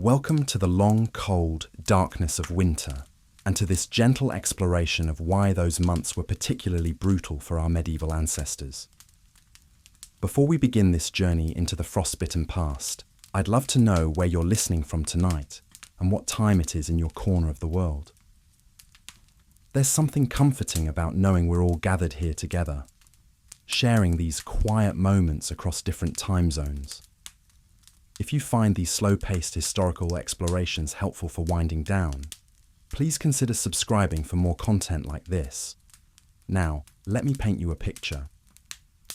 Welcome to the long, cold darkness of winter, and to this gentle exploration of why those months were particularly brutal for our medieval ancestors. Before we begin this journey into the frostbitten past, I'd love to know where you're listening from tonight and what time it is in your corner of the world. There's something comforting about knowing we're all gathered here together, sharing these quiet moments across different time zones. If you find these slow-paced historical explorations helpful for winding down, please consider subscribing for more content like this. Now, let me paint you a picture.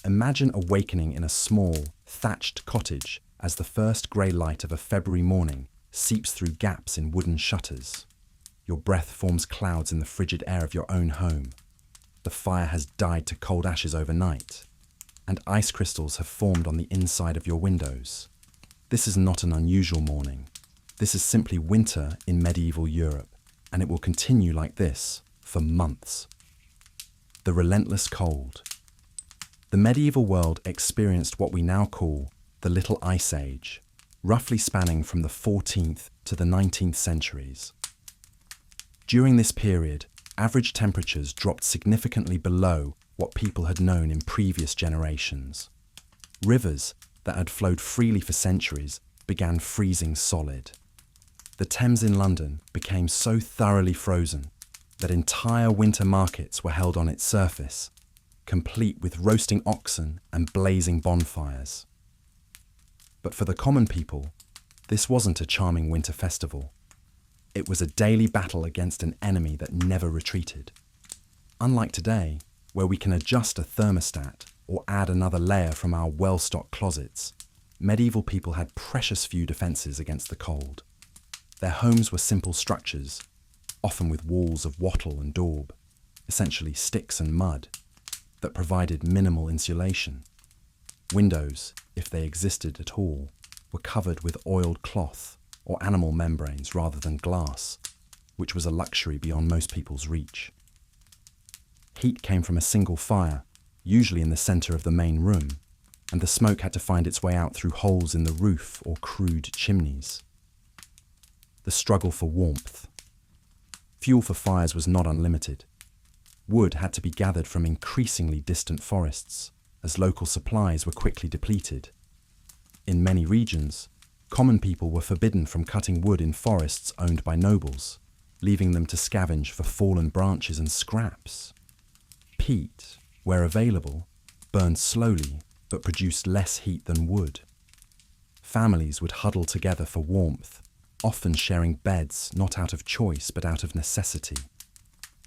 Imagine awakening in a small, thatched cottage as the first grey light of a February morning seeps through gaps in wooden shutters. Your breath forms clouds in the frigid air of your own home. The fire has died to cold ashes overnight, and ice crystals have formed on the inside of your windows. This is not an unusual morning. This is simply winter in medieval Europe, and it will continue like this for months. The relentless cold. The medieval world experienced what we now call the Little Ice Age, roughly spanning from the 14th to the 19th centuries. During this period, average temperatures dropped significantly below what people had known in previous generations. Rivers that had flowed freely for centuries began freezing solid. The Thames in London became so thoroughly frozen that entire winter markets were held on its surface, complete with roasting oxen and blazing bonfires. But for the common people, this wasn't a charming winter festival. It was a daily battle against an enemy that never retreated. Unlike today, where we can adjust a thermostat or add another layer from our well-stocked closets, medieval people had precious few defences against the cold. Their homes were simple structures, often with walls of wattle and daub, essentially sticks and mud, that provided minimal insulation. Windows, if they existed at all, were covered with oiled cloth or animal membranes rather than glass, which was a luxury beyond most people's reach. Heat came from a single fire, usually in the centre of the main room, and the smoke had to find its way out through holes in the roof or crude chimneys. The struggle for warmth. Fuel for fires was not unlimited. Wood had to be gathered from increasingly distant forests, as local supplies were quickly depleted. In many regions, common people were forbidden from cutting wood in forests owned by nobles, leaving them to scavenge for fallen branches and scraps. Peat, where available, burned slowly but produced less heat than wood. Families would huddle together for warmth, often sharing beds not out of choice but out of necessity.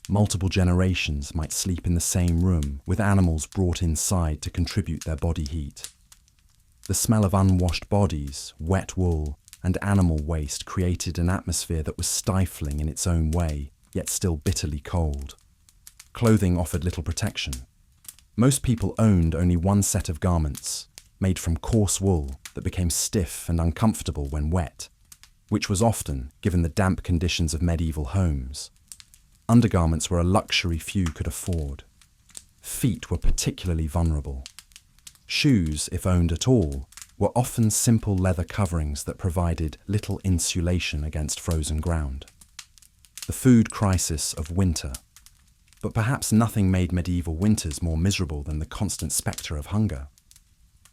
Multiple generations might sleep in the same room, with animals brought inside to contribute their body heat. The smell of unwashed bodies, wet wool, and animal waste created an atmosphere that was stifling in its own way, yet still bitterly cold. Clothing offered little protection. Most people owned only one set of garments, made from coarse wool that became stiff and uncomfortable when wet, which was often, given the damp conditions of medieval homes. Undergarments were a luxury few could afford. Feet were particularly vulnerable. Shoes, if owned at all, were often simple leather coverings that provided little insulation against frozen ground. The food crisis of winter. But perhaps nothing made medieval winters more miserable than the constant spectre of hunger.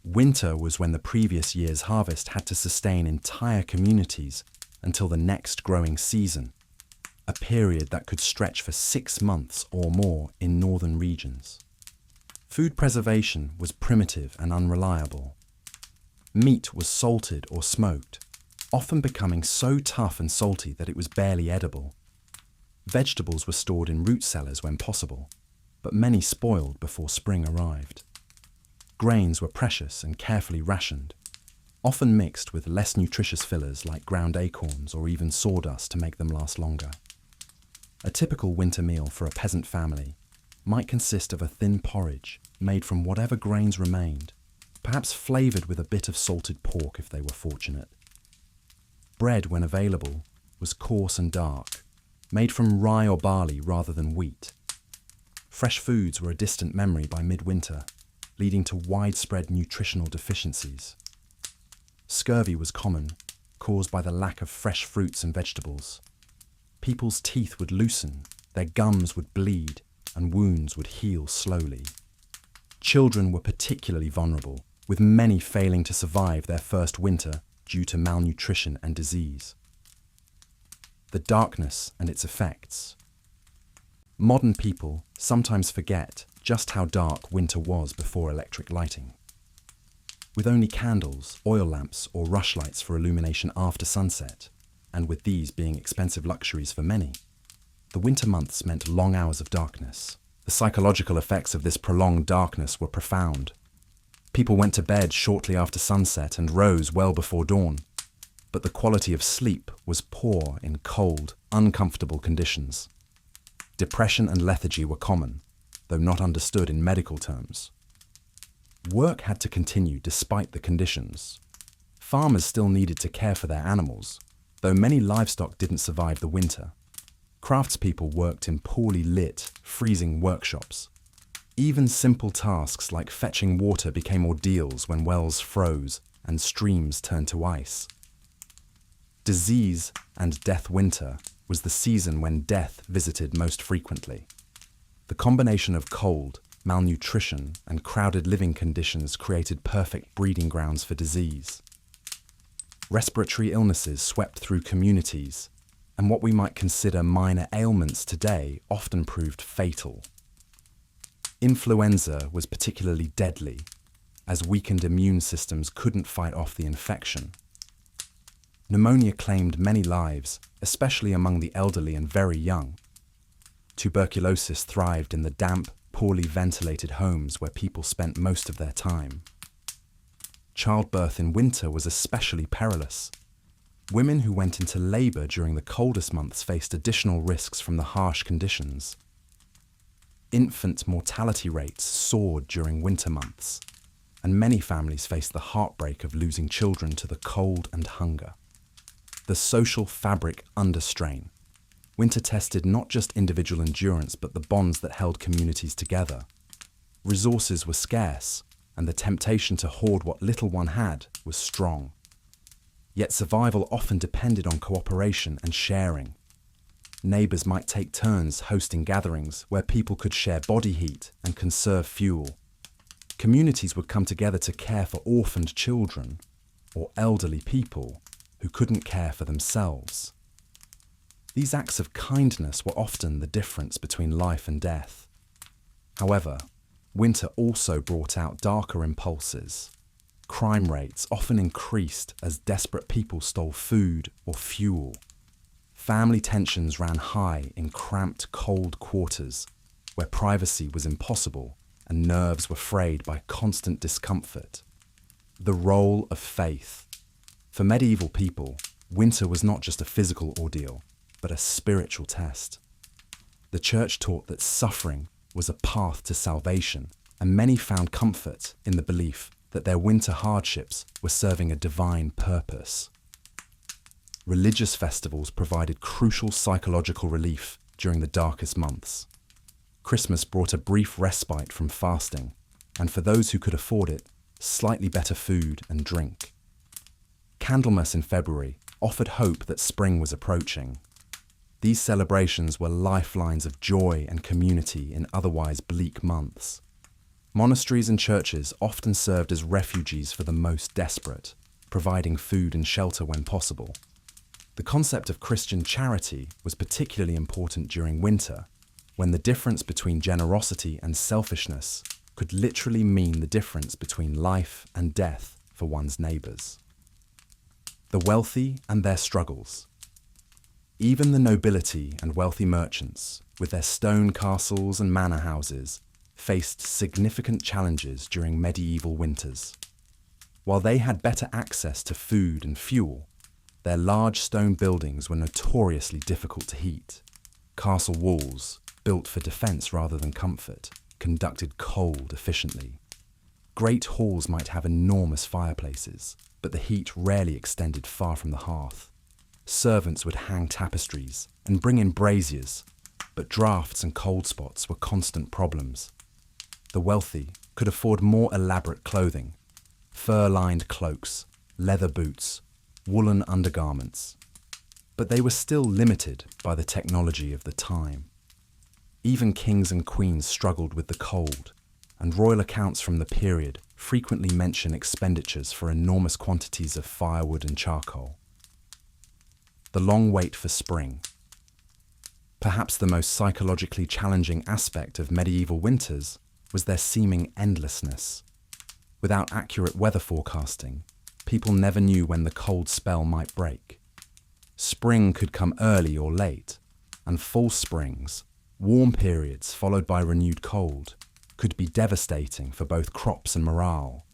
Winter was when the previous year's harvest had to sustain entire communities until the next growing season, a period that could stretch for 6 months or more in northern regions. Food preservation was primitive and unreliable. Meat was salted or smoked, often becoming so tough and salty that it was barely edible. Vegetables were stored in root cellars when possible, but many spoiled before spring arrived. Grains were precious and carefully rationed, often mixed with less nutritious fillers like ground acorns or even sawdust to make them last longer. A typical winter meal for a peasant family might consist of a thin porridge made from whatever grains remained, perhaps flavoured with a bit of salted pork if they were fortunate. Bread, when available, was coarse and dark, made from rye or barley rather than wheat. Fresh foods were a distant memory by midwinter, leading to widespread nutritional deficiencies. Scurvy was common, caused by the lack of fresh fruits and vegetables. People's teeth would loosen, their gums would bleed, and wounds would heal slowly. Children were particularly vulnerable, with many failing to survive their first winter due to malnutrition and disease. The darkness and its effects. Modern people sometimes forget just how dark winter was before electric lighting. With only candles, oil lamps, or rushlights for illumination after sunset, and with these being expensive luxuries for many, the winter months meant long hours of darkness. The psychological effects of this prolonged darkness were profound. People went to bed shortly after sunset and rose well before dawn, but the quality of sleep was poor in cold, uncomfortable conditions. Depression and lethargy were common, though not understood in medical terms. Work had to continue despite the conditions. Farmers still needed to care for their animals, though many livestock didn't survive the winter. Craftspeople worked in poorly lit, freezing workshops. Even simple tasks like fetching water became ordeals when wells froze and streams turned to ice. Disease and death winter was the season when death visited most frequently. The combination of cold, malnutrition, and crowded living conditions created perfect breeding grounds for disease. Respiratory illnesses swept through communities, and what we might consider minor ailments today often proved fatal. Influenza was particularly deadly, as weakened immune systems couldn't fight off the infection. Pneumonia claimed many lives, especially among the elderly and very young. Tuberculosis thrived in the damp, poorly ventilated homes where people spent most of their time. Childbirth in winter was especially perilous. Women who went into labour during the coldest months faced additional risks from the harsh conditions. Infant mortality rates soared during winter months, and many families faced the heartbreak of losing children to the cold and hunger. The social fabric under strain. Winter tested not just individual endurance but the bonds that held communities together. Resources were scarce, and the temptation to hoard what little one had was strong. Yet survival often depended on cooperation and sharing. Neighbours might take turns hosting gatherings where people could share body heat and conserve fuel. Communities would come together to care for orphaned children or elderly people who couldn't care for themselves. These acts of kindness were often the difference between life and death. However, winter also brought out darker impulses. Crime rates often increased as desperate people stole food or fuel. Family tensions ran high in cramped, cold quarters, where privacy was impossible and nerves were frayed by constant discomfort. The role of faith. For medieval people, winter was not just a physical ordeal, but a spiritual test. The church taught that suffering was a path to salvation, and many found comfort in the belief that their winter hardships were serving a divine purpose. Religious festivals provided crucial psychological relief during the darkest months. Christmas brought a brief respite from fasting, and for those who could afford it, slightly better food and drink. Candlemas in February offered hope that spring was approaching. These celebrations were lifelines of joy and community in otherwise bleak months. Monasteries and churches often served as refuges for the most desperate, providing food and shelter when possible. The concept of Christian charity was particularly important during winter, when the difference between generosity and selfishness could literally mean the difference between life and death for one's neighbours. The wealthy and their struggles. Even the nobility and wealthy merchants, with their stone castles and manor houses, faced significant challenges during medieval winters. While they had better access to food and fuel, their large stone buildings were notoriously difficult to heat. Castle walls, built for defence rather than comfort, conducted cold efficiently. Great halls might have enormous fireplaces, but the heat rarely extended far from the hearth. Servants would hang tapestries and bring in braziers, but drafts and cold spots were constant problems. The wealthy could afford more elaborate clothing, fur-lined cloaks, leather boots, woolen undergarments. But they were still limited by the technology of the time. Even kings and queens struggled with the cold, and royal accounts from the period frequently mention expenditures for enormous quantities of firewood and charcoal. The long wait for spring. Perhaps the most psychologically challenging aspect of medieval winters was their seeming endlessness. Without accurate weather forecasting, people never knew when the cold spell might break. Spring could come early or late, and false springs, warm periods followed by renewed cold, could be devastating for both crops and morale.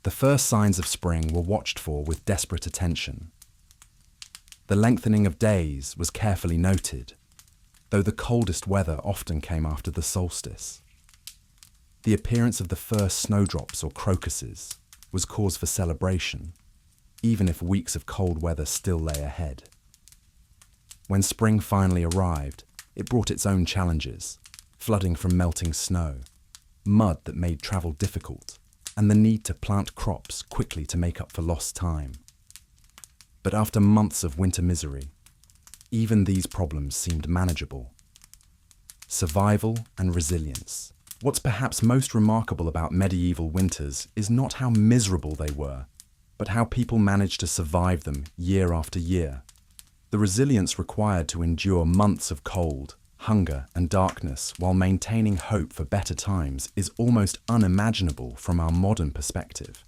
The first signs of spring were watched for with desperate attention. The lengthening of days was carefully noted, though the coldest weather often came after the solstice. The appearance of the first snowdrops or crocuses was cause for celebration, even if weeks of cold weather still lay ahead. When spring finally arrived, it brought its own challenges: flooding from melting snow, mud that made travel difficult, and the need to plant crops quickly to make up for lost time. But after months of winter misery, even these problems seemed manageable. Survival and resilience. What's perhaps most remarkable about medieval winters is not how miserable they were, but how people managed to survive them year after year. The resilience required to endure months of cold, hunger, and darkness while maintaining hope for better times is almost unimaginable from our modern perspective.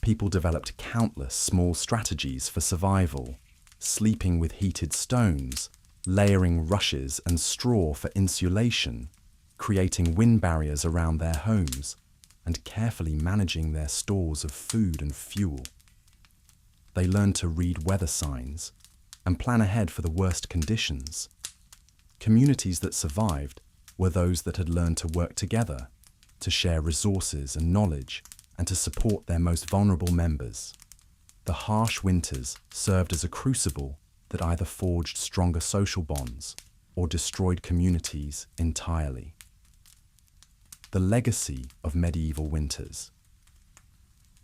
People developed countless small strategies for survival: sleeping with heated stones, layering rushes and straw for insulation, creating wind barriers around their homes, and carefully managing their stores of food and fuel. They learned to read weather signs and plan ahead for the worst conditions. Communities that survived were those that had learned to work together, to share resources and knowledge, and to support their most vulnerable members. The harsh winters served as a crucible that either forged stronger social bonds or destroyed communities entirely. The legacy of medieval winters.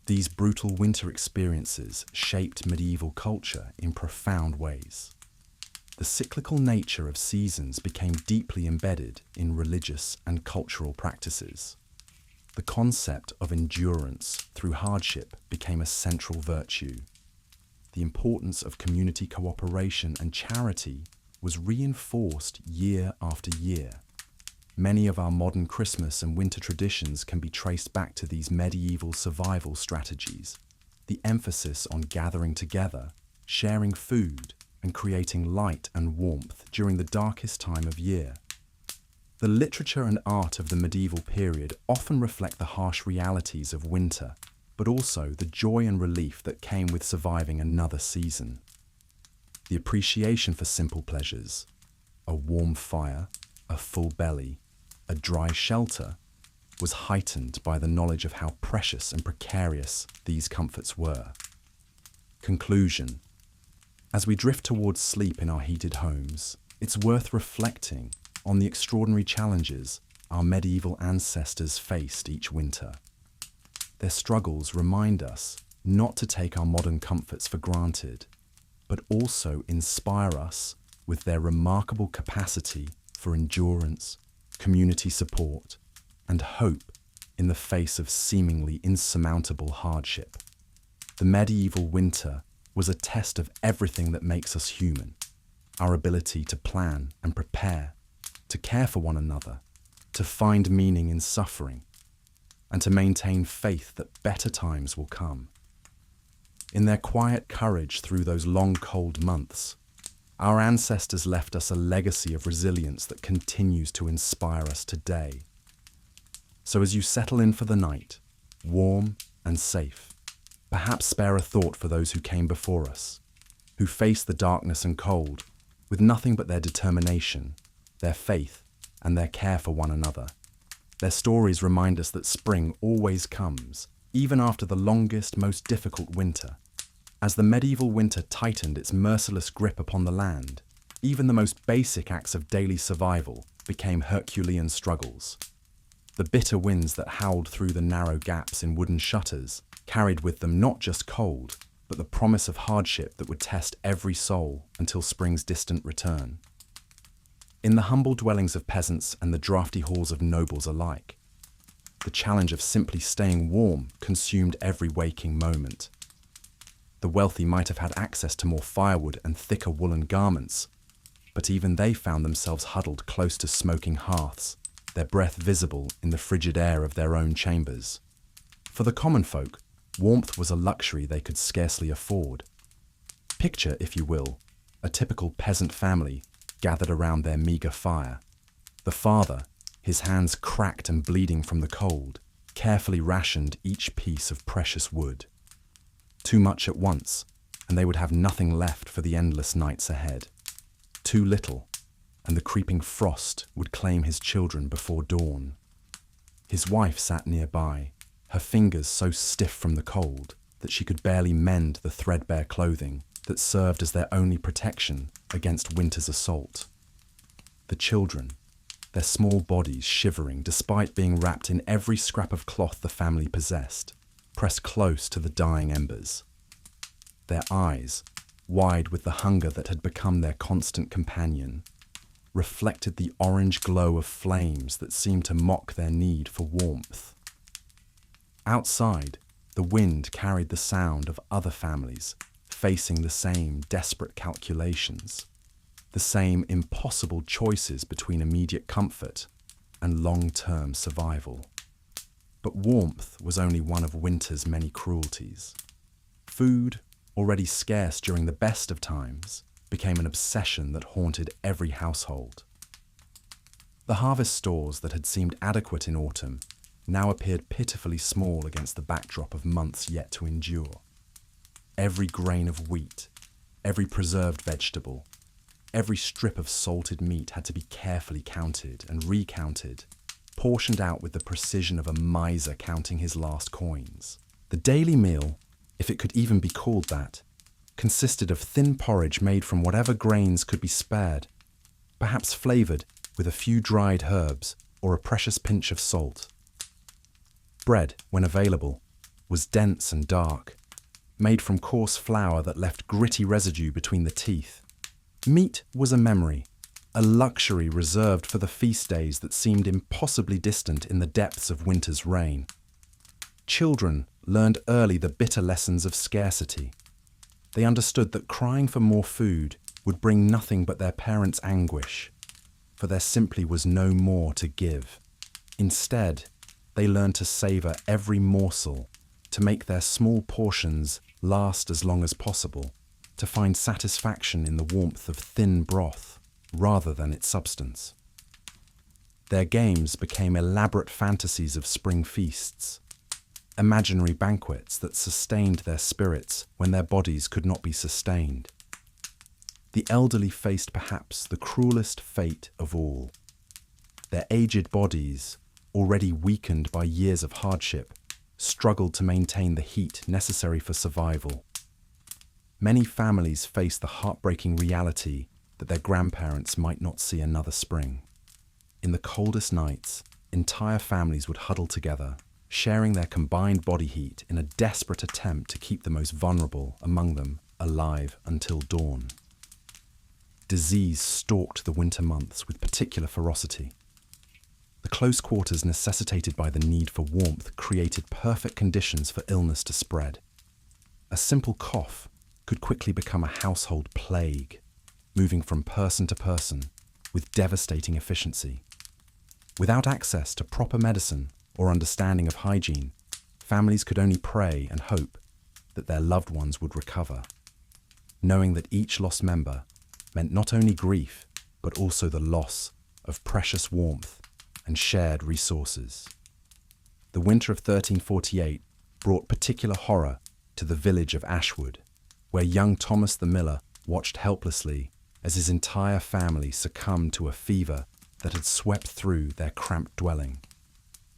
These brutal winter experiences shaped medieval culture in profound ways. The cyclical nature of seasons became deeply embedded in religious and cultural practices. The concept of endurance through hardship became a central virtue. The importance of community cooperation and charity was reinforced year after year. Many of our modern Christmas and winter traditions can be traced back to these medieval survival strategies. The emphasis on gathering together, sharing food, and creating light and warmth during the darkest time of year. The literature and art of the medieval period often reflect the harsh realities of winter, but also the joy and relief that came with surviving another season. The appreciation for simple pleasures, a warm fire, a full belly, a dry shelter, was heightened by the knowledge of how precious and precarious these comforts were. Conclusion. As we drift towards sleep in our heated homes, it's worth reflecting on the extraordinary challenges our medieval ancestors faced each winter. Their struggles remind us not to take our modern comforts for granted, but also inspire us with their remarkable capacity for endurance, community support, and hope in the face of seemingly insurmountable hardship. The medieval winter was a test of everything that makes us human: our ability to plan and prepare, to care for one another, to find meaning in suffering, and to maintain faith that better times will come. In their quiet courage through those long, cold months, our ancestors left us a legacy of resilience that continues to inspire us today. So as you settle in for the night, warm and safe, perhaps spare a thought for those who came before us, who faced the darkness and cold with nothing but their determination, their faith, and their care for one another. Their stories remind us that spring always comes, even after the longest, most difficult winter. As the medieval winter tightened its merciless grip upon the land, even the most basic acts of daily survival became Herculean struggles. The bitter winds that howled through the narrow gaps in wooden shutters carried with them not just cold, but the promise of hardship that would test every soul until spring's distant return. In the humble dwellings of peasants and the drafty halls of nobles alike, the challenge of simply staying warm consumed every waking moment. The wealthy might have had access to more firewood and thicker woolen garments, but even they found themselves huddled close to smoking hearths, their breath visible in the frigid air of their own chambers. For the common folk, warmth was a luxury they could scarcely afford. Picture, if you will, a typical peasant family gathered around their meagre fire. The father, his hands cracked and bleeding from the cold, carefully rationed each piece of precious wood. Too much at once, and they would have nothing left for the endless nights ahead. Too little, and the creeping frost would claim his children before dawn. His wife sat nearby, her fingers so stiff from the cold that she could barely mend the threadbare clothing that served as their only protection against winter's assault. The children, their small bodies shivering despite being wrapped in every scrap of cloth the family possessed, pressed close to the dying embers. Their eyes, wide with the hunger that had become their constant companion, reflected the orange glow of flames that seemed to mock their need for warmth. Outside, the wind carried the sound of other families facing the same desperate calculations, the same impossible choices between immediate comfort and long-term survival. But warmth was only one of winter's many cruelties. Food, already scarce during the best of times, became an obsession that haunted every household. The harvest stores that had seemed adequate in autumn now appeared pitifully small against the backdrop of months yet to endure. Every grain of wheat, every preserved vegetable, every strip of salted meat had to be carefully counted and recounted, portioned out with the precision of a miser counting his last coins. The daily meal, if it could even be called that, consisted of thin porridge made from whatever grains could be spared, perhaps flavoured with a few dried herbs or a precious pinch of salt. Bread, when available, was dense and dark, made from coarse flour that left gritty residue between the teeth. Meat was a memory, a luxury reserved for the feast days that seemed impossibly distant in the depths of winter's reign. Children learned early the bitter lessons of scarcity. They understood that crying for more food would bring nothing but their parents' anguish, for there simply was no more to give. Instead, they learned to savour every morsel, to make their small portions last as long as possible, to find satisfaction in the warmth of thin broth rather than its substance. Their games became elaborate fantasies of spring feasts, imaginary banquets that sustained their spirits when their bodies could not be sustained. The elderly faced perhaps the cruelest fate of all. Their aged bodies, already weakened by years of hardship, struggled to maintain the heat necessary for survival. Many families faced the heartbreaking reality that their grandparents might not see another spring. In the coldest nights, entire families would huddle together, sharing their combined body heat in a desperate attempt to keep the most vulnerable among them alive until dawn. Disease stalked the winter months with particular ferocity. The close quarters necessitated by the need for warmth created perfect conditions for illness to spread. A simple cough could quickly become a household plague, moving from person to person with devastating efficiency. Without access to proper medicine or understanding of hygiene, families could only pray and hope that their loved ones would recover, knowing that each lost member meant not only grief, but also the loss of precious warmth and shared resources. The winter of 1348 brought particular horror to the village of Ashwood, where young Thomas the miller watched helplessly as his entire family succumbed to a fever that had swept through their cramped dwelling.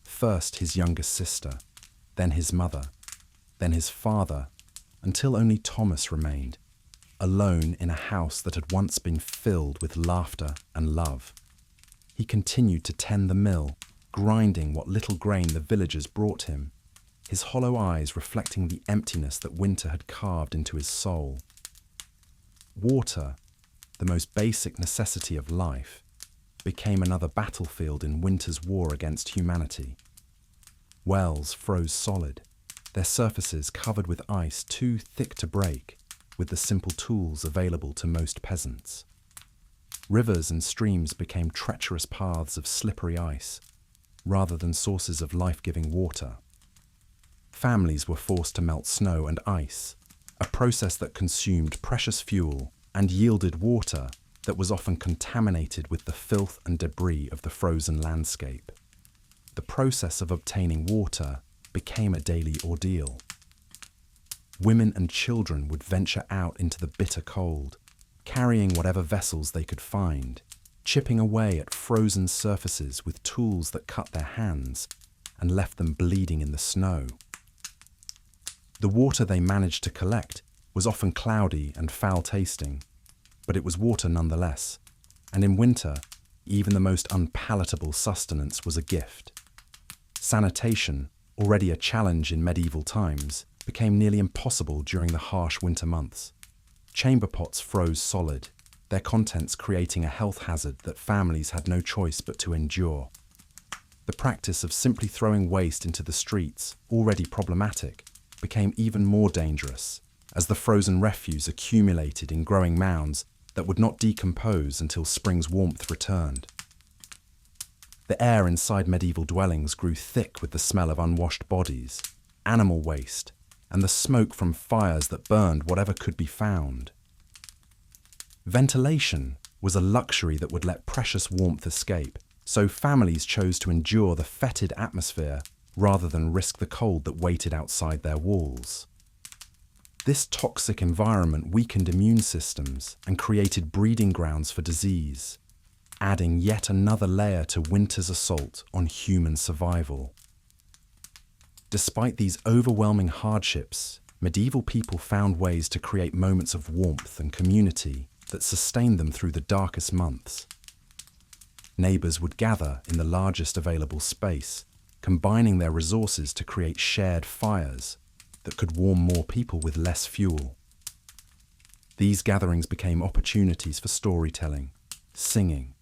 First his youngest sister, then his mother, then his father, until only Thomas remained, alone in a house that had once been filled with laughter and love. He continued to tend the mill, grinding what little grain the villagers brought him. his hollow eyes reflecting the emptiness that winter had carved into his soul. Water, the most basic necessity of life, became another battlefield in winter's war against humanity. Wells froze solid, their surfaces covered with ice too thick to break, with the simple tools available to most peasants. Rivers and streams became treacherous paths of slippery ice, rather than sources of life-giving water. Families were forced to melt snow and ice, a process that consumed precious fuel and yielded water that was often contaminated with the filth and debris of the frozen landscape. The process of obtaining water became a daily ordeal. Women and children would venture out into the bitter cold, carrying whatever vessels they could find, chipping away at frozen surfaces with tools that cut their hands and left them bleeding in the snow. The water they managed to collect was often cloudy and foul-tasting, but it was water nonetheless, and in winter, even the most unpalatable sustenance was a gift. Sanitation, already a challenge in medieval times, became nearly impossible during the harsh winter months. Chamber pots froze solid, their contents creating a health hazard that families had no choice but to endure. The practice of simply throwing waste into the streets, already problematic, became even more dangerous, as the frozen refuse accumulated in growing mounds that would not decompose until spring's warmth returned. The air inside medieval dwellings grew thick with the smell of unwashed bodies, animal waste, and the smoke from fires that burned whatever could be found. Ventilation was a luxury that would let precious warmth escape, so families chose to endure the fetid atmosphere rather than risk the cold that waited outside their walls. This toxic environment weakened immune systems and created breeding grounds for disease, adding yet another layer to winter's assault on human survival. Despite these overwhelming hardships, medieval people found ways to create moments of warmth and community that sustained them through the darkest months. Neighbours would gather in the largest available space, combining their resources to create shared fires that could warm more people with less fuel. These gatherings became opportunities for storytelling, singing,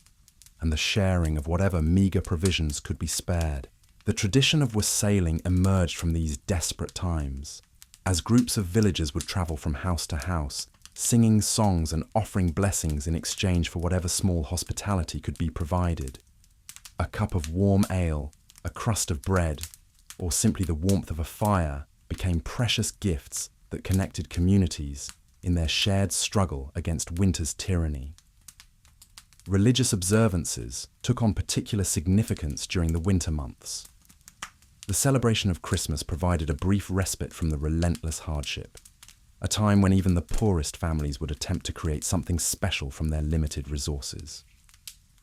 and the sharing of whatever meagre provisions could be spared. The tradition of wassailing emerged from these desperate times, as groups of villagers would travel from house to house, singing songs and offering blessings in exchange for whatever small hospitality could be provided. A cup of warm ale, a crust of bread, or simply the warmth of a fire became precious gifts that connected communities in their shared struggle against winter's tyranny. Religious observances took on particular significance during the winter months. The celebration of Christmas provided a brief respite from the relentless hardship, a time when even the poorest families would attempt to create something special from their limited resources.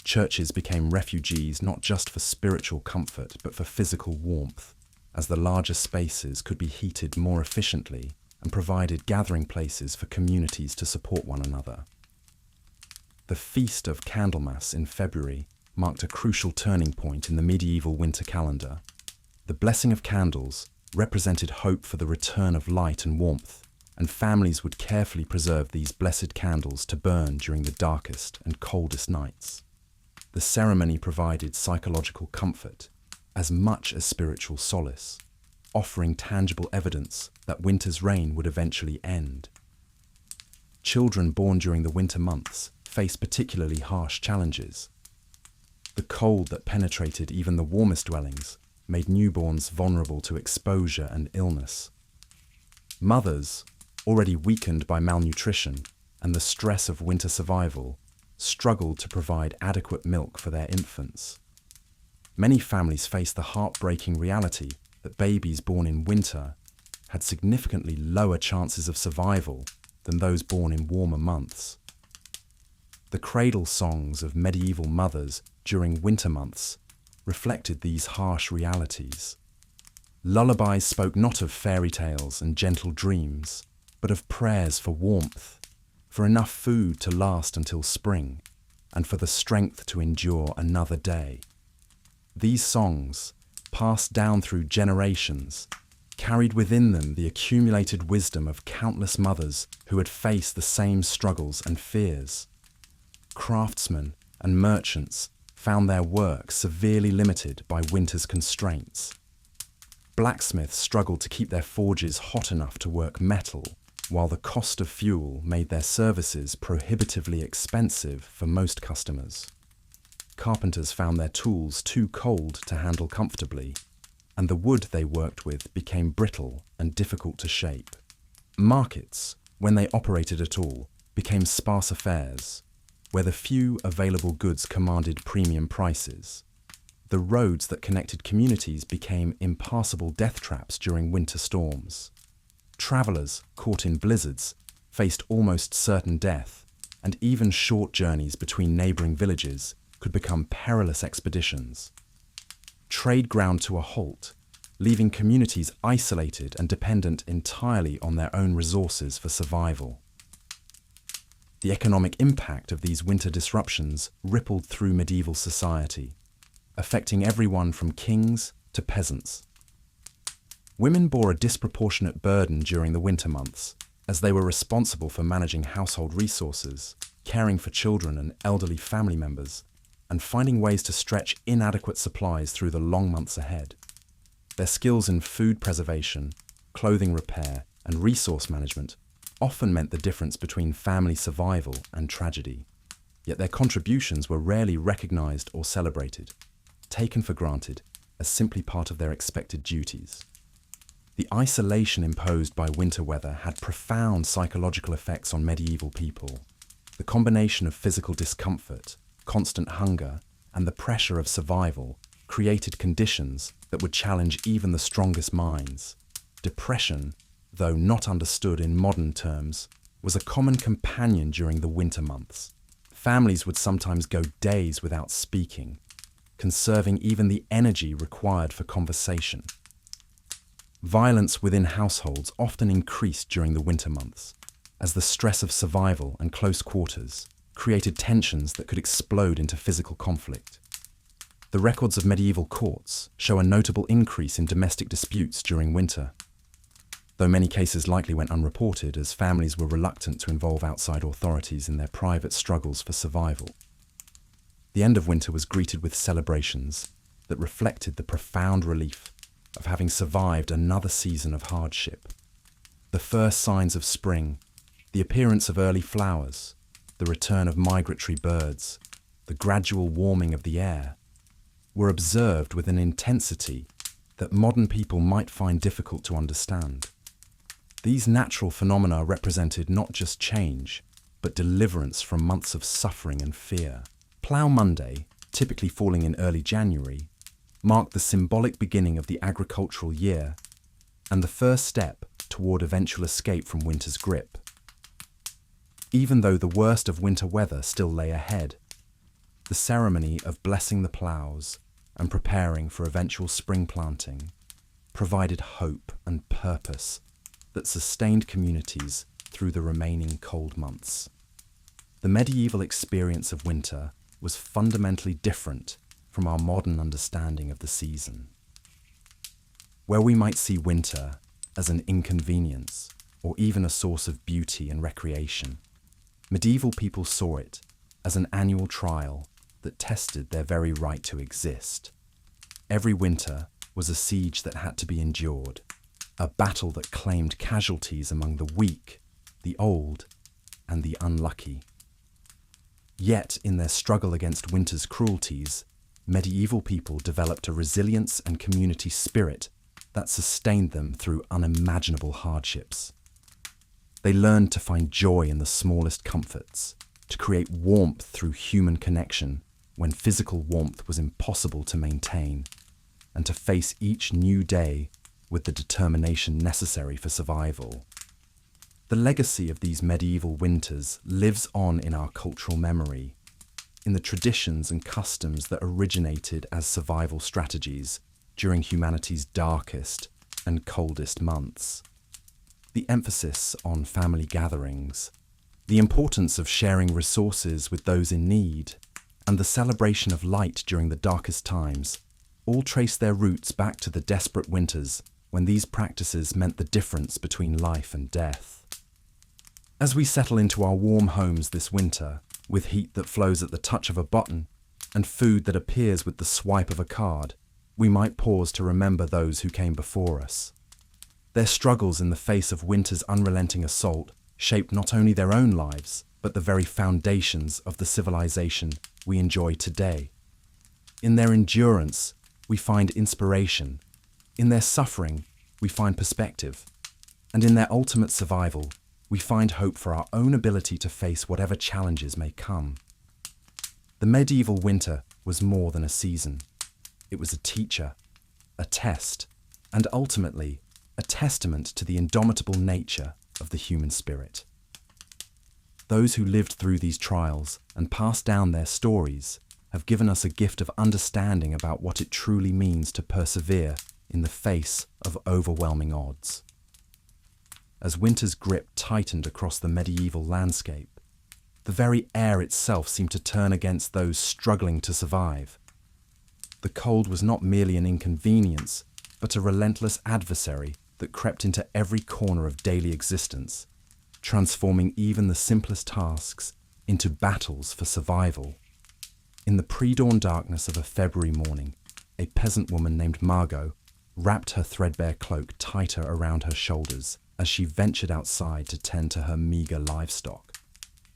Churches became refuges not just for spiritual comfort, but for physical warmth, as the larger spaces could be heated more efficiently and provided gathering places for communities to support one another. The Feast of Candlemas in February marked a crucial turning point in the medieval winter calendar. The blessing of candles represented hope for the return of light and warmth, and families would carefully preserve these blessed candles to burn during the darkest and coldest nights. The ceremony provided psychological comfort as much as spiritual solace, offering tangible evidence that winter's reign would eventually end. Children born during the winter months faced particularly harsh challenges. The cold that penetrated even the warmest dwellings made newborns vulnerable to exposure and illness. Mothers, already weakened by malnutrition and the stress of winter survival, struggled to provide adequate milk for their infants. Many families faced the heartbreaking reality that babies born in winter had significantly lower chances of survival than those born in warmer months. The cradle songs of medieval mothers during winter months reflected these harsh realities. Lullabies spoke not of fairy tales and gentle dreams, but of prayers for warmth, for enough food to last until spring, and for the strength to endure another day. These songs, passed down through generations, carried within them the accumulated wisdom of countless mothers who had faced the same struggles and fears. Craftsmen and merchants found their work severely limited by winter's constraints. Blacksmiths struggled to keep their forges hot enough to work metal, while the cost of fuel made their services prohibitively expensive for most customers. Carpenters found their tools too cold to handle comfortably, and the wood they worked with became brittle and difficult to shape. Markets, when they operated at all, became sparse affairs, where the few available goods commanded premium prices. The roads that connected communities became impassable death traps during winter storms. Travelers, caught in blizzards, faced almost certain death, and even short journeys between neighbouring villages could become perilous expeditions. Trade ground to a halt, leaving communities isolated and dependent entirely on their own resources for survival. The economic impact of these winter disruptions rippled through medieval society, affecting everyone from kings to peasants. Women bore a disproportionate burden during the winter months, as they were responsible for managing household resources, caring for children and elderly family members, and finding ways to stretch inadequate supplies through the long months ahead. Their skills in food preservation, clothing repair, and resource management often meant the difference between family survival and tragedy. Yet their contributions were rarely recognized or celebrated, taken for granted as simply part of their expected duties. The isolation imposed by winter weather had profound psychological effects on medieval people. The combination of physical discomfort, constant hunger, and the pressure of survival created conditions that would challenge even the strongest minds. Depression, though not understood in modern terms, was a common companion during the winter months. Families would sometimes go days without speaking, conserving even the energy required for conversation. Violence within households often increased during the winter months, as the stress of survival and close quarters created tensions that could explode into physical conflict. The records of medieval courts show a notable increase in domestic disputes during winter, though many cases likely went unreported as families were reluctant to involve outside authorities in their private struggles for survival. The end of winter was greeted with celebrations that reflected the profound relief of having survived another season of hardship. The first signs of spring, the appearance of early flowers, the return of migratory birds, the gradual warming of the air, were observed with an intensity that modern people might find difficult to understand. These natural phenomena represented not just change, but deliverance from months of suffering and fear. Plough Monday, typically falling in early January, marked the symbolic beginning of the agricultural year and the first step toward eventual escape from winter's grip. Even though the worst of winter weather still lay ahead, the ceremony of blessing the ploughs and preparing for eventual spring planting provided hope and purpose that sustained communities through the remaining cold months. The medieval experience of winter was fundamentally different from our modern understanding of the season. Where we might see winter as an inconvenience or even a source of beauty and recreation, medieval people saw it as an annual trial that tested their very right to exist. Every winter was a siege that had to be endured, a battle that claimed casualties among the weak, the old, and the unlucky. Yet, in their struggle against winter's cruelties, medieval people developed a resilience and community spirit that sustained them through unimaginable hardships. They learned to find joy in the smallest comforts, to create warmth through human connection when physical warmth was impossible to maintain, and to face each new day with the determination necessary for survival. The legacy of these medieval winters lives on in our cultural memory, in the traditions and customs that originated as survival strategies during humanity's darkest and coldest months. The emphasis on family gatherings, the importance of sharing resources with those in need, and the celebration of light during the darkest times all trace their roots back to the desperate winters when these practices meant the difference between life and death. As we settle into our warm homes this winter, with heat that flows at the touch of a button and food that appears with the swipe of a card, we might pause to remember those who came before us. Their struggles in the face of winter's unrelenting assault shaped not only their own lives, but the very foundations of the civilization we enjoy today. In their endurance, we find inspiration. In their suffering, we find perspective. And in their ultimate survival, we find hope for our own ability to face whatever challenges may come. The medieval winter was more than a season. It was a teacher, a test, and ultimately, a testament to the indomitable nature of the human spirit. Those who lived through these trials and passed down their stories have given us a gift of understanding about what it truly means to persevere in the face of overwhelming odds. As winter's grip tightened across the medieval landscape, the very air itself seemed to turn against those struggling to survive. The cold was not merely an inconvenience, but a relentless adversary that crept into every corner of daily existence, transforming even the simplest tasks into battles for survival. In the pre-dawn darkness of a February morning, a peasant woman named Margot wrapped her threadbare cloak tighter around her shoulders as she ventured outside to tend to her meagre livestock.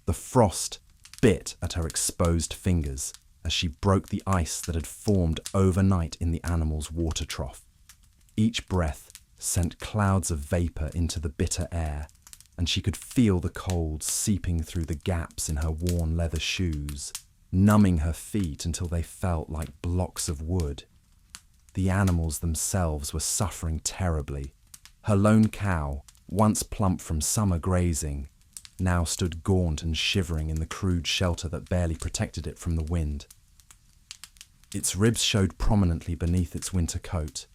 The frost bit at her exposed fingers as she broke the ice that had formed overnight in the animal's water trough. Each breath sent clouds of vapor into the bitter air, and she could feel the cold seeping through the gaps in her worn leather shoes, numbing her feet until they felt like blocks of wood. The animals themselves were suffering terribly. Her lone cow, once plump from summer grazing, now stood gaunt and shivering in the crude shelter that barely protected it from the wind. Its ribs showed prominently beneath its winter coat,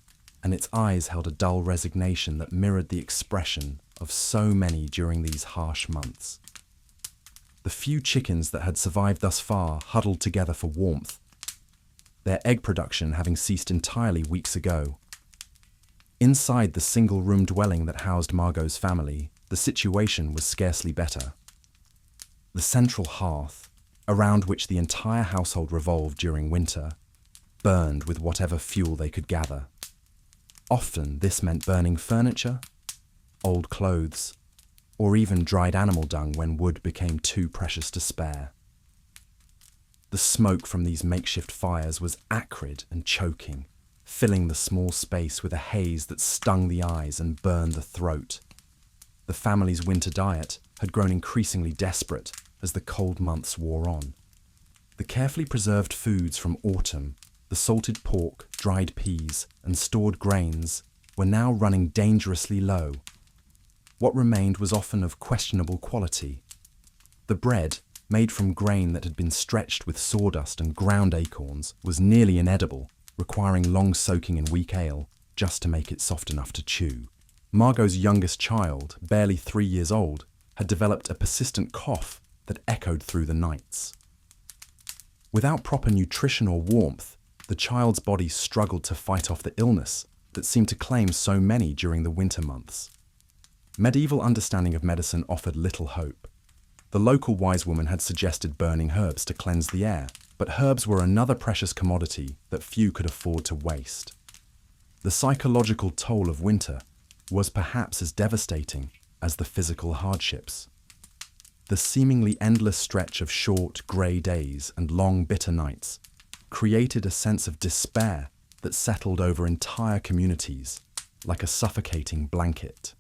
and its eyes held a dull resignation that mirrored the expression of so many during these harsh months. The few chickens that had survived thus far huddled together for warmth, their egg production having ceased entirely weeks ago. Inside the single-room dwelling that housed Margot's family, the situation was scarcely better. The central hearth, around which the entire household revolved during winter, burned with whatever fuel they could gather. Often this meant burning furniture, old clothes, or even dried animal dung when wood became too precious to spare. The smoke from these makeshift fires was acrid and choking, filling the small space with a haze that stung the eyes and burned the throat. The family's winter diet had grown increasingly desperate as the cold months wore on. The carefully preserved foods from autumn, the salted pork, dried peas, and stored grains, were now running dangerously low. What remained was often of questionable quality. The bread, made from grain that had been stretched with sawdust and ground acorns, was nearly inedible, requiring long soaking in weak ale just to make it soft enough to chew. Margot's youngest child, barely 3 years old, had developed a persistent cough that echoed through the nights. Without proper nutrition or warmth, the child's body struggled to fight off the illness that seemed to claim so many during the winter months. Medieval understanding of medicine offered little hope. The local wise woman had suggested burning herbs to cleanse the air, but herbs were another precious commodity that few could afford to waste. The psychological toll of winter was perhaps as devastating as the physical hardships. The seemingly endless stretch of short, grey days and long, bitter nights created a sense of despair that settled over entire communities like a suffocating blanket.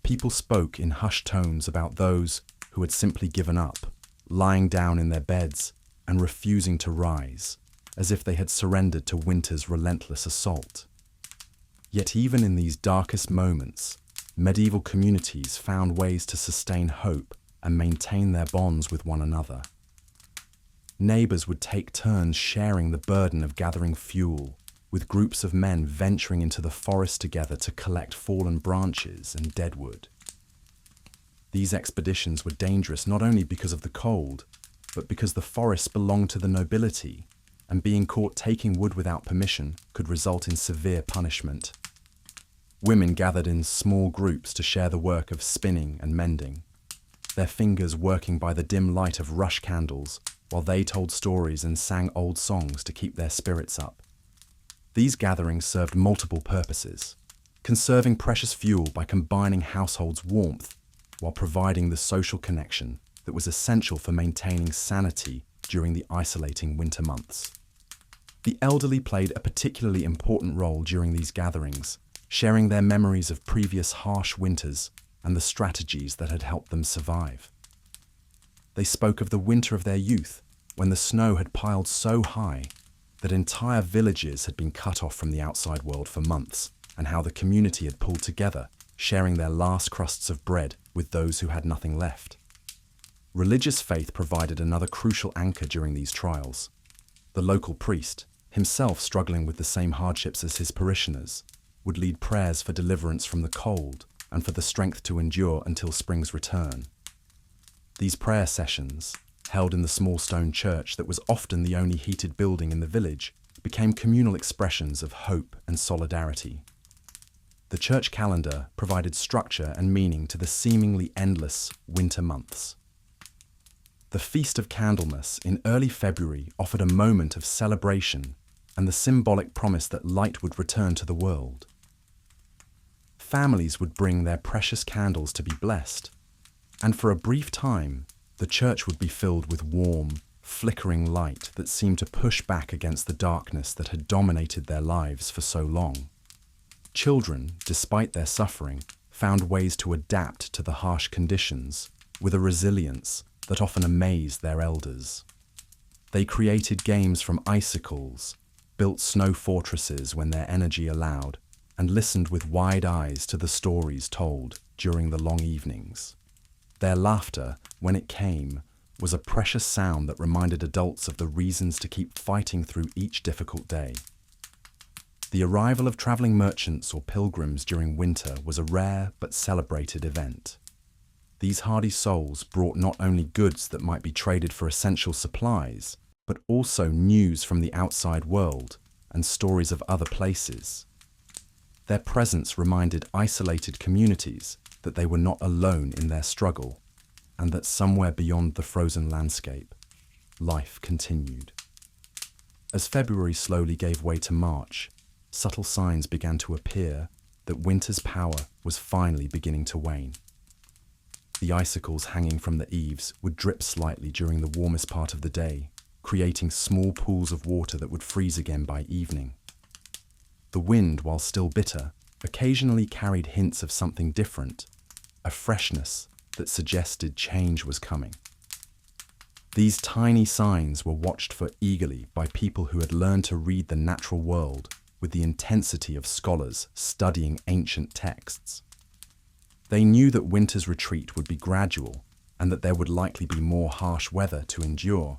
People spoke in hushed tones about those who had simply given up, lying down in their beds and refusing to rise, as if they had surrendered to winter's relentless assault. Yet even in these darkest moments, medieval communities found ways to sustain hope and maintain their bonds with one another. Neighbours would take turns sharing the burden of gathering fuel, with groups of men venturing into the forest together to collect fallen branches and dead wood. These expeditions were dangerous not only because of the cold, but because the forests belonged to the nobility, and being caught taking wood without permission could result in severe punishment. Women gathered in small groups to share the work of spinning and mending, their fingers working by the dim light of rush candles while they told stories and sang old songs to keep their spirits up. These gatherings served multiple purposes, conserving precious fuel by combining households' warmth while providing the social connection that was essential for maintaining sanity during the isolating winter months. The elderly played a particularly important role during these gatherings, sharing their memories of previous harsh winters and the strategies that had helped them survive. They spoke of the winter of their youth, when the snow had piled so high that entire villages had been cut off from the outside world for months, and how the community had pulled together, sharing their last crusts of bread with those who had nothing left. Religious faith provided another crucial anchor during these trials. The local priest, himself struggling with the same hardships as his parishioners, would lead prayers for deliverance from the cold and for the strength to endure until spring's return. These prayer sessions, held in the small stone church that was often the only heated building in the village, became communal expressions of hope and solidarity. The church calendar provided structure and meaning to the seemingly endless winter months. The Feast of Candlemas in early February offered a moment of celebration and the symbolic promise that light would return to the world. Families would bring their precious candles to be blessed, and for a brief time, the church would be filled with warm, flickering light that seemed to push back against the darkness that had dominated their lives for so long. Children, despite their suffering, found ways to adapt to the harsh conditions with a resilience that often amazed their elders. They created games from icicles, built snow fortresses when their energy allowed, and listened with wide eyes to the stories told during the long evenings. Their laughter, when it came, was a precious sound that reminded adults of the reasons to keep fighting through each difficult day. The arrival of travelling merchants or pilgrims during winter was a rare but celebrated event. These hardy souls brought not only goods that might be traded for essential supplies, but also news from the outside world and stories of other places. Their presence reminded isolated communities that they were not alone in their struggle, and that somewhere beyond the frozen landscape, life continued. As February slowly gave way to March, subtle signs began to appear that winter's power was finally beginning to wane. The icicles hanging from the eaves would drip slightly during the warmest part of the day, creating small pools of water that would freeze again by evening. The wind, while still bitter, occasionally carried hints of something different, a freshness that suggested change was coming. These tiny signs were watched for eagerly by people who had learned to read the natural world with the intensity of scholars studying ancient texts. They knew that winter's retreat would be gradual and that there would likely be more harsh weather to endure,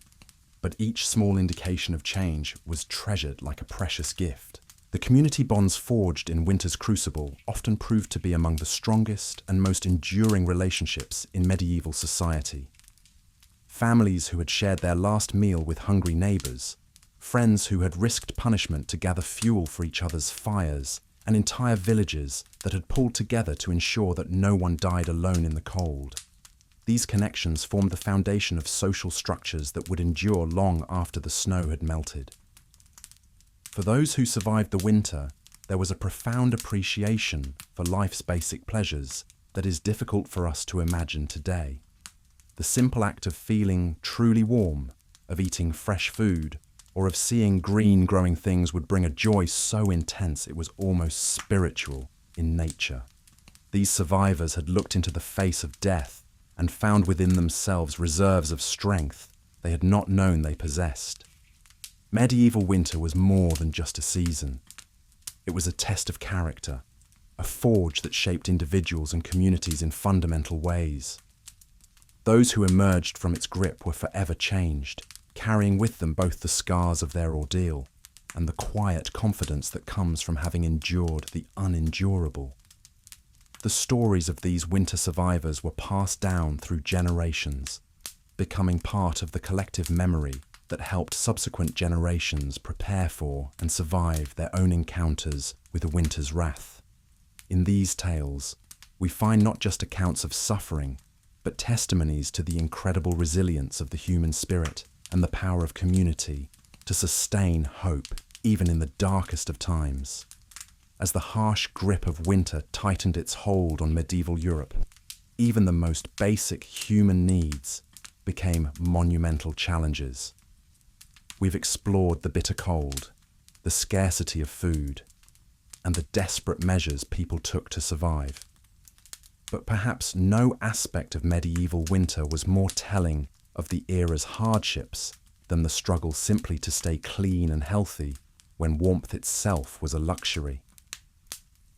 but each small indication of change was treasured like a precious gift. The community bonds forged in winter's crucible often proved to be among the strongest and most enduring relationships in medieval society. Families who had shared their last meal with hungry neighbours, friends who had risked punishment to gather fuel for each other's fires, and entire villages that had pulled together to ensure that no one died alone in the cold. These connections formed the foundation of social structures that would endure long after the snow had melted. For those who survived the winter, there was a profound appreciation for life's basic pleasures that is difficult for us to imagine today. The simple act of feeling truly warm, of eating fresh food, or of seeing green growing things would bring a joy so intense it was almost spiritual in nature. These survivors had looked into the face of death and found within themselves reserves of strength they had not known they possessed. Medieval winter was more than just a season. It was a test of character, a forge that shaped individuals and communities in fundamental ways. Those who emerged from its grip were forever changed, carrying with them both the scars of their ordeal and the quiet confidence that comes from having endured the unendurable. The stories of these winter survivors were passed down through generations, becoming part of the collective memory that helped subsequent generations prepare for and survive their own encounters with the winter's wrath. In these tales, we find not just accounts of suffering, but testimonies to the incredible resilience of the human spirit and the power of community to sustain hope even in the darkest of times. As the harsh grip of winter tightened its hold on medieval Europe, even the most basic human needs became monumental challenges. We've explored the bitter cold, the scarcity of food, and the desperate measures people took to survive. But perhaps no aspect of medieval winter was more telling of the era's hardships than the struggle simply to stay clean and healthy when warmth itself was a luxury.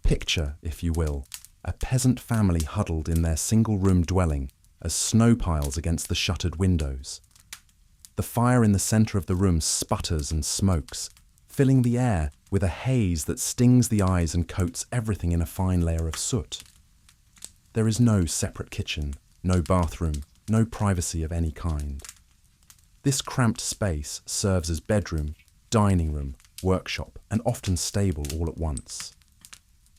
Picture, if you will, a peasant family huddled in their single-room dwelling as snow piles against the shuttered windows. The fire in the centre of the room sputters and smokes, filling the air with a haze that stings the eyes and coats everything in a fine layer of soot. There is no separate kitchen, no bathroom, no privacy of any kind. This cramped space serves as bedroom, dining room, workshop, and often stable all at once.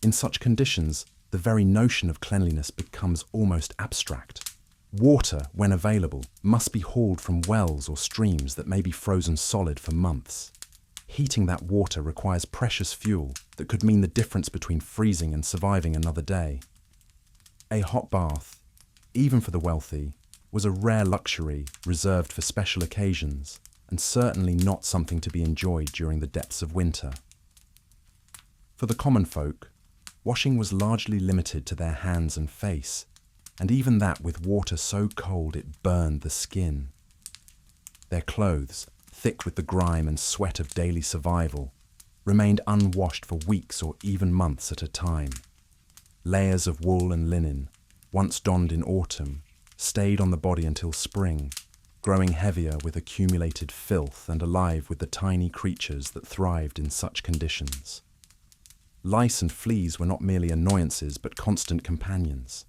In such conditions, the very notion of cleanliness becomes almost abstract. Water, when available, must be hauled from wells or streams that may be frozen solid for months. Heating that water requires precious fuel that could mean the difference between freezing and surviving another day. A hot bath, even for the wealthy, was a rare luxury reserved for special occasions, and certainly not something to be enjoyed during the depths of winter. For the common folk, washing was largely limited to their hands and face, and even that with water so cold it burned the skin. Their clothes, thick with the grime and sweat of daily survival, remained unwashed for weeks or even months at a time. Layers of wool and linen, once donned in autumn, stayed on the body until spring, growing heavier with accumulated filth and alive with the tiny creatures that thrived in such conditions. Lice and fleas were not merely annoyances but constant companions.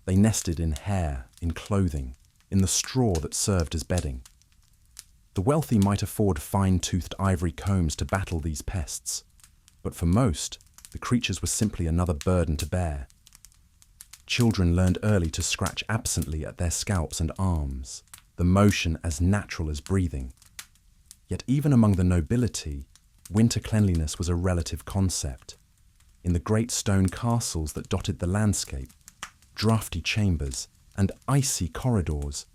They nested in hair, in clothing, in the straw that served as bedding. The wealthy might afford fine-toothed ivory combs to battle these pests, but for most, the creatures were simply another burden to bear. Children learned early to scratch absently at their scalps and arms, the motion as natural as breathing. Yet even among the nobility, winter cleanliness was a relative concept. In the great stone castles that dotted the landscape, draughty chambers and icy corridors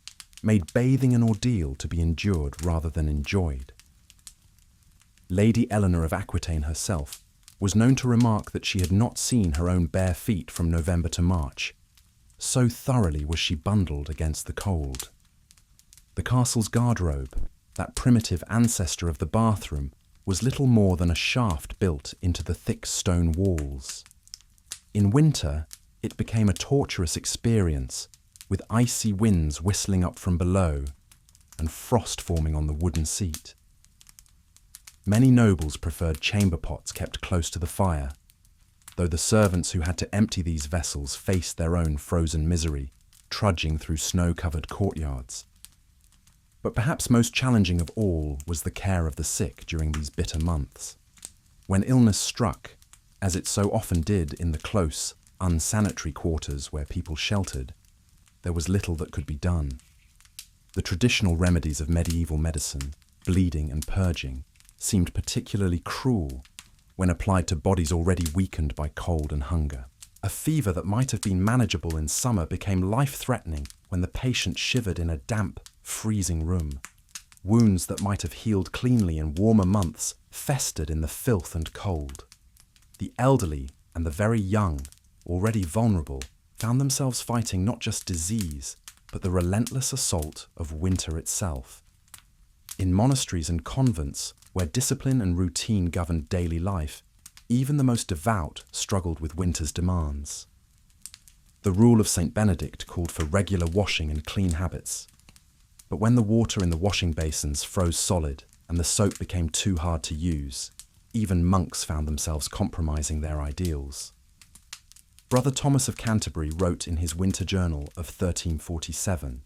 made bathing an ordeal to be endured rather than enjoyed. Lady Eleanor of Aquitaine herself was known to remark that she had not seen her own bare feet from November to March. So thoroughly was she bundled against the cold. The castle's garderobe, that primitive ancestor of the bathroom, was little more than a shaft built into the thick stone walls. In winter, it became a torturous experience, with icy winds whistling up from below and frost forming on the wooden seat. Many nobles preferred chamber pots kept close to the fire, though the servants who had to empty these vessels faced their own frozen misery, trudging through snow-covered courtyards. But perhaps most challenging of all was the care of the sick during these bitter months. When illness struck, as it so often did in the close, unsanitary quarters where people sheltered, there was little that could be done. The traditional remedies of medieval medicine, bleeding and purging, seemed particularly cruel when applied to bodies already weakened by cold and hunger. A fever that might have been manageable in summer became life-threatening when the patient shivered in a damp, freezing room. Wounds that might have healed cleanly in warmer months festered in the filth and cold. The elderly and the very young, already vulnerable, found themselves fighting not just disease, but the relentless assault of winter itself. In monasteries and convents, where discipline and routine governed daily life, even the most devout struggled with winter's demands. The rule of St. Benedict called for regular washing and clean habits. But when the water in the washing basins froze solid and the soap became too hard to use, even monks found themselves compromising their ideals. Brother Thomas of Canterbury wrote in his winter journal of 1347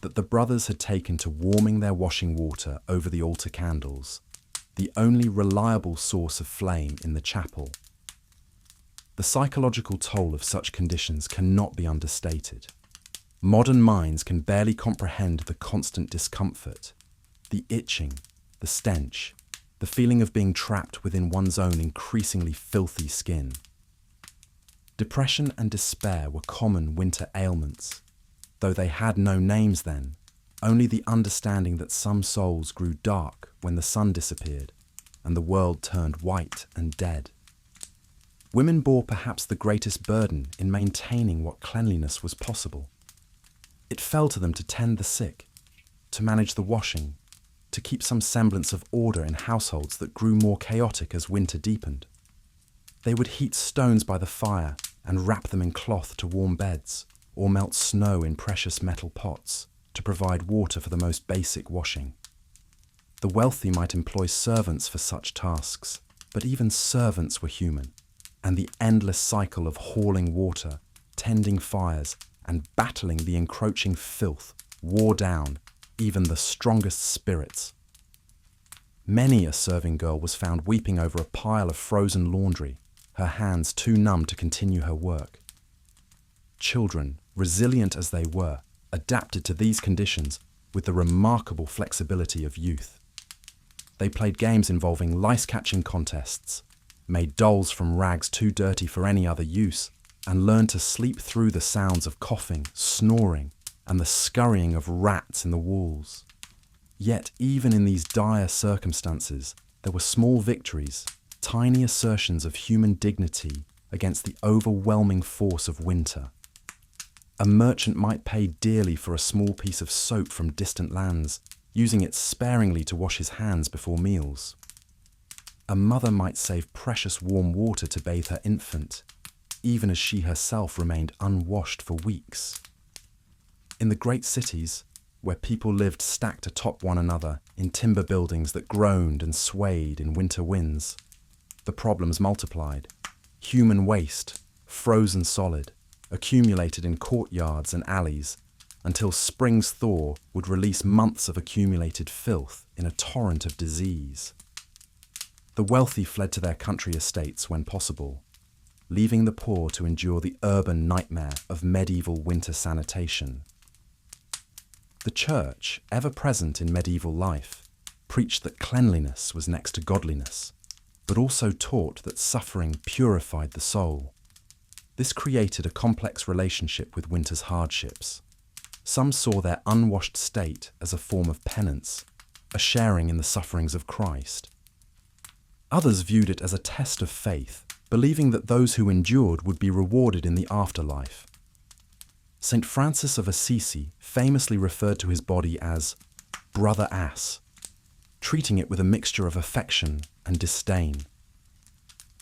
that the brothers had taken to warming their washing water over the altar candles, the only reliable source of flame in the chapel. The psychological toll of such conditions cannot be understated. Modern minds can barely comprehend the constant discomfort, the itching, the stench, the feeling of being trapped within one's own increasingly filthy skin. Depression and despair were common winter ailments, though they had no names then, only the understanding that some souls grew dark when the sun disappeared and the world turned white and dead. Women bore perhaps the greatest burden in maintaining what cleanliness was possible. It fell to them to tend the sick, to manage the washing, to keep some semblance of order in households that grew more chaotic as winter deepened. They would heat stones by the fire and wrap them in cloth to warm beds, or melt snow in precious metal pots to provide water for the most basic washing. The wealthy might employ servants for such tasks, but even servants were human, and the endless cycle of hauling water, tending fires, and battling the encroaching filth wore down even the strongest spirits. Many a serving girl was found weeping over a pile of frozen laundry, her hands too numb to continue her work. Children, resilient as they were, adapted to these conditions with the remarkable flexibility of youth. They played games involving lice-catching contests, made dolls from rags too dirty for any other use, and learned to sleep through the sounds of coughing, snoring, and the scurrying of rats in the walls. Yet even in these dire circumstances, there were small victories, tiny assertions of human dignity against the overwhelming force of winter. A merchant might pay dearly for a small piece of soap from distant lands, using it sparingly to wash his hands before meals. A mother might save precious warm water to bathe her infant, even as she herself remained unwashed for weeks. In the great cities, where people lived stacked atop one another in timber buildings that groaned and swayed in winter winds, the problems multiplied. Human waste, frozen solid, accumulated in courtyards and alleys, until spring's thaw would release months of accumulated filth in a torrent of disease. The wealthy fled to their country estates when possible, leaving the poor to endure the urban nightmare of medieval winter sanitation. The church, ever present in medieval life, preached that cleanliness was next to godliness, but also taught that suffering purified the soul. This created a complex relationship with winter's hardships. Some saw their unwashed state as a form of penance, a sharing in the sufferings of Christ. Others viewed it as a test of faith, believing that those who endured would be rewarded in the afterlife. St. Francis of Assisi famously referred to his body as brother ass, treating it with a mixture of affection and disdain.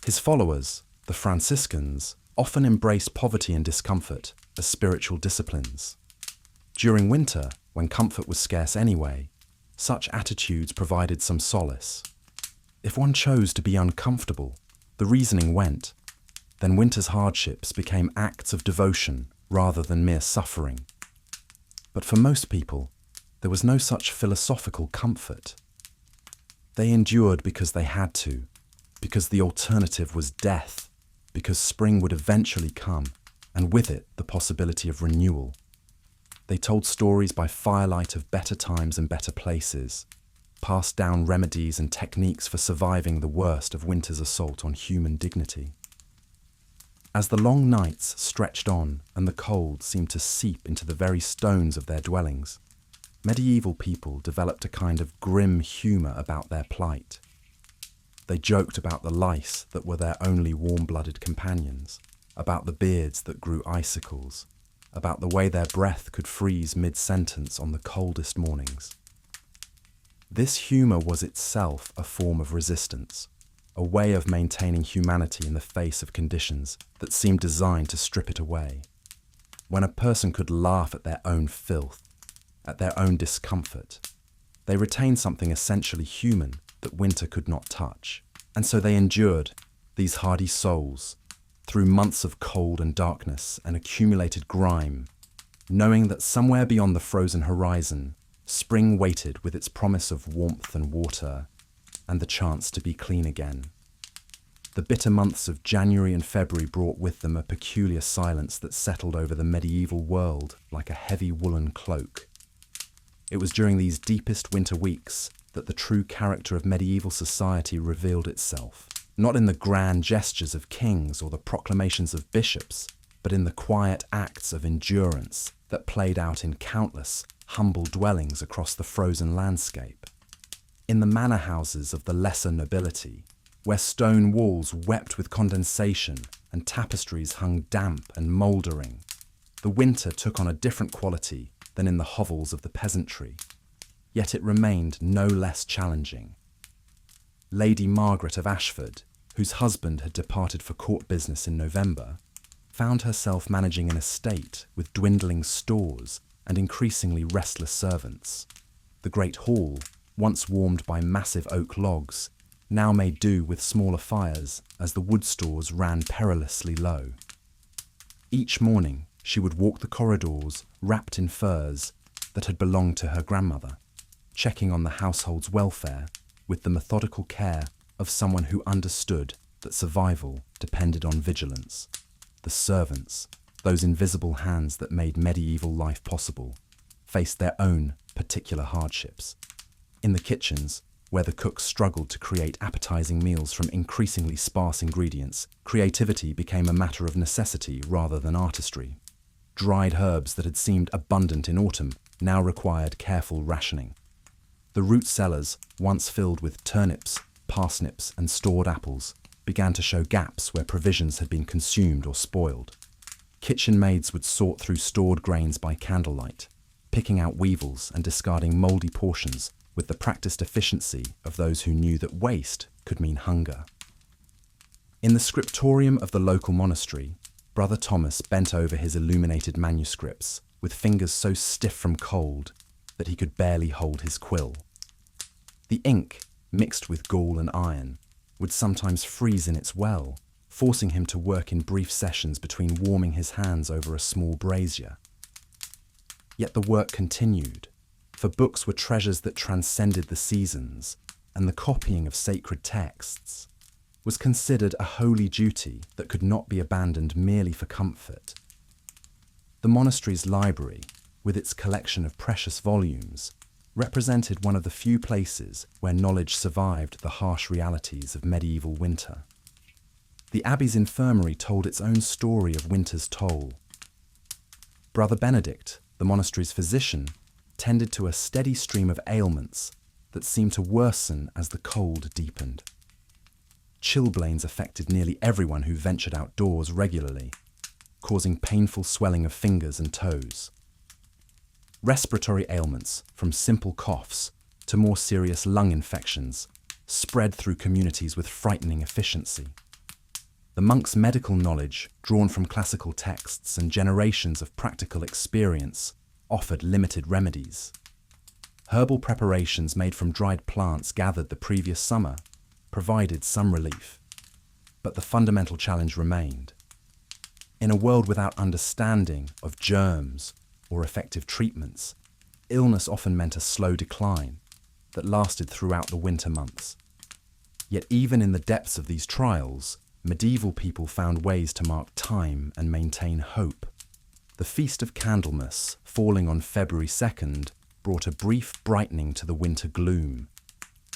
His followers, the Franciscans, often embraced poverty and discomfort as spiritual disciplines. During winter, when comfort was scarce anyway, such attitudes provided some solace. If one chose to be uncomfortable, the reasoning went, then winter's hardships became acts of devotion rather than mere suffering. But for most people, there was no such philosophical comfort. They endured because they had to, because the alternative was death, because spring would eventually come, and with it the possibility of renewal. They told stories by firelight of better times and better places, passed down remedies and techniques for surviving the worst of winter's assault on human dignity. As the long nights stretched on and the cold seemed to seep into the very stones of their dwellings, medieval people developed a kind of grim humour about their plight. They joked about the lice that were their only warm-blooded companions, about the beards that grew icicles, about the way their breath could freeze mid-sentence on the coldest mornings. This humour was itself a form of resistance, a way of maintaining humanity in the face of conditions that seemed designed to strip it away. When a person could laugh at their own filth, at their own discomfort, they retained something essentially human that winter could not touch. And so they endured, these hardy souls, through months of cold and darkness and accumulated grime, knowing that somewhere beyond the frozen horizon, spring waited with its promise of warmth and water, and the chance to be clean again. The bitter months of January and February brought with them a peculiar silence that settled over the medieval world like a heavy woolen cloak. It was during these deepest winter weeks that the true character of medieval society revealed itself, not in the grand gestures of kings or the proclamations of bishops, but in the quiet acts of endurance that played out in countless, humble dwellings across the frozen landscape. In the manor houses of the lesser nobility, where stone walls wept with condensation and tapestries hung damp and mouldering, the winter took on a different quality than in the hovels of the peasantry, yet it remained no less challenging. Lady Margaret of Ashford, whose husband had departed for court business in November, found herself managing an estate with dwindling stores and increasingly restless servants. The great hall, once warmed by massive oak logs, now made do with smaller fires as the wood stores ran perilously low. Each morning she would walk the corridors wrapped in furs that had belonged to her grandmother, checking on the household's welfare with the methodical care of someone who understood that survival depended on vigilance. The servants, those invisible hands that made medieval life possible, faced their own particular hardships. In the kitchens, where the cooks struggled to create appetizing meals from increasingly sparse ingredients, creativity became a matter of necessity rather than artistry. Dried herbs that had seemed abundant in autumn now required careful rationing. The root cellars, once filled with turnips, parsnips, and stored apples, began to show gaps where provisions had been consumed or spoiled. Kitchen maids would sort through stored grains by candlelight, picking out weevils and discarding mouldy portions with the practiced efficiency of those who knew that waste could mean hunger. In the scriptorium of the local monastery, Brother Thomas bent over his illuminated manuscripts with fingers so stiff from cold that he could barely hold his quill. The ink, mixed with gall and iron, would sometimes freeze in its well, forcing him to work in brief sessions between warming his hands over a small brazier. Yet the work continued, for books were treasures that transcended the seasons, and the copying of sacred texts was considered a holy duty that could not be abandoned merely for comfort. The monastery's library, with its collection of precious volumes, represented one of the few places where knowledge survived the harsh realities of medieval winter. The abbey's infirmary told its own story of winter's toll. Brother Benedict, the monastery's physician, tended to a steady stream of ailments that seemed to worsen as the cold deepened. Chilblains affected nearly everyone who ventured outdoors regularly, causing painful swelling of fingers and toes. Respiratory ailments, from simple coughs to more serious lung infections, spread through communities with frightening efficiency. The monk's medical knowledge, drawn from classical texts and generations of practical experience, offered limited remedies. Herbal preparations made from dried plants gathered the previous summer provided some relief, but the fundamental challenge remained. In a world without understanding of germs or effective treatments, illness often meant a slow decline that lasted throughout the winter months. Yet even in the depths of these trials, medieval people found ways to mark time and maintain hope. The Feast of Candlemas, falling on February 2nd, brought a brief brightening to the winter gloom.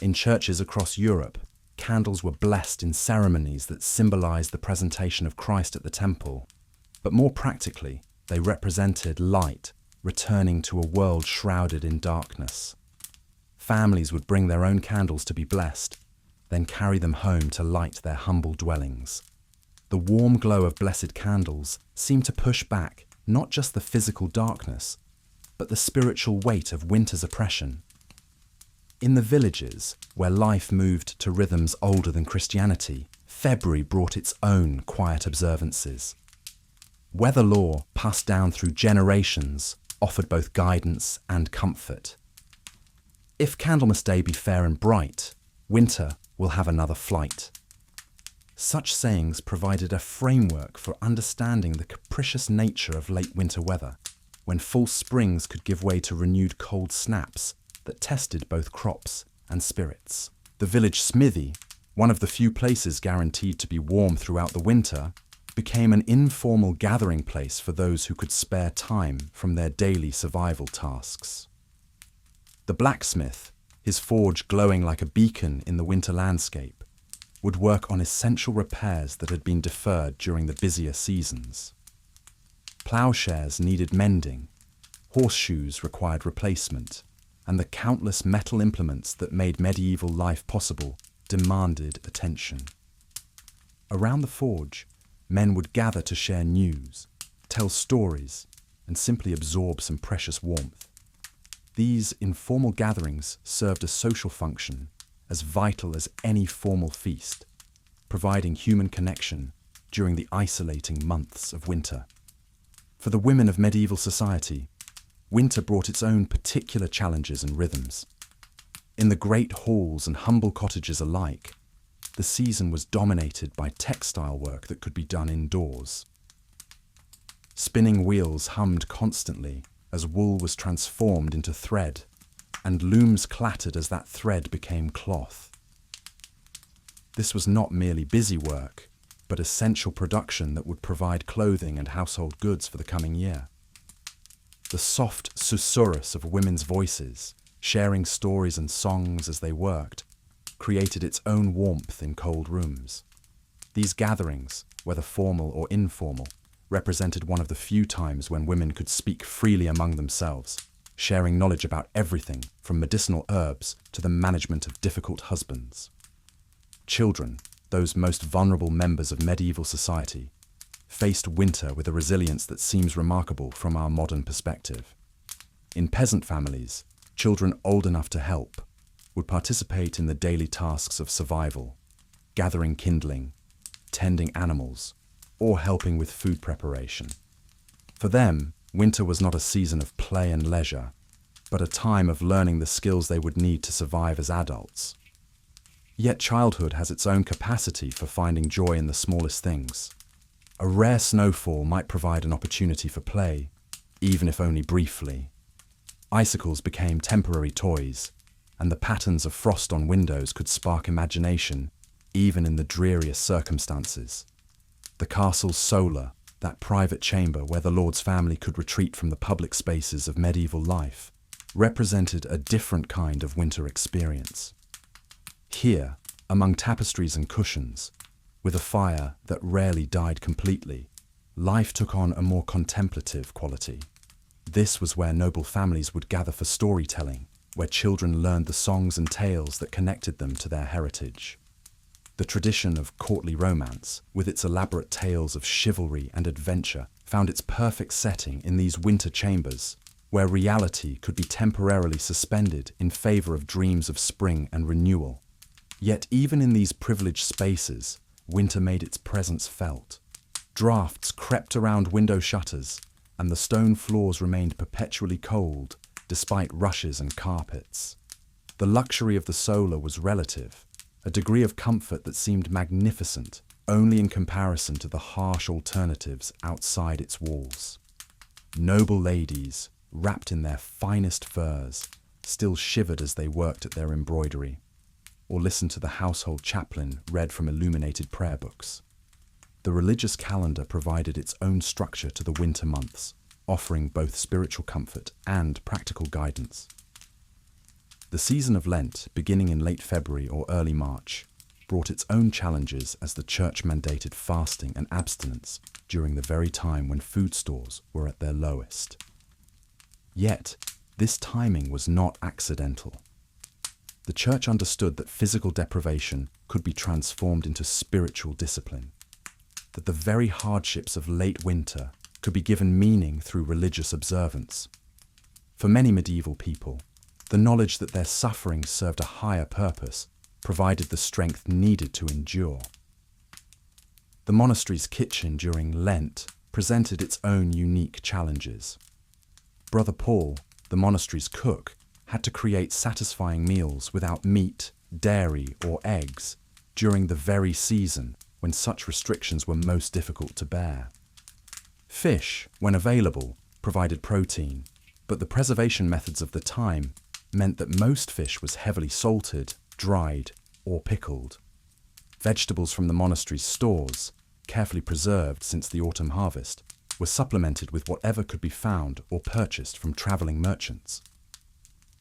In churches across Europe, candles were blessed in ceremonies that symbolized the presentation of Christ at the temple, but more practically, they represented light returning to a world shrouded in darkness. Families would bring their own candles to be blessed, then carry them home to light their humble dwellings. The warm glow of blessed candles seemed to push back not just the physical darkness, but the spiritual weight of winter's oppression. In the villages, where life moved to rhythms older than Christianity, February brought its own quiet observances. Weather lore, passed down through generations, offered both guidance and comfort. If Candlemas Day be fair and bright, winter will have another flight. Such sayings provided a framework for understanding the capricious nature of late winter weather, when false springs could give way to renewed cold snaps that tested both crops and spirits. The village smithy, one of the few places guaranteed to be warm throughout the winter, became an informal gathering place for those who could spare time from their daily survival tasks. The blacksmith, his forge glowing like a beacon in the winter landscape, would work on essential repairs that had been deferred during the busier seasons. Ploughshares needed mending, horseshoes required replacement, and the countless metal implements that made medieval life possible demanded attention. Around the forge, men would gather to share news, tell stories, and simply absorb some precious warmth. These informal gatherings served a social function as vital as any formal feast, providing human connection during the isolating months of winter. For the women of medieval society, winter brought its own particular challenges and rhythms. In the great halls and humble cottages alike, the season was dominated by textile work that could be done indoors. Spinning wheels hummed constantly as wool was transformed into thread, and looms clattered as that thread became cloth. This was not merely busy work, but essential production that would provide clothing and household goods for the coming year. The soft susurrus of women's voices, sharing stories and songs as they worked, created its own warmth in cold rooms. These gatherings, whether formal or informal, represented one of the few times when women could speak freely among themselves, sharing knowledge about everything from medicinal herbs to the management of difficult husbands. Children, those most vulnerable members of medieval society, faced winter with a resilience that seems remarkable from our modern perspective. In peasant families, children old enough to help would participate in the daily tasks of survival, gathering kindling, tending animals, or helping with food preparation. For them, winter was not a season of play and leisure, but a time of learning the skills they would need to survive as adults. Yet childhood has its own capacity for finding joy in the smallest things. A rare snowfall might provide an opportunity for play, even if only briefly. Icicles became temporary toys, and the patterns of frost on windows could spark imagination, even in the dreariest circumstances. The castle's solar, that private chamber where the lord's family could retreat from the public spaces of medieval life, represented a different kind of winter experience. Here, among tapestries and cushions, with a fire that rarely died completely, life took on a more contemplative quality. This was where noble families would gather for storytelling, where children learned the songs and tales that connected them to their heritage. The tradition of courtly romance, with its elaborate tales of chivalry and adventure, found its perfect setting in these winter chambers, where reality could be temporarily suspended in favor of dreams of spring and renewal. Yet even in these privileged spaces, winter made its presence felt. Drafts crept around window shutters, and the stone floors remained perpetually cold, despite rushes and carpets. The luxury of the solar was relative, a degree of comfort that seemed magnificent only in comparison to the harsh alternatives outside its walls. Noble ladies, wrapped in their finest furs, still shivered as they worked at their embroidery, or listened to the household chaplain read from illuminated prayer books. The religious calendar provided its own structure to the winter months, offering both spiritual comfort and practical guidance. The season of Lent, beginning in late February or early March, brought its own challenges as the church mandated fasting and abstinence during the very time when food stores were at their lowest. Yet, this timing was not accidental. The church understood that physical deprivation could be transformed into spiritual discipline, that the very hardships of late winter could be given meaning through religious observance. For many medieval people, the knowledge that their suffering served a higher purpose provided the strength needed to endure. The monastery's kitchen during Lent presented its own unique challenges. Brother Paul, the monastery's cook, had to create satisfying meals without meat, dairy, or eggs during the very season when such restrictions were most difficult to bear. Fish, when available, provided protein, but the preservation methods of the time meant that most fish was heavily salted, dried, or pickled. Vegetables from the monastery's stores, carefully preserved since the autumn harvest, were supplemented with whatever could be found or purchased from travelling merchants.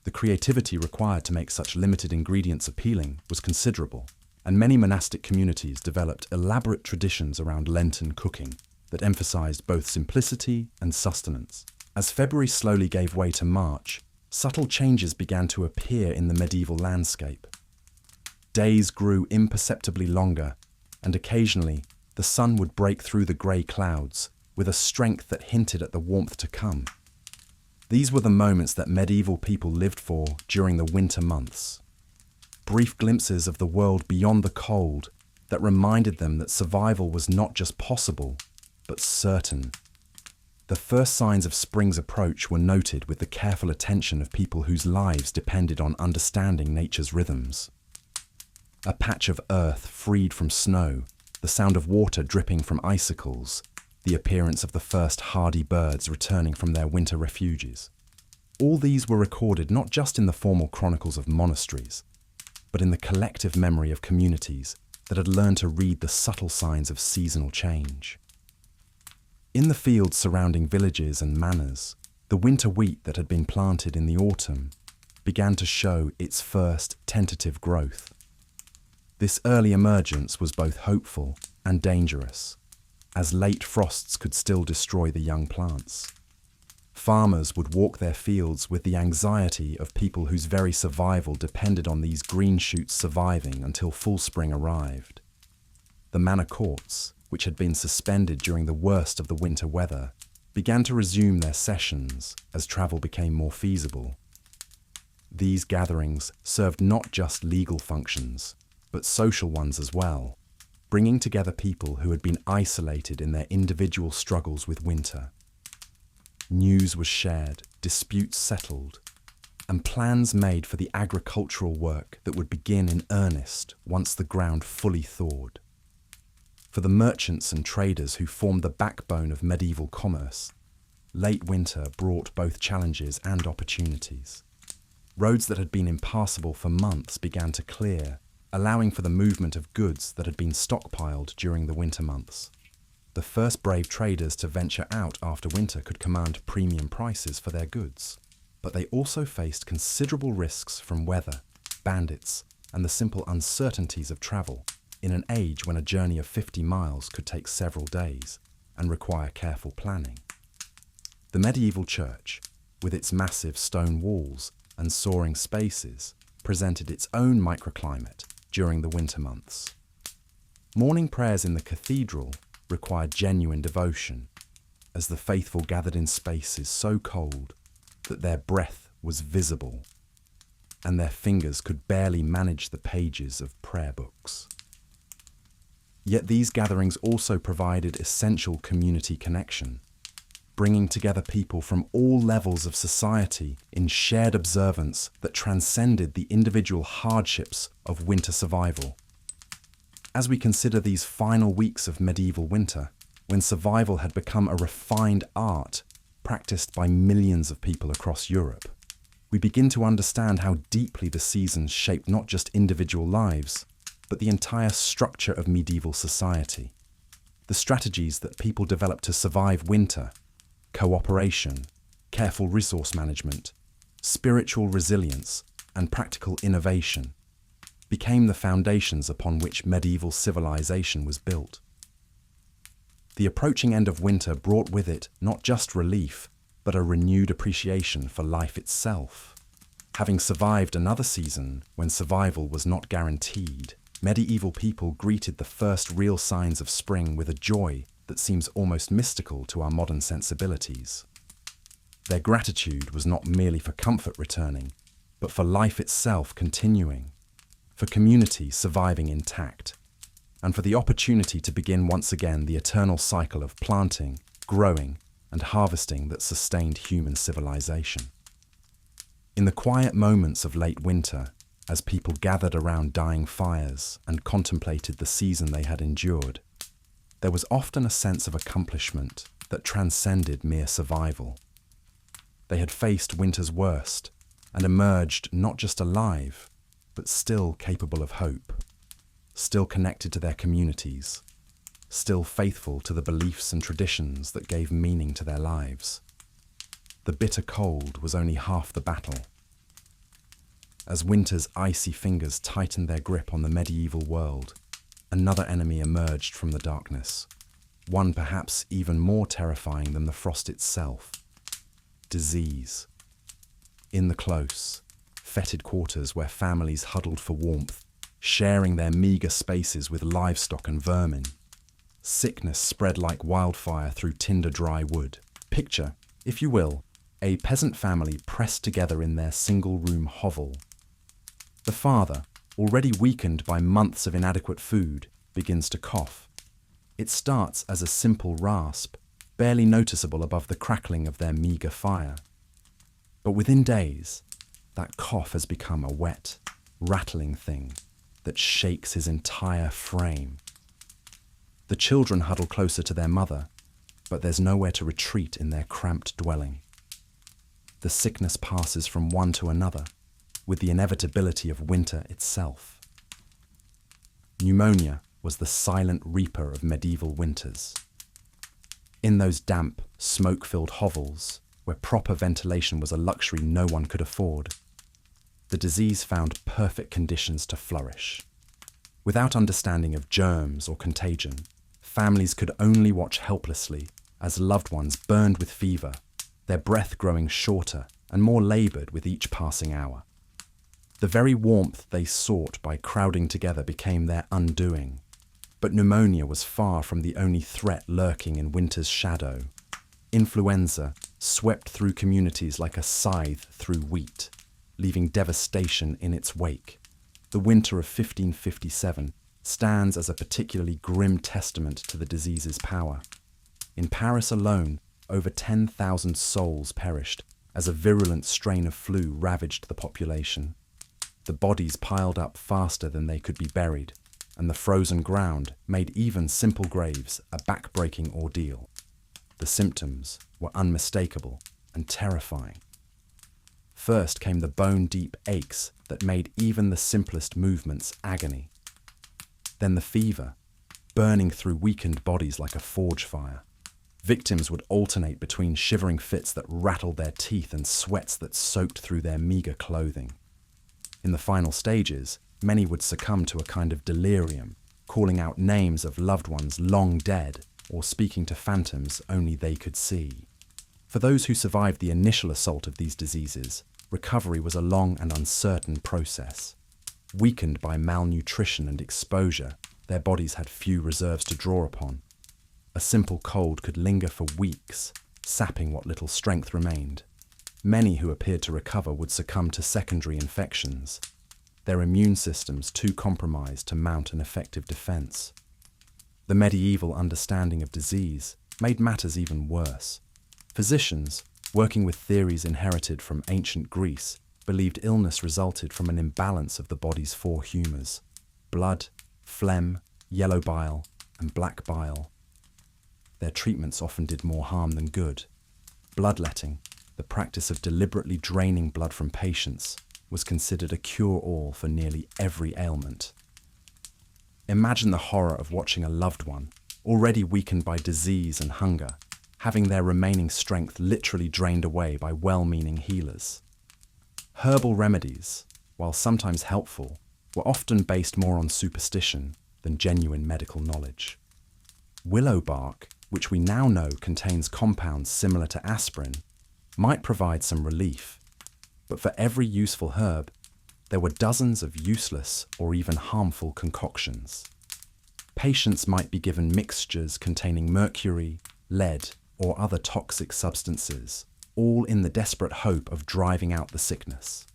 The creativity required to make such limited ingredients appealing was considerable, and many monastic communities developed elaborate traditions around Lenten cooking that emphasized both simplicity and sustenance. As February slowly gave way to March, subtle changes began to appear in the medieval landscape. Days grew imperceptibly longer, and occasionally the sun would break through the grey clouds with a strength that hinted at the warmth to come. These were the moments that medieval people lived for during the winter months. Brief glimpses of the world beyond the cold that reminded them that survival was not just possible, but certain. The first signs of spring's approach were noted with the careful attention of people whose lives depended on understanding nature's rhythms. A patch of earth freed from snow, the sound of water dripping from icicles, the appearance of the first hardy birds returning from their winter refuges. All these were recorded not just in the formal chronicles of monasteries, but in the collective memory of communities that had learned to read the subtle signs of seasonal change. In the fields surrounding villages and manors, the winter wheat that had been planted in the autumn began to show its first tentative growth. This early emergence was both hopeful and dangerous, as late frosts could still destroy the young plants. Farmers would walk their fields with the anxiety of people whose very survival depended on these green shoots surviving until full spring arrived. The manor courts, which had been suspended during the worst of the winter weather, began to resume their sessions as travel became more feasible. These gatherings served not just legal functions, but social ones as well, bringing together people who had been isolated in their individual struggles with winter. News was shared, disputes settled, and plans made for the agricultural work that would begin in earnest once the ground fully thawed. For the merchants and traders who formed the backbone of medieval commerce, late winter brought both challenges and opportunities. Roads that had been impassable for months began to clear, allowing for the movement of goods that had been stockpiled during the winter months. The first brave traders to venture out after winter could command premium prices for their goods, but they also faced considerable risks from weather, bandits, and the simple uncertainties of travel in an age when a journey of 50 miles could take several days and require careful planning. The medieval church, with its massive stone walls and soaring spaces, presented its own microclimate during the winter months. Morning prayers in the cathedral required genuine devotion, as the faithful gathered in spaces so cold that their breath was visible, and their fingers could barely manage the pages of prayer books. Yet these gatherings also provided essential community connection, bringing together people from all levels of society in shared observance that transcended the individual hardships of winter survival. As we consider these final weeks of medieval winter, when survival had become a refined art practiced by millions of people across Europe, we begin to understand how deeply the seasons shaped not just individual lives, but the entire structure of medieval society. The strategies that people developed to survive winter, cooperation, careful resource management, spiritual resilience, and practical innovation, became the foundations upon which medieval civilization was built. The approaching end of winter brought with it not just relief, but a renewed appreciation for life itself. Having survived another season when survival was not guaranteed, medieval people greeted the first real signs of spring with a joy that seems almost mystical to our modern sensibilities. Their gratitude was not merely for comfort returning, but for life itself continuing, for community surviving intact, and for the opportunity to begin once again the eternal cycle of planting, growing, and harvesting that sustained human civilization. In the quiet moments of late winter, as people gathered around dying fires and contemplated the season they had endured, there was often a sense of accomplishment that transcended mere survival. They had faced winter's worst and emerged not just alive, but still capable of hope. still connected to their communities, still faithful to the beliefs and traditions that gave meaning to their lives. The bitter cold was only half the battle. As winter's icy fingers tightened their grip on the medieval world, another enemy emerged from the darkness, one perhaps even more terrifying than the frost itself: disease. In the close, fetid quarters where families huddled for warmth, sharing their meagre spaces with livestock and vermin, sickness spread like wildfire through tinder-dry wood. Picture, if you will, a peasant family pressed together in their single-room hovel. The father, already weakened by months of inadequate food, begins to cough. It starts as a simple rasp, barely noticeable above the crackling of their meagre fire. But within days, that cough has become a wet, rattling thing that shakes his entire frame. The children huddle closer to their mother, but there's nowhere to retreat in their cramped dwelling. The sickness passes from one to another, with the inevitability of winter itself. Pneumonia was the silent reaper of medieval winters. In those damp, smoke-filled hovels, where proper ventilation was a luxury no one could afford, the disease found perfect conditions to flourish. Without understanding of germs or contagion, families could only watch helplessly as loved ones burned with fever, their breath growing shorter and more laboured with each passing hour. The very warmth they sought by crowding together became their undoing. But pneumonia was far from the only threat lurking in winter's shadow. Influenza swept through communities like a scythe through wheat, leaving devastation in its wake. The winter of 1557 stands as a particularly grim testament to the disease's power. In Paris alone, over 10,000 souls perished as a virulent strain of flu ravaged the population. The bodies piled up faster than they could be buried, and the frozen ground made even simple graves a back-breaking ordeal. The symptoms were unmistakable and terrifying. First came the bone-deep aches that made even the simplest movements agony. Then the fever, burning through weakened bodies like a forge fire. Victims would alternate between shivering fits that rattled their teeth and sweats that soaked through their meagre clothing. In the final stages, many would succumb to a kind of delirium, calling out names of loved ones long dead or speaking to phantoms only they could see. For those who survived the initial assault of these diseases, recovery was a long and uncertain process. Weakened by malnutrition and exposure, their bodies had few reserves to draw upon. A simple cold could linger for weeks, sapping what little strength remained. Many who appeared to recover would succumb to secondary infections, their immune systems too compromised to mount an effective defense. The medieval understanding of disease made matters even worse. Physicians, working with theories inherited from ancient Greece, believed illness resulted from an imbalance of the body's four humours: blood, phlegm, yellow bile, and black bile. Their treatments often did more harm than good. Bloodletting, the practice of deliberately draining blood from patients, was considered a cure-all for nearly every ailment. Imagine the horror of watching a loved one, already weakened by disease and hunger, having their remaining strength literally drained away by well-meaning healers. Herbal remedies, while sometimes helpful, were often based more on superstition than genuine medical knowledge. Willow bark, which we now know contains compounds similar to aspirin, might provide some relief, but for every useful herb, there were dozens of useless or even harmful concoctions. Patients might be given mixtures containing mercury, lead, or other toxic substances, all in the desperate hope of driving out the sickness.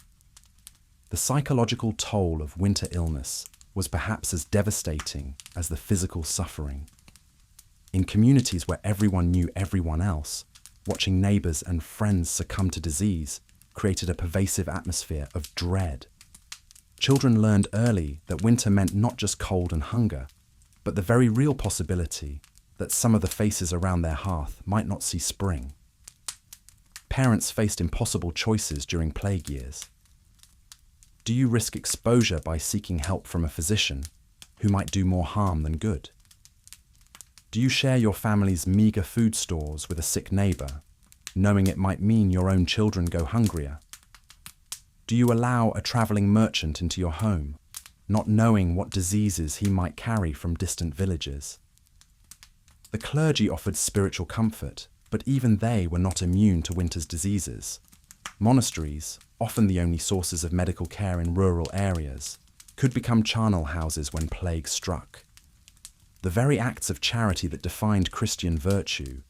The psychological toll of winter illness was perhaps as devastating as the physical suffering. In communities where everyone knew everyone else, watching neighbours and friends succumb to disease created a pervasive atmosphere of dread. Children learned early that winter meant not just cold and hunger, but the very real possibility that some of the faces around their hearth might not see spring. Parents faced impossible choices during plague years. Do you risk exposure by seeking help from a physician, who might do more harm than good? Do you share your family's meager food stores with a sick neighbor, knowing it might mean your own children go hungrier? Do you allow a traveling merchant into your home, not knowing what diseases he might carry from distant villages? The clergy offered spiritual comfort, but even they were not immune to winter's diseases. Monasteries, often the only sources of medical care in rural areas, could become charnel houses when plague struck. The very acts of charity that defined Christian virtue,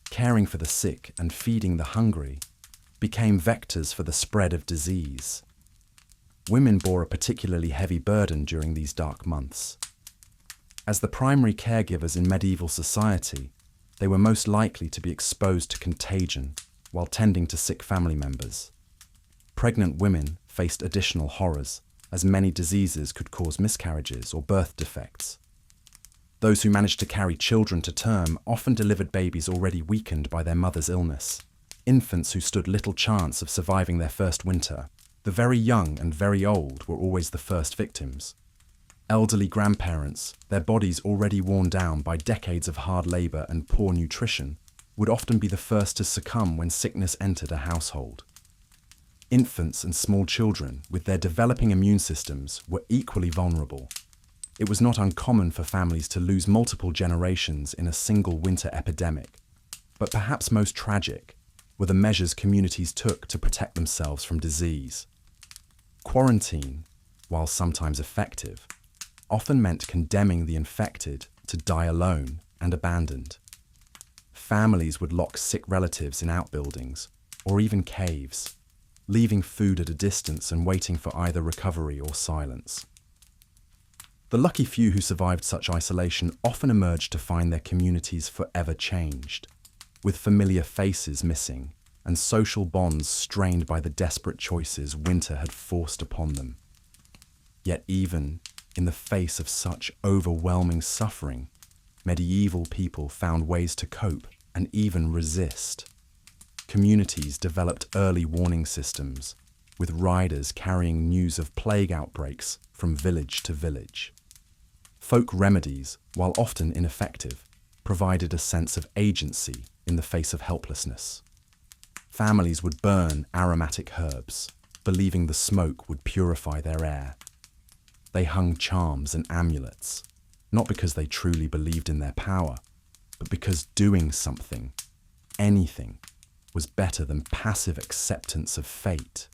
caring for the sick and feeding the hungry, became vectors for the spread of disease. Women bore a particularly heavy burden during these dark months. As the primary caregivers in medieval society, they were most likely to be exposed to contagion while tending to sick family members. Pregnant women faced additional horrors, as many diseases could cause miscarriages or birth defects. Those who managed to carry children to term often delivered babies already weakened by their mother's illness. Infants who stood little chance of surviving their first winter. The very young and very old were always the first victims. Elderly grandparents, their bodies already worn down by decades of hard labor and poor nutrition, would often be the first to succumb when sickness entered a household. Infants and small children, with their developing immune systems, were equally vulnerable. It was not uncommon for families to lose multiple generations in a single winter epidemic. But perhaps most tragic were the measures communities took to protect themselves from disease. Quarantine, while sometimes effective, often meant condemning the infected to die alone and abandoned. Families would lock sick relatives in outbuildings or even caves, leaving food at a distance and waiting for either recovery or silence. The lucky few who survived such isolation often emerged to find their communities forever changed, with familiar faces missing and social bonds strained by the desperate choices winter had forced upon them. Yet even in the face of such overwhelming suffering, medieval people found ways to cope and even resist. Communities developed early warning systems, with riders carrying news of plague outbreaks from village to village. Folk remedies, while often ineffective, provided a sense of agency in the face of helplessness. Families would burn aromatic herbs, believing the smoke would purify their air. They hung charms and amulets, not because they truly believed in their power, but because doing something, anything, was better than passive acceptance of fate.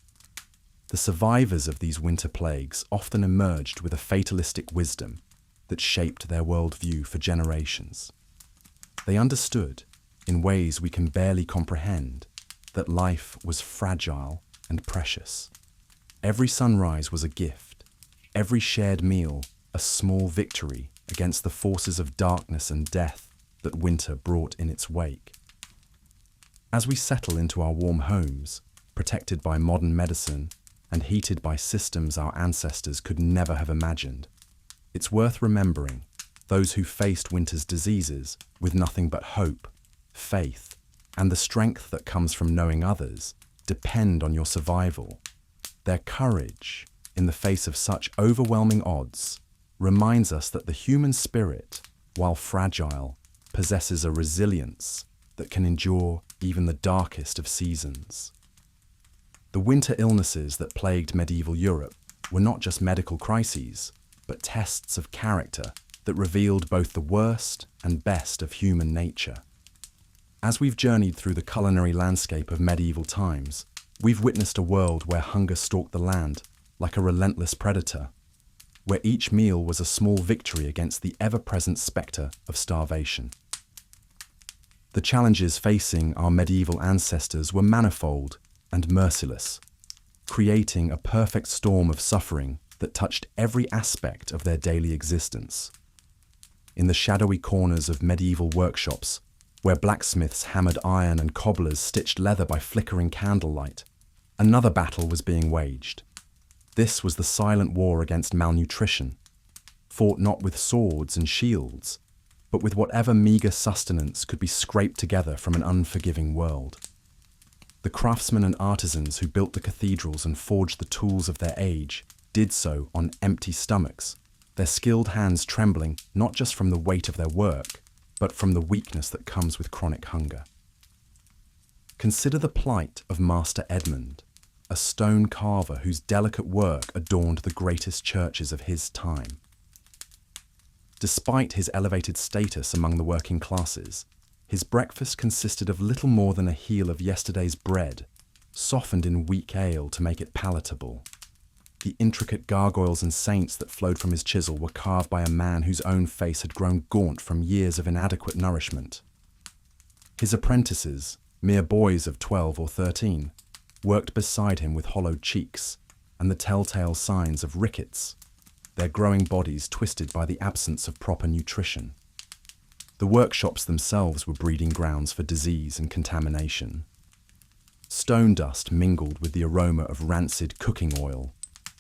The survivors of these winter plagues often emerged with a fatalistic wisdom that shaped their worldview for generations. They understood, in ways we can barely comprehend, that life was fragile and precious. Every sunrise was a gift, every shared meal a small victory against the forces of darkness and death that winter brought in its wake. As we settle into our warm homes, protected by modern medicine and heated by systems our ancestors could never have imagined, it's worth remembering those who faced winter's diseases with nothing but hope, faith, and the strength that comes from knowing others depend on your survival. Their courage, in the face of such overwhelming odds, reminds us that the human spirit, while fragile, possesses a resilience that can endure even the darkest of seasons. The winter illnesses that plagued medieval Europe were not just medical crises, but tests of character that revealed both the worst and best of human nature. As we've journeyed through the culinary landscape of medieval times, we've witnessed a world where hunger stalked the land like a relentless predator, where each meal was a small victory against the ever-present spectre of starvation. The challenges facing our medieval ancestors were manifold and merciless, creating a perfect storm of suffering that touched every aspect of their daily existence. In the shadowy corners of medieval workshops, where blacksmiths hammered iron and cobblers stitched leather by flickering candlelight, another battle was being waged. This was the silent war against malnutrition, fought not with swords and shields, but with whatever meager sustenance could be scraped together from an unforgiving world. The craftsmen and artisans who built the cathedrals and forged the tools of their age did so on empty stomachs, their skilled hands trembling not just from the weight of their work, but from the weakness that comes with chronic hunger. Consider the plight of Master Edmund, a stone carver whose delicate work adorned the greatest churches of his time. Despite his elevated status among the working classes, his breakfast consisted of little more than a heel of yesterday's bread, softened in weak ale to make it palatable. The intricate gargoyles and saints that flowed from his chisel were carved by a man whose own face had grown gaunt from years of inadequate nourishment. His apprentices, mere boys of 12 or 13, worked beside him with hollowed cheeks and the telltale signs of rickets, their growing bodies twisted by the absence of proper nutrition. The workshops themselves were breeding grounds for disease and contamination. Stone dust mingled with the aroma of rancid cooking oil,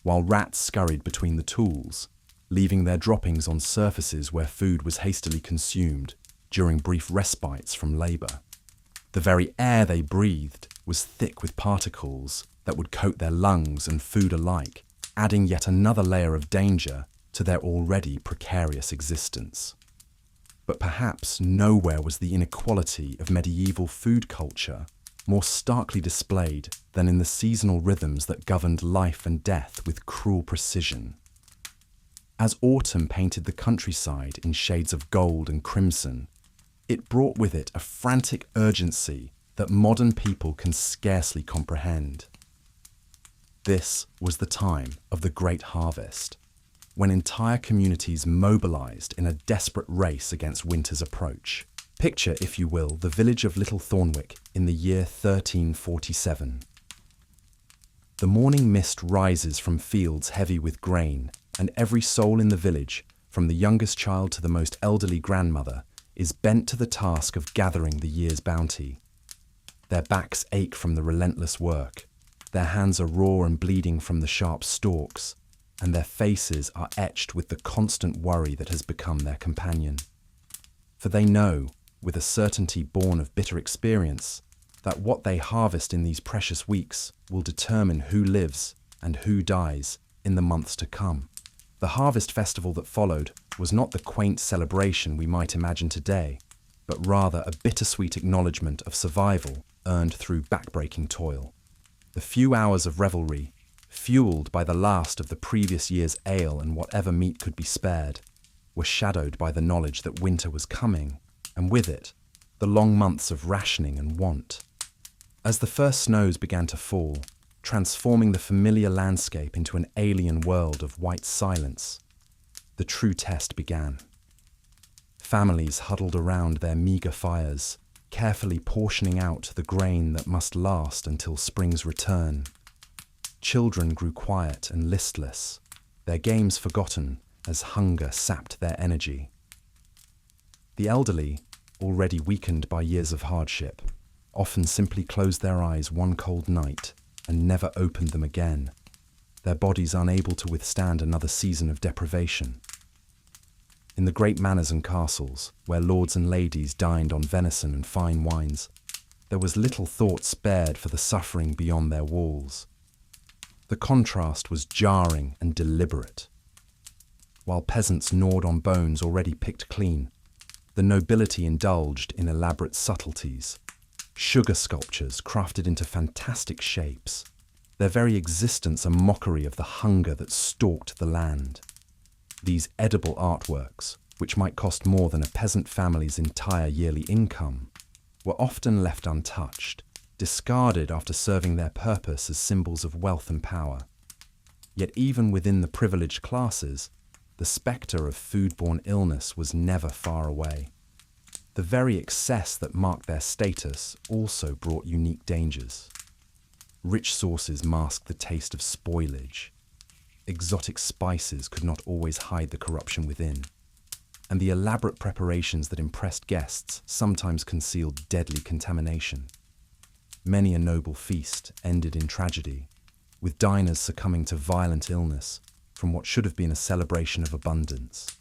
while rats scurried between the tools, leaving their droppings on surfaces where food was hastily consumed during brief respites from labour. The very air they breathed was thick with particles that would coat their lungs and food alike, adding yet another layer of danger to their already precarious existence. But perhaps nowhere was the inequality of medieval food culture more starkly displayed than in the seasonal rhythms that governed life and death with cruel precision. As autumn painted the countryside in shades of gold and crimson, it brought with it a frantic urgency that modern people can scarcely comprehend. This was the time of the Great Harvest, when entire communities mobilized in a desperate race against winter's approach. Picture, if you will, the village of Little Thornwick in the year 1347. The morning mist rises from fields heavy with grain, and every soul in the village, from the youngest child to the most elderly grandmother, is bent to the task of gathering the year's bounty. Their backs ache from the relentless work, their hands are raw and bleeding from the sharp stalks, and their faces are etched with the constant worry that has become their companion. For they know, with a certainty born of bitter experience, that what they harvest in these precious weeks will determine who lives and who dies in the months to come. The harvest festival that followed was not the quaint celebration we might imagine today, but rather a bittersweet acknowledgement of survival earned through backbreaking toil. The few hours of revelry, fueled by the last of the previous year's ale and whatever meat could be spared, were shadowed by the knowledge that winter was coming, and with it, the long months of rationing and want. As the first snows began to fall, transforming the familiar landscape into an alien world of white silence, the true test began. Families huddled around their meagre fires, carefully portioning out the grain that must last until spring's return. Children grew quiet and listless, their games forgotten as hunger sapped their energy. The elderly, already weakened by years of hardship, often simply closed their eyes one cold night and never opened them again, their bodies unable to withstand another season of deprivation. In the great manors and castles, where lords and ladies dined on venison and fine wines, there was little thought spared for the suffering beyond their walls. The contrast was jarring and deliberate. While peasants gnawed on bones already picked clean, the nobility indulged in elaborate subtleties, sugar sculptures crafted into fantastic shapes, their very existence a mockery of the hunger that stalked the land. These edible artworks, which might cost more than a peasant family's entire yearly income, were often left untouched, discarded after serving their purpose as symbols of wealth and power. Yet even within the privileged classes, the spectre of foodborne illness was never far away. The very excess that marked their status also brought unique dangers. Rich sauces masked the taste of spoilage. Exotic spices could not always hide the corruption within. And the elaborate preparations that impressed guests sometimes concealed deadly contamination. Many a noble feast ended in tragedy, with diners succumbing to violent illness from what should have been a celebration of abundance.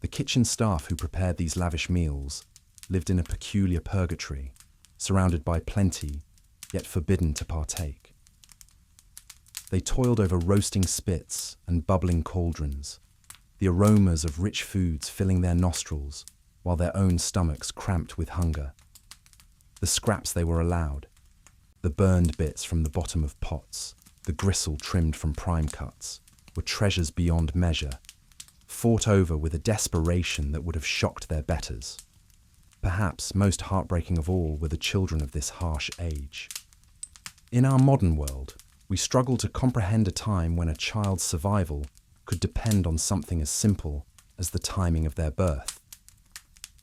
The kitchen staff who prepared these lavish meals lived in a peculiar purgatory, surrounded by plenty, yet forbidden to partake. They toiled over roasting spits and bubbling cauldrons, the aromas of rich foods filling their nostrils, while their own stomachs cramped with hunger. The scraps they were allowed, the burned bits from the bottom of pots, the gristle trimmed from prime cuts, were treasures beyond measure, fought over with a desperation that would have shocked their betters. Perhaps most heartbreaking of all were the children of this harsh age. In our modern world, we struggle to comprehend a time when a child's survival could depend on something as simple as the timing of their birth.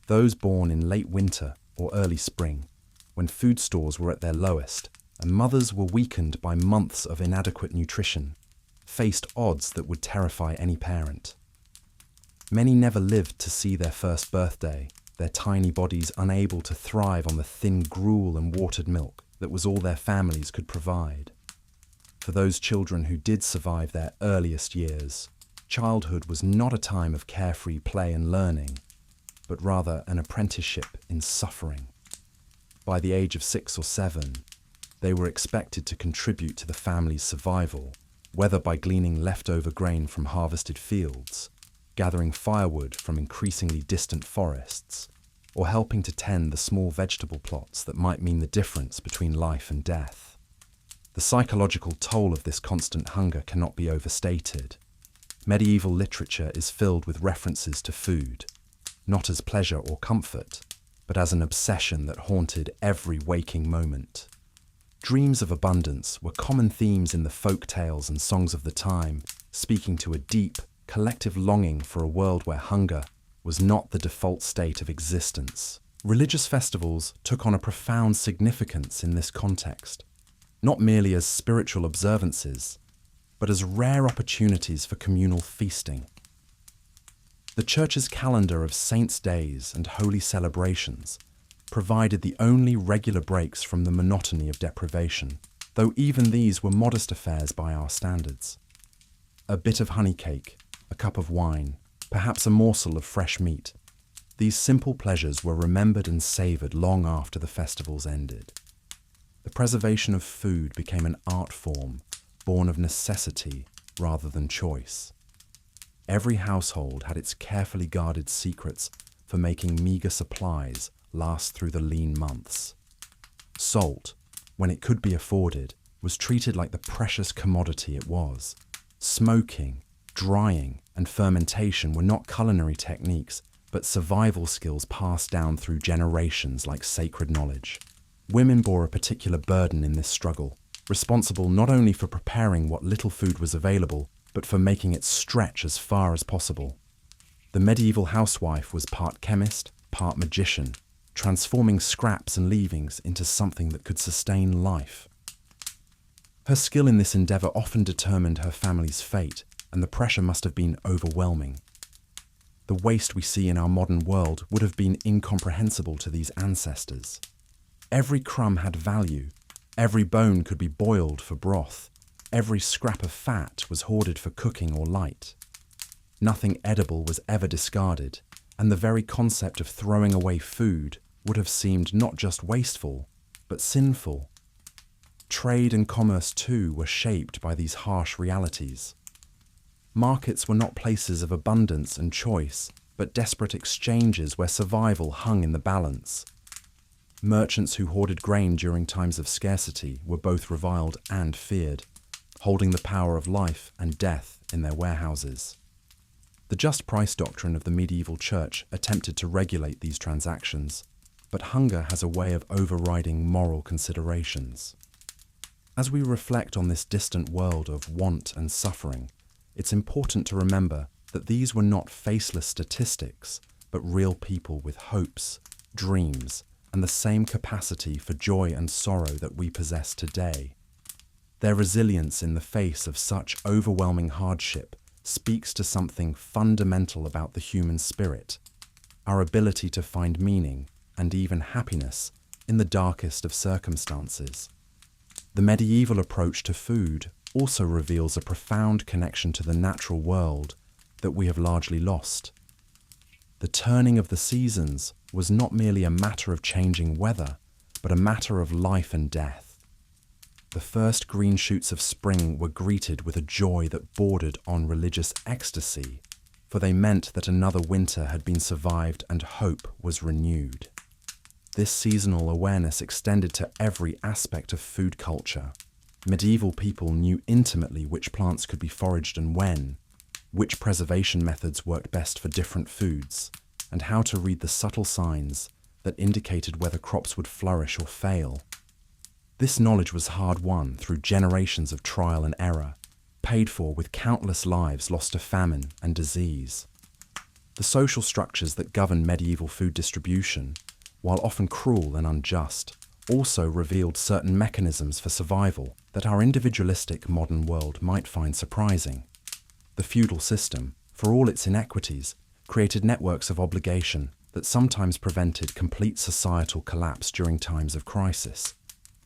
Those born in late winter or early spring, when food stores were at their lowest and mothers were weakened by months of inadequate nutrition, faced odds that would terrify any parent. Many never lived to see their first birthday, their tiny bodies unable to thrive on the thin gruel and watered milk that was all their families could provide. For those children who did survive their earliest years, childhood was not a time of carefree play and learning, but rather an apprenticeship in suffering. By the age of 6 or 7, they were expected to contribute to the family's survival, whether by gleaning leftover grain from harvested fields, gathering firewood from increasingly distant forests, or helping to tend the small vegetable plots that might mean the difference between life and death. The psychological toll of this constant hunger cannot be overstated. Medieval literature is filled with references to food, not as pleasure or comfort, but as an obsession that haunted every waking moment. Dreams of abundance were common themes in the folk tales and songs of the time, speaking to a deep, collective longing for a world where hunger was not the default state of existence. Religious festivals took on a profound significance in this context, not merely as spiritual observances, but as rare opportunities for communal feasting. The Church's calendar of saints' days and holy celebrations provided the only regular breaks from the monotony of deprivation, though even these were modest affairs by our standards. A bit of honey cake, a cup of wine, perhaps a morsel of fresh meat. These simple pleasures were remembered and savoured long after the festivals ended. The preservation of food became an art form, born of necessity rather than choice. Every household had its carefully guarded secrets for making meagre supplies last through the lean months. Salt, when it could be afforded, was treated like the precious commodity it was. Smoking, drying, and fermentation were not culinary techniques, but survival skills passed down through generations like sacred knowledge. Women bore a particular burden in this struggle, responsible not only for preparing what little food was available, but for making it stretch as far as possible. The medieval housewife was part chemist, part magician, transforming scraps and leavings into something that could sustain life. Her skill in this endeavour often determined her family's fate, and the pressure must have been overwhelming. The waste we see in our modern world would have been incomprehensible to these ancestors. Every crumb had value, every bone could be boiled for broth, every scrap of fat was hoarded for cooking or light. Nothing edible was ever discarded, and the very concept of throwing away food would have seemed not just wasteful, but sinful. Trade and commerce too were shaped by these harsh realities. Markets were not places of abundance and choice, but desperate exchanges where survival hung in the balance. Merchants who hoarded grain during times of scarcity were both reviled and feared, holding the power of life and death in their warehouses. The just price doctrine of the medieval church attempted to regulate these transactions, but hunger has a way of overriding moral considerations. As we reflect on this distant world of want and suffering, it's important to remember that these were not faceless statistics, but real people with hopes, dreams, and the same capacity for joy and sorrow that we possess today. Their resilience in the face of such overwhelming hardship speaks to something fundamental about the human spirit, our ability to find meaning and even happiness in the darkest of circumstances. The medieval approach to food also reveals a profound connection to the natural world that we have largely lost. The turning of the seasons was not merely a matter of changing weather, but a matter of life and death. The first green shoots of spring were greeted with a joy that bordered on religious ecstasy, for they meant that another winter had been survived and hope was renewed. This seasonal awareness extended to every aspect of food culture. Medieval people knew intimately which plants could be foraged and when, which preservation methods worked best for different foods, and how to read the subtle signs that indicated whether crops would flourish or fail. This knowledge was hard-won through generations of trial and error, paid for with countless lives lost to famine and disease. The social structures that governed medieval food distribution, while often cruel and unjust, also revealed certain mechanisms for survival that our individualistic modern world might find surprising. The feudal system, for all its inequities, created networks of obligation that sometimes prevented complete societal collapse during times of crisis.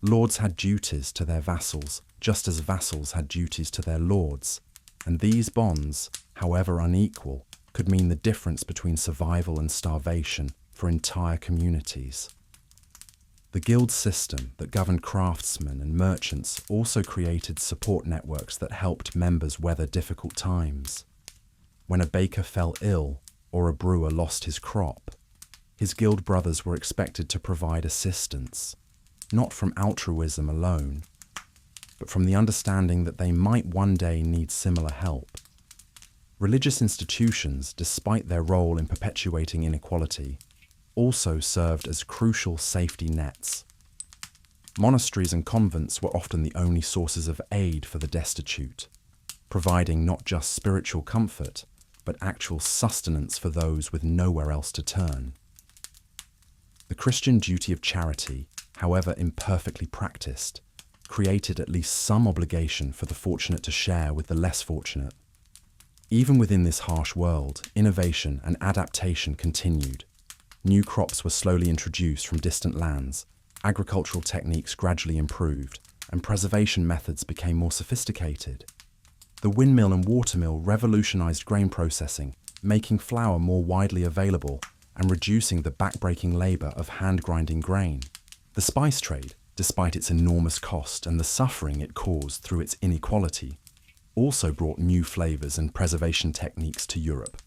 Lords had duties to their vassals, just as vassals had duties to their lords, and these bonds, however unequal, could mean the difference between survival and starvation for entire communities. The guild system that governed craftsmen and merchants also created support networks that helped members weather difficult times. When a baker fell ill or a brewer lost his crop, his guild brothers were expected to provide assistance, not from altruism alone, but from the understanding that they might one day need similar help. Religious institutions, despite their role in perpetuating inequality, also served as crucial safety nets. Monasteries and convents were often the only sources of aid for the destitute, providing not just spiritual comfort, but actual sustenance for those with nowhere else to turn. The Christian duty of charity, however imperfectly practiced, created at least some obligation for the fortunate to share with the less fortunate. Even within this harsh world, innovation and adaptation continued. New crops were slowly introduced from distant lands, agricultural techniques gradually improved, and preservation methods became more sophisticated. The windmill and watermill revolutionized grain processing, making flour more widely available and reducing the backbreaking labor of hand-grinding grain. The spice trade, despite its enormous cost and the suffering it caused through its inequality, also brought new flavors and preservation techniques to Europe.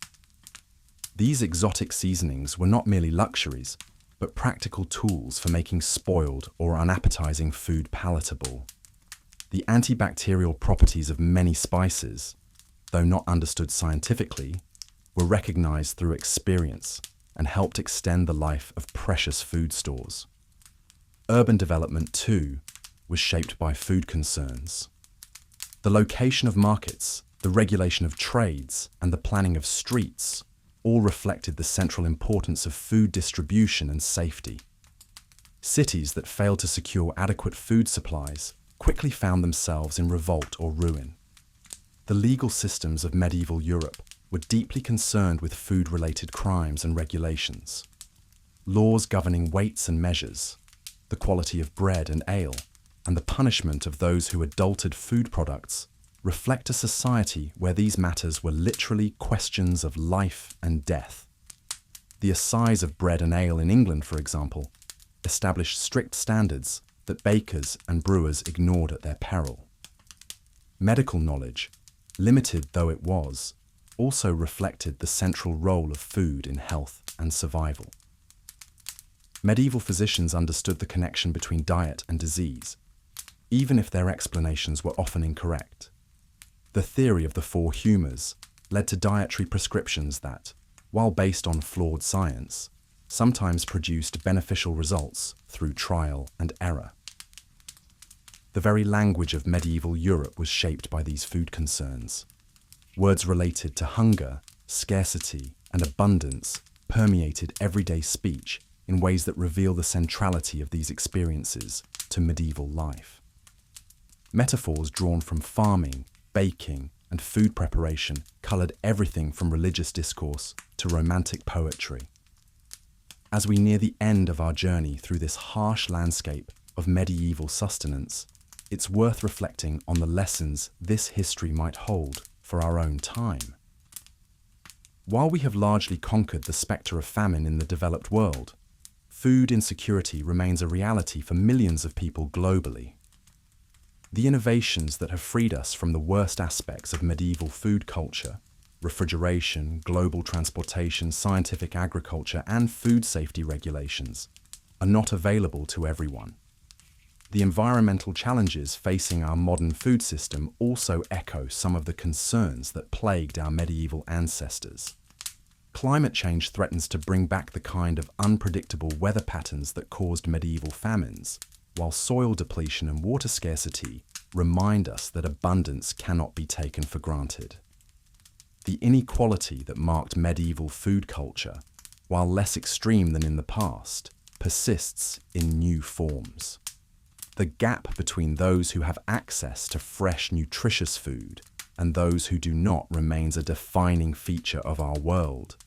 These exotic seasonings were not merely luxuries, but practical tools for making spoiled or unappetizing food palatable. The antibacterial properties of many spices, though not understood scientifically, were recognized through experience and helped extend the life of precious food stores. Urban development, too, was shaped by food concerns. The location of markets, the regulation of trades, and the planning of streets all reflected the central importance of food distribution and safety. Cities that failed to secure adequate food supplies quickly found themselves in revolt or ruin. The legal systems of medieval Europe were deeply concerned with food-related crimes and regulations. Laws governing weights and measures, the quality of bread and ale, and the punishment of those who adulterated food products reflect a society where these matters were literally questions of life and death. The assize of bread and ale in England, for example, established strict standards that bakers and brewers ignored at their peril. Medical knowledge, limited though it was, also reflected the central role of food in health and survival. Medieval physicians understood the connection between diet and disease, even if their explanations were often incorrect. The theory of the four humours led to dietary prescriptions that, while based on flawed science, sometimes produced beneficial results through trial and error. The very language of medieval Europe was shaped by these food concerns. Words related to hunger, scarcity, and abundance permeated everyday speech in ways that reveal the centrality of these experiences to medieval life. Metaphors drawn from farming, baking, and food preparation coloured everything from religious discourse to romantic poetry. As we near the end of our journey through this harsh landscape of medieval sustenance, it's worth reflecting on the lessons this history might hold for our own time. While we have largely conquered the spectre of famine in the developed world, food insecurity remains a reality for millions of people globally. The innovations that have freed us from the worst aspects of medieval food culture refrigeration, global transportation, scientific agriculture, and food safety regulations, are not available to everyone. The environmental challenges facing our modern food system also echo some of the concerns that plagued our medieval ancestors. Climate change threatens to bring back the kind of unpredictable weather patterns that caused medieval famines, while soil depletion and water scarcity remind us that abundance cannot be taken for granted. The inequality that marked medieval food culture, while less extreme than in the past, persists in new forms. The gap between those who have access to fresh, nutritious food and those who do not remains a defining feature of our world,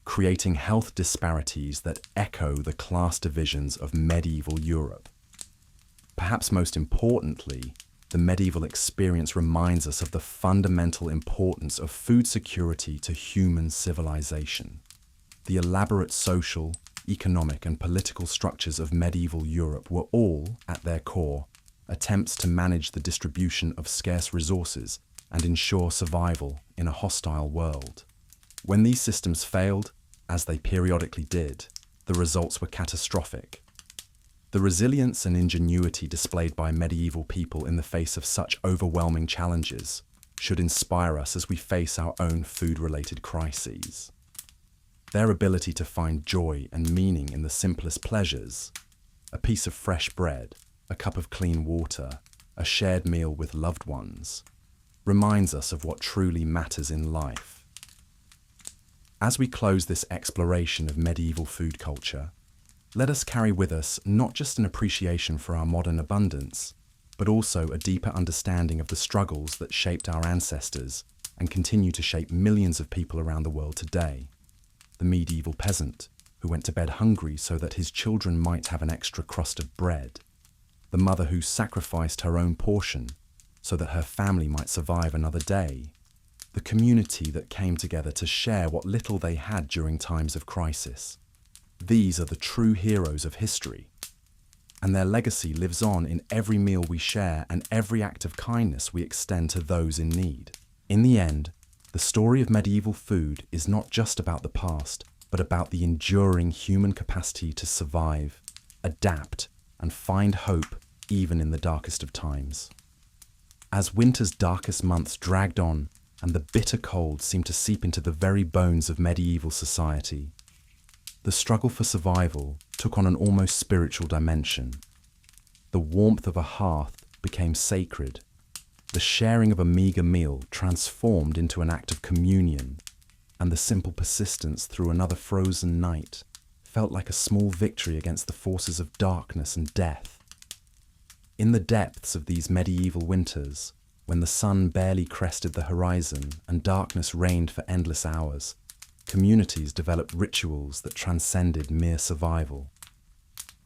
creating health disparities that echo the class divisions of medieval Europe. Perhaps most importantly, the medieval experience reminds us of the fundamental importance of food security to human civilization. The elaborate social, economic, and political structures of medieval Europe were all, at their core, attempts to manage the distribution of scarce resources and ensure survival in a hostile world. When these systems failed, as they periodically did, the results were catastrophic. The resilience and ingenuity displayed by medieval people in the face of such overwhelming challenges should inspire us as we face our own food-related crises. Their ability to find joy and meaning in the simplest pleasures, a piece of fresh bread, a cup of clean water, a shared meal with loved ones, reminds us of what truly matters in life. As we close this exploration of medieval food culture, let us carry with us not just an appreciation for our modern abundance, but also a deeper understanding of the struggles that shaped our ancestors and continue to shape millions of people around the world today. The medieval peasant, who went to bed hungry so that his children might have an extra crust of bread. The mother who sacrificed her own portion so that her family might survive another day. The community that came together to share what little they had during times of crisis. These are the true heroes of history, and their legacy lives on in every meal we share and every act of kindness we extend to those in need. In the end, the story of medieval food is not just about the past, but about the enduring human capacity to survive, adapt, and find hope even in the darkest of times. As winter's darkest months dragged on and the bitter cold seemed to seep into the very bones of medieval society, the struggle for survival took on an almost spiritual dimension. The warmth of a hearth became sacred. The sharing of a meager meal transformed into an act of communion, and the simple persistence through another frozen night felt like a small victory against the forces of darkness and death. In the depths of these medieval winters, when the sun barely crested the horizon and darkness reigned for endless hours, communities developed rituals that transcended mere survival.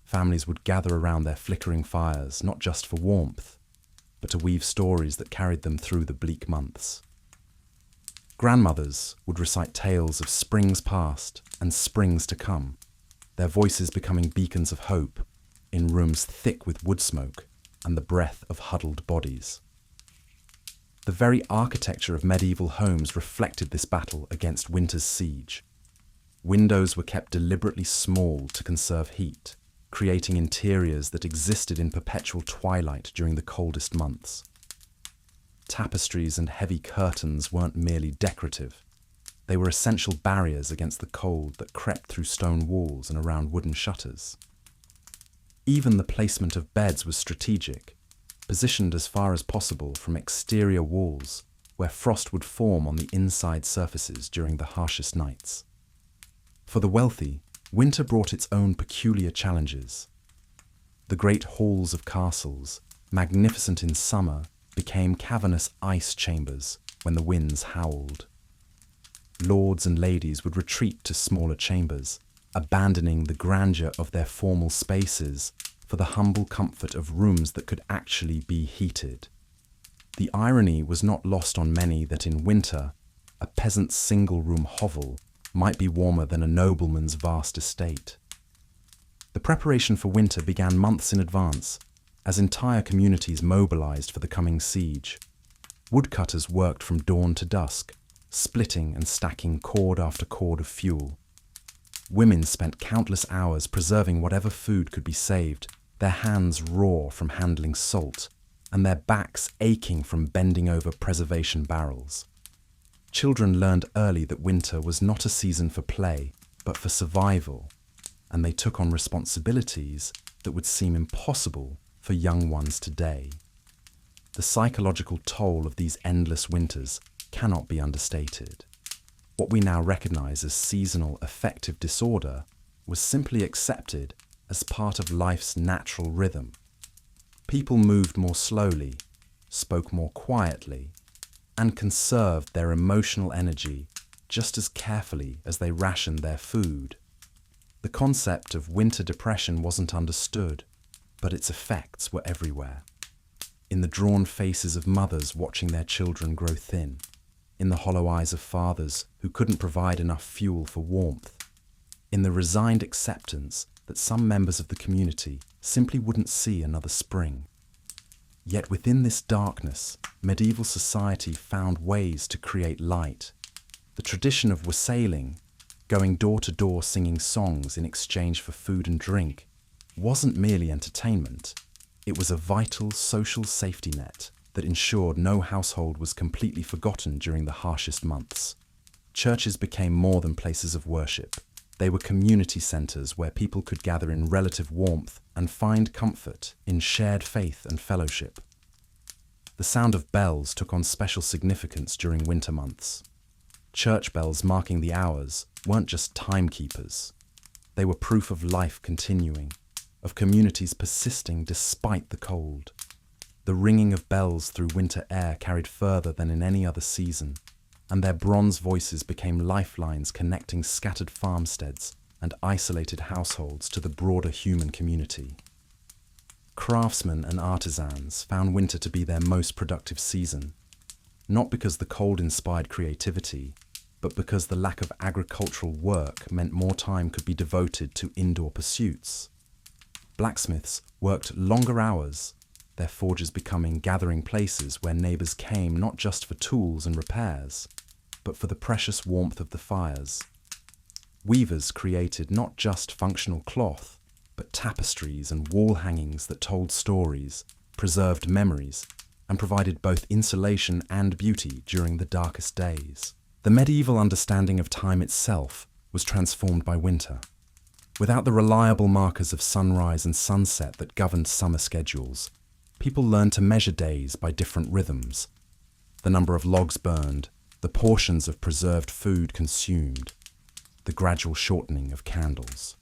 Families would gather around their flickering fires, not just for warmth, but to weave stories that carried them through the bleak months. Grandmothers would recite tales of springs past and springs to come, their voices becoming beacons of hope in rooms thick with wood smoke and the breath of huddled bodies. The very architecture of medieval homes reflected this battle against winter's siege. Windows were kept deliberately small to conserve heat, creating interiors that existed in perpetual twilight during the coldest months. Tapestries and heavy curtains weren't merely decorative. They were essential barriers against the cold that crept through stone walls and around wooden shutters. Even the placement of beds was strategic, positioned as far as possible from exterior walls where frost would form on the inside surfaces during the harshest nights. For the wealthy, winter brought its own peculiar challenges. The great halls of castles, magnificent in summer, became cavernous ice chambers when the winds howled. Lords and ladies would retreat to smaller chambers, abandoning the grandeur of their formal spaces for the humble comfort of rooms that could actually be heated. The irony was not lost on many that in winter, a peasant's single-room hovel might be warmer than a nobleman's vast estate. The preparation for winter began months in advance, as entire communities mobilized for the coming siege. Woodcutters worked from dawn to dusk, splitting and stacking cord after cord of fuel. Women spent countless hours preserving whatever food could be saved, their hands raw from handling salt, and their backs aching from bending over preservation barrels. Children learned early that winter was not a season for play, but for survival, and they took on responsibilities that would seem impossible for young ones today. The psychological toll of these endless winters cannot be understated. What we now recognize as seasonal affective disorder was simply accepted as part of life's natural rhythm. People moved more slowly, spoke more quietly, and conserved their emotional energy just as carefully as they rationed their food. The concept of winter depression wasn't understood, but its effects were everywhere. In the drawn faces of mothers watching their children grow thin, in the hollow eyes of fathers who couldn't provide enough fuel for warmth, in the resigned acceptance that some members of the community simply wouldn't see another spring. Yet within this darkness, medieval society found ways to create light. The tradition of wassailing, going door to door singing songs in exchange for food and drink, wasn't merely entertainment. It was a vital social safety net that ensured no household was completely forgotten during the harshest months. Churches became more than places of worship. They were community centers where people could gather in relative warmth and find comfort in shared faith and fellowship. The sound of bells took on special significance during winter months. Church bells marking the hours weren't just timekeepers. They were proof of life continuing, of communities persisting despite the cold. The ringing of bells through winter air carried further than in any other season, and their bronze voices became lifelines connecting scattered farmsteads and isolated households to the broader human community. Craftsmen and artisans found winter to be their most productive season, not because the cold inspired creativity, but because the lack of agricultural work meant more time could be devoted to indoor pursuits. Blacksmiths worked longer hours, their forges becoming gathering places where neighbours came not just for tools and repairs, but for the precious warmth of the fires. Weavers created not just functional cloth, but tapestries and wall hangings that told stories, preserved memories, and provided both insulation and beauty during the darkest days. The medieval understanding of time itself was transformed by winter. Without the reliable markers of sunrise and sunset that governed summer schedules, people learned to measure days by different rhythms: the number of logs burned, the portions of preserved food consumed, the gradual shortening of candles.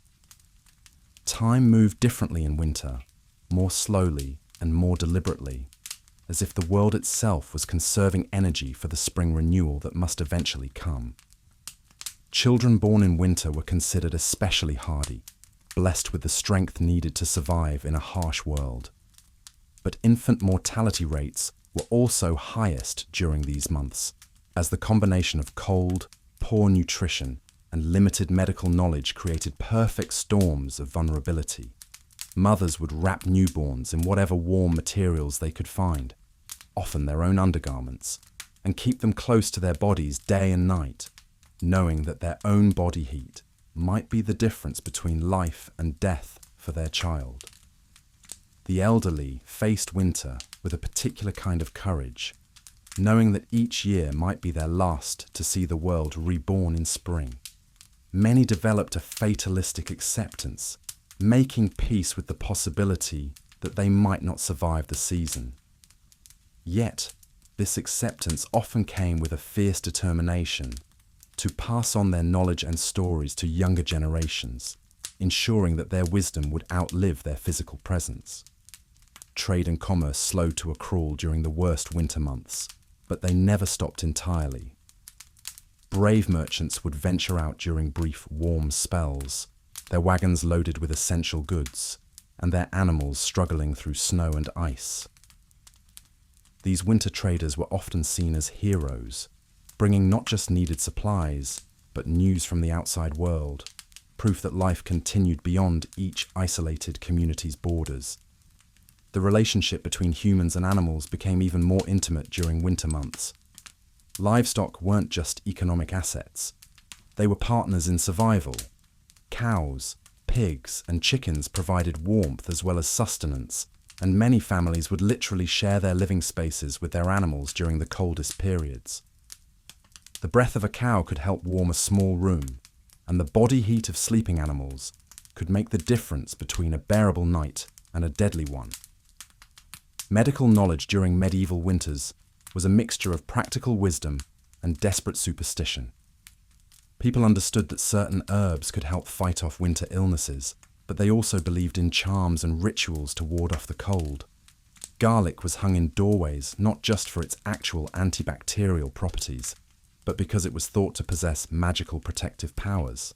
Time moved differently in winter, more slowly and more deliberately, as if the world itself was conserving energy for the spring renewal that must eventually come. Children born in winter were considered especially hardy, blessed with the strength needed to survive in a harsh world. But infant mortality rates were also highest during these months, as the combination of cold, poor nutrition, and limited medical knowledge created perfect storms of vulnerability. Mothers would wrap newborns in whatever warm materials they could find, often their own undergarments, and keep them close to their bodies day and night, knowing that their own body heat might be the difference between life and death for their child. The elderly faced winter with a particular kind of courage, knowing that each year might be their last to see the world reborn in spring. Many developed a fatalistic acceptance, making peace with the possibility that they might not survive the season. Yet, this acceptance often came with a fierce determination to pass on their knowledge and stories to younger generations, ensuring that their wisdom would outlive their physical presence. Trade and commerce slowed to a crawl during the worst winter months, but they never stopped entirely. Brave merchants would venture out during brief warm spells, their wagons loaded with essential goods, and their animals struggling through snow and ice. These winter traders were often seen as heroes, bringing not just needed supplies, but news from the outside world, proof that life continued beyond each isolated community's borders. The relationship between humans and animals became even more intimate during winter months. Livestock weren't just economic assets. They were partners in survival. Cows, pigs, and chickens provided warmth as well as sustenance, and many families would literally share their living spaces with their animals during the coldest periods. The breath of a cow could help warm a small room, and the body heat of sleeping animals could make the difference between a bearable night and a deadly one. Medical knowledge during medieval winters was a mixture of practical wisdom and desperate superstition. People understood that certain herbs could help fight off winter illnesses, but they also believed in charms and rituals to ward off the cold. Garlic was hung in doorways not just for its actual antibacterial properties, but because it was thought to possess magical protective powers.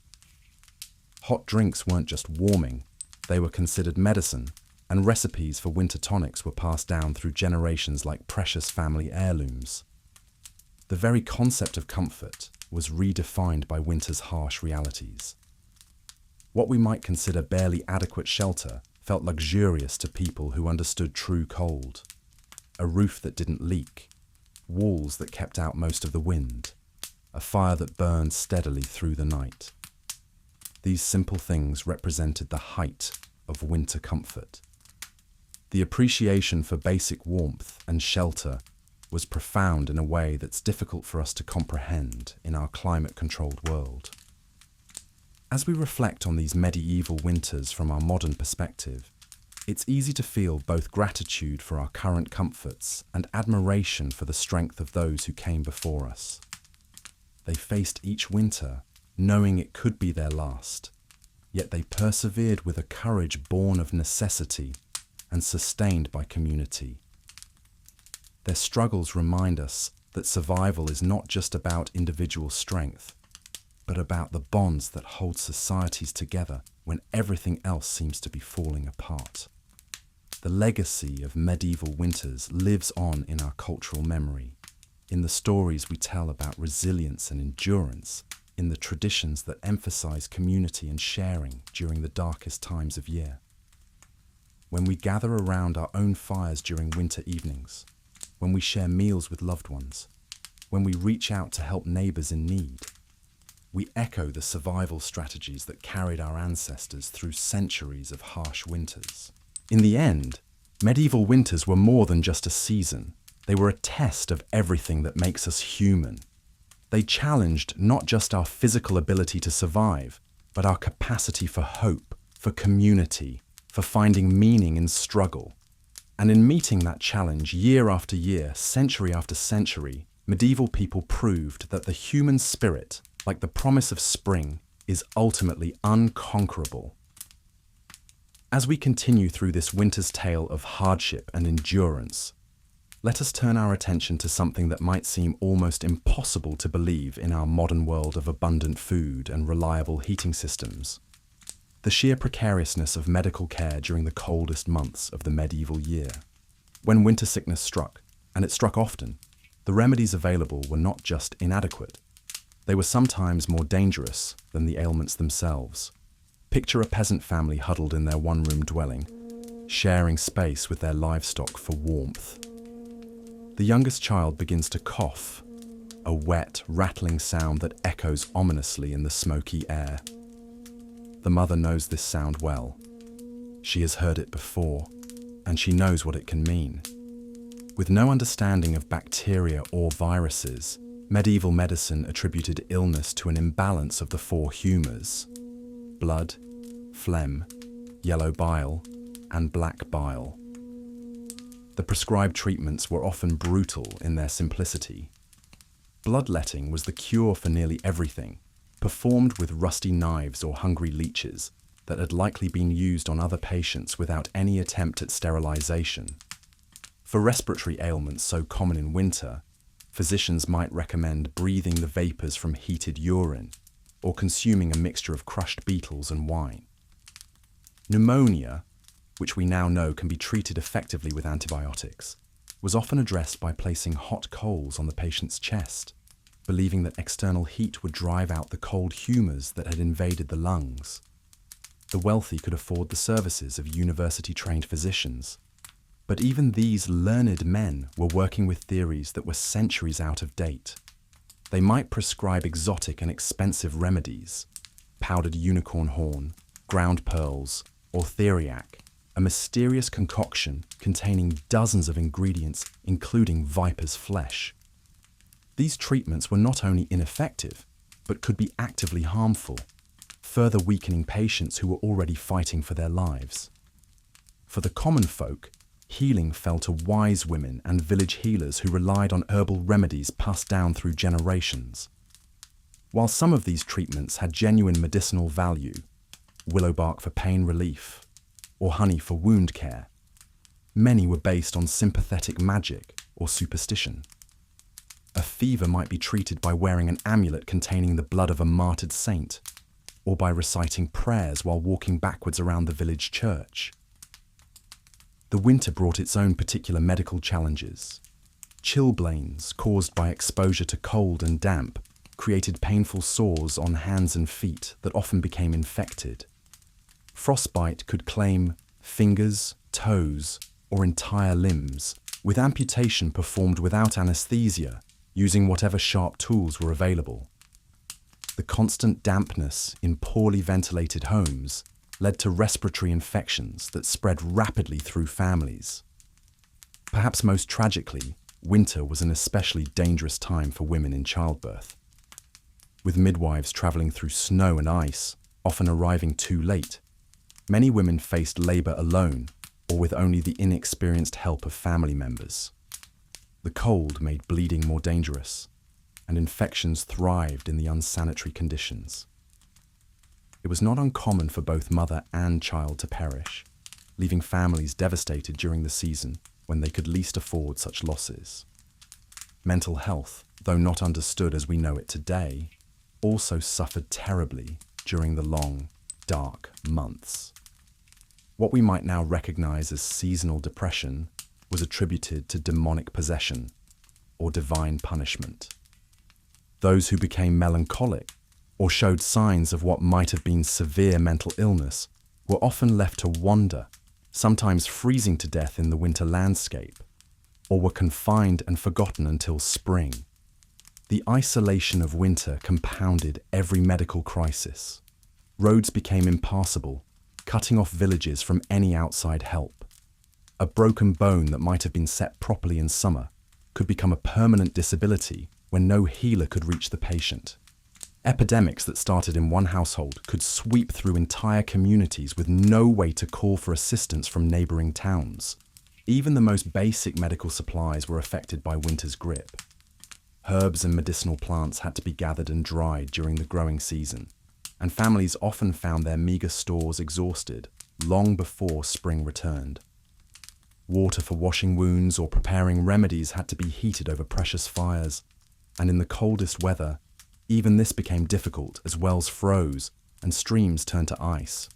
Hot drinks weren't just warming, they were considered medicine, and recipes for winter tonics were passed down through generations like precious family heirlooms. The very concept of comfort was redefined by winter's harsh realities. What we might consider barely adequate shelter felt luxurious to people who understood true cold. A roof that didn't leak, walls that kept out most of the wind, a fire that burned steadily through the night. These simple things represented the height of winter comfort. The appreciation for basic warmth and shelter was profound in a way that's difficult for us to comprehend in our climate-controlled world. As we reflect on these medieval winters from our modern perspective, it's easy to feel both gratitude for our current comforts and admiration for the strength of those who came before us. They faced each winter knowing it could be their last, yet they persevered with a courage born of necessity and sustained by community. Their struggles remind us that survival is not just about individual strength, but about the bonds that hold societies together when everything else seems to be falling apart. The legacy of medieval winters lives on in our cultural memory, in the stories we tell about resilience and endurance, in the traditions that emphasize community and sharing during the darkest times of year. When we gather around our own fires during winter evenings, when we share meals with loved ones, when we reach out to help neighbors in need, we echo the survival strategies that carried our ancestors through centuries of harsh winters. In the end, medieval winters were more than just a season. They were a test of everything that makes us human. They challenged not just our physical ability to survive, but our capacity for hope, for community, for finding meaning in struggle. And in meeting that challenge year after year, century after century, medieval people proved that the human spirit, like the promise of spring, is ultimately unconquerable. As we continue through this winter's tale of hardship and endurance, let us turn our attention to something that might seem almost impossible to believe in our modern world of abundant food and reliable heating systems. The sheer precariousness of medical care during the coldest months of the medieval year. When winter sickness struck, and it struck often, the remedies available were not just inadequate. They were sometimes more dangerous than the ailments themselves. Picture a peasant family huddled in their one-room dwelling, sharing space with their livestock for warmth. The youngest child begins to cough, a wet, rattling sound that echoes ominously in the smoky air. The mother knows this sound well. She has heard it before, and she knows what it can mean. With no understanding of bacteria or viruses, medieval medicine attributed illness to an imbalance of the four humours: blood, phlegm, yellow bile, and black bile. The prescribed treatments were often brutal in their simplicity. Bloodletting was the cure for nearly everything, performed with rusty knives or hungry leeches that had likely been used on other patients without any attempt at sterilization. For respiratory ailments so common in winter, physicians might recommend breathing the vapors from heated urine or consuming a mixture of crushed beetles and wine. Pneumonia, which we now know can be treated effectively with antibiotics, was often addressed by placing hot coals on the patient's chest, believing that external heat would drive out the cold humours that had invaded the lungs. The wealthy could afford the services of university-trained physicians. But even these learned men were working with theories that were centuries out of date. They might prescribe exotic and expensive remedies, powdered unicorn horn, ground pearls, or theriac, a mysterious concoction containing dozens of ingredients, including viper's flesh. These treatments were not only ineffective, but could be actively harmful, further weakening patients who were already fighting for their lives. For the common folk, healing fell to wise women and village healers who relied on herbal remedies passed down through generations. While some of these treatments had genuine medicinal value, willow bark for pain relief, or honey for wound care, many were based on sympathetic magic or superstition. A fever might be treated by wearing an amulet containing the blood of a martyred saint, or by reciting prayers while walking backwards around the village church. The winter brought its own particular medical challenges. Chilblains caused by exposure to cold and damp created painful sores on hands and feet that often became infected. Frostbite could claim fingers, toes, or entire limbs, with amputation performed without anesthesia, using whatever sharp tools were available. The constant dampness in poorly ventilated homes led to respiratory infections that spread rapidly through families. Perhaps most tragically, winter was an especially dangerous time for women in childbirth. With midwives travelling through snow and ice, often arriving too late, many women faced labour alone or with only the inexperienced help of family members. The cold made bleeding more dangerous, and infections thrived in the unsanitary conditions. It was not uncommon for both mother and child to perish, leaving families devastated during the season when they could least afford such losses. Mental health, though not understood as we know it today, also suffered terribly during the long, dark months. What we might now recognize as seasonal depression was attributed to demonic possession or divine punishment. Those who became melancholic or showed signs of what might have been severe mental illness were often left to wander, sometimes freezing to death in the winter landscape, or were confined and forgotten until spring. The isolation of winter compounded every medical crisis. Roads became impassable, cutting off villages from any outside help. A broken bone that might have been set properly in summer could become a permanent disability when no healer could reach the patient. Epidemics that started in one household could sweep through entire communities with no way to call for assistance from neighbouring towns. Even the most basic medical supplies were affected by winter's grip. Herbs and medicinal plants had to be gathered and dried during the growing season, and families often found their meagre stores exhausted long before spring returned. Water for washing wounds or preparing remedies had to be heated over precious fires, and in the coldest weather, even this became difficult as wells froze and streams turned to ice.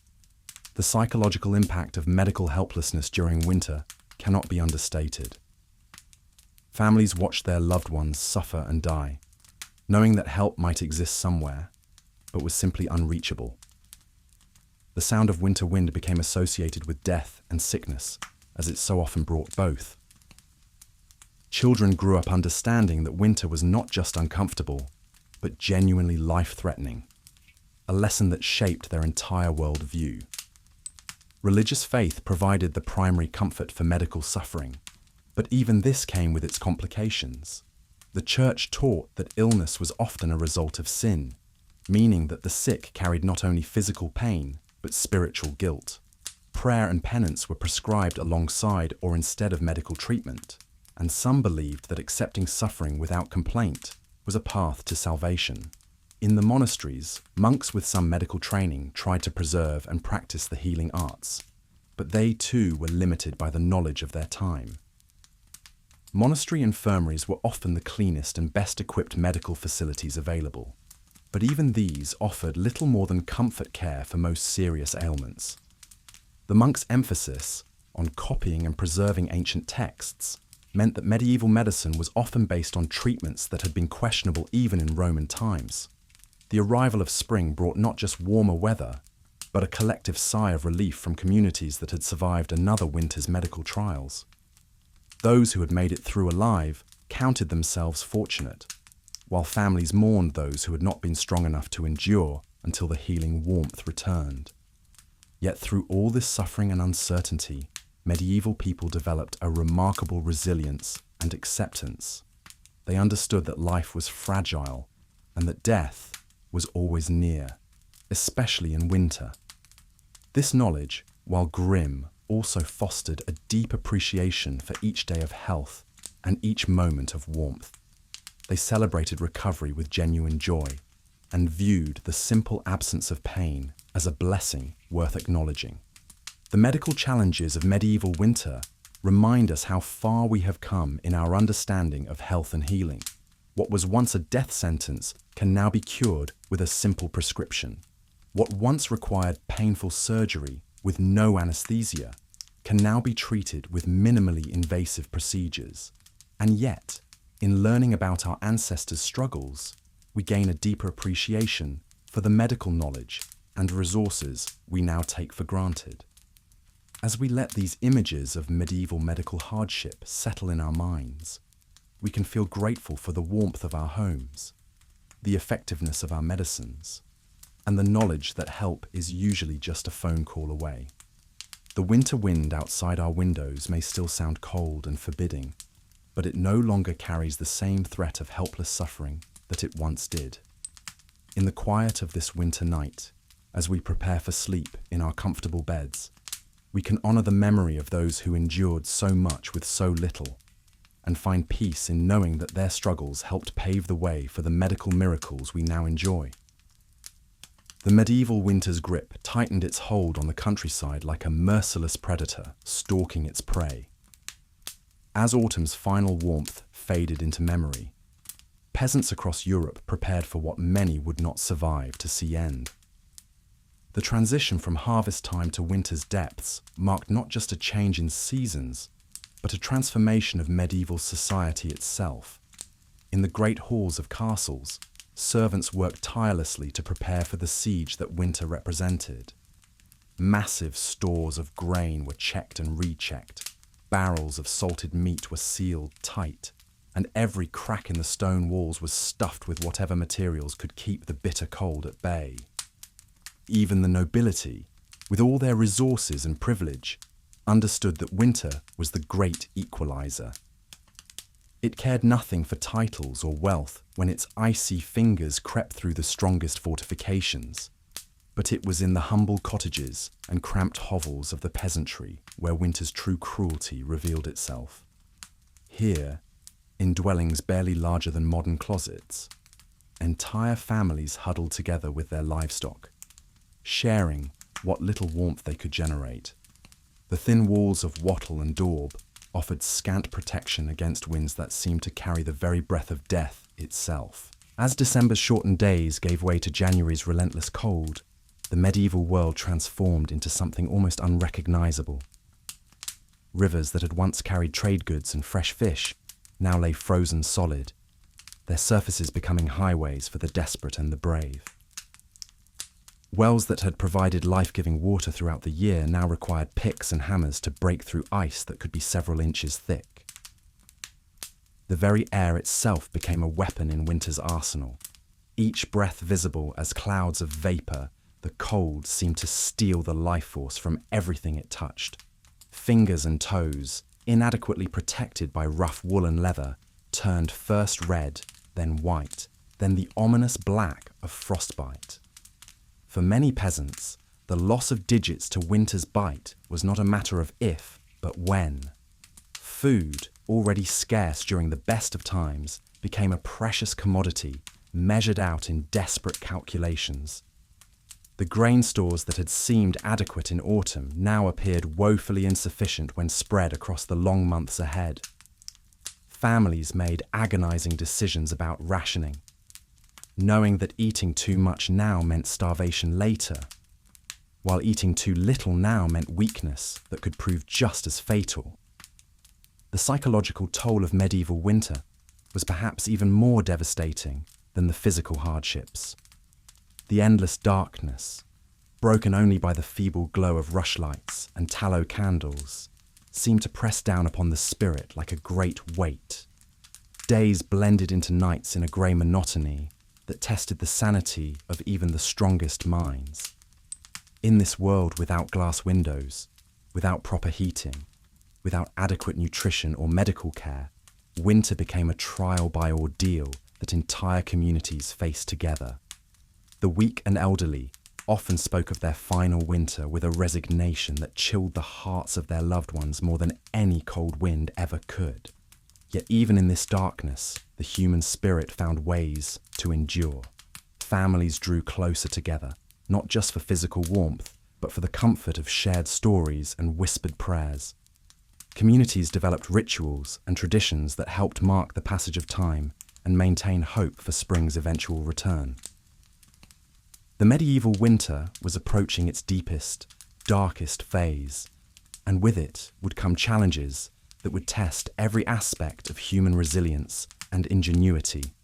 The psychological impact of medical helplessness during winter cannot be understated. Families watched their loved ones suffer and die, knowing that help might exist somewhere, but was simply unreachable. The sound of winter wind became associated with death and sickness, as it so often brought both. Children grew up understanding that winter was not just uncomfortable, but genuinely life-threatening, a lesson that shaped their entire worldview. Religious faith provided the primary comfort for medical suffering, but even this came with its complications. The Church taught that illness was often a result of sin, meaning that the sick carried not only physical pain, but spiritual guilt. Prayer and penance were prescribed alongside or instead of medical treatment, and some believed that accepting suffering without complaint was a path to salvation. In the monasteries, monks with some medical training tried to preserve and practice the healing arts, but they too were limited by the knowledge of their time. Monastery infirmaries were often the cleanest and best equipped medical facilities available, but even these offered little more than comfort care for most serious ailments. The monks' emphasis on copying and preserving ancient texts meant that medieval medicine was often based on treatments that had been questionable even in Roman times. The arrival of spring brought not just warmer weather, but a collective sigh of relief from communities that had survived another winter's medical trials. Those who had made it through alive counted themselves fortunate, while families mourned those who had not been strong enough to endure until the healing warmth returned. Yet through all this suffering and uncertainty, medieval people developed a remarkable resilience and acceptance. They understood that life was fragile and that death was always near, especially in winter. This knowledge, while grim, also fostered a deep appreciation for each day of health and each moment of warmth. They celebrated recovery with genuine joy and viewed the simple absence of pain as a blessing worth acknowledging. The medical challenges of medieval winter remind us how far we have come in our understanding of health and healing. What was once a death sentence can now be cured with a simple prescription. What once required painful surgery with no anesthesia can now be treated with minimally invasive procedures. And yet, in learning about our ancestors' struggles, we gain a deeper appreciation for the medical knowledge and resources we now take for granted. As we let these images of medieval medical hardship settle in our minds, we can feel grateful for the warmth of our homes, the effectiveness of our medicines, and the knowledge that help is usually just a phone call away. The winter wind outside our windows may still sound cold and forbidding, but it no longer carries the same threat of helpless suffering that it once did. In the quiet of this winter night, as we prepare for sleep in our comfortable beds, we can honor the memory of those who endured so much with so little, and find peace in knowing that their struggles helped pave the way for the medical miracles we now enjoy. The medieval winter's grip tightened its hold on the countryside like a merciless predator stalking its prey. As autumn's final warmth faded into memory, peasants across Europe prepared for what many would not survive to see end. The transition from harvest time to winter's depths marked not just a change in seasons, but a transformation of medieval society itself. In the great halls of castles, servants worked tirelessly to prepare for the siege that winter represented. Massive stores of grain were checked and rechecked, barrels of salted meat were sealed tight, and every crack in the stone walls was stuffed with whatever materials could keep the bitter cold at bay. Even the nobility, with all their resources and privilege, understood that winter was the great equalizer. It cared nothing for titles or wealth when its icy fingers crept through the strongest fortifications, but it was in the humble cottages and cramped hovels of the peasantry where winter's true cruelty revealed itself. Here, in dwellings barely larger than modern closets, entire families huddled together with their livestock, sharing what little warmth they could generate. The thin walls of wattle and daub offered scant protection against winds that seemed to carry the very breath of death itself. As December's shortened days gave way to January's relentless cold, the medieval world transformed into something almost unrecognizable. Rivers that had once carried trade goods and fresh fish now lay frozen solid, their surfaces becoming highways for the desperate and the brave. Wells that had provided life-giving water throughout the year now required picks and hammers to break through ice that could be several inches thick. The very air itself became a weapon in winter's arsenal. Each breath visible as clouds of vapor, the cold seemed to steal the life force from everything it touched. Fingers and toes, inadequately protected by rough woolen leather, turned first red, then white, then the ominous black of frostbite. For many peasants, the loss of digits to winter's bite was not a matter of if, but when. Food, already scarce during the best of times, became a precious commodity, measured out in desperate calculations. The grain stores that had seemed adequate in autumn now appeared woefully insufficient when spread across the long months ahead. Families made agonizing decisions about rationing, knowing that eating too much now meant starvation later, while eating too little now meant weakness that could prove just as fatal. The psychological toll of medieval winter was perhaps even more devastating than the physical hardships. The endless darkness, broken only by the feeble glow of rushlights and tallow candles, seemed to press down upon the spirit like a great weight. Days blended into nights in a grey monotony that tested the sanity of even the strongest minds. In this world without glass windows, without proper heating, without adequate nutrition or medical care, winter became a trial by ordeal that entire communities faced together. The weak and elderly often spoke of their final winter with a resignation that chilled the hearts of their loved ones more than any cold wind ever could. Yet even in this darkness, the human spirit found ways to endure. Families drew closer together, not just for physical warmth, but for the comfort of shared stories and whispered prayers. Communities developed rituals and traditions that helped mark the passage of time and maintain hope for spring's eventual return. The medieval winter was approaching its deepest, darkest phase, and with it would come challenges that would test every aspect of human resilience and ingenuity.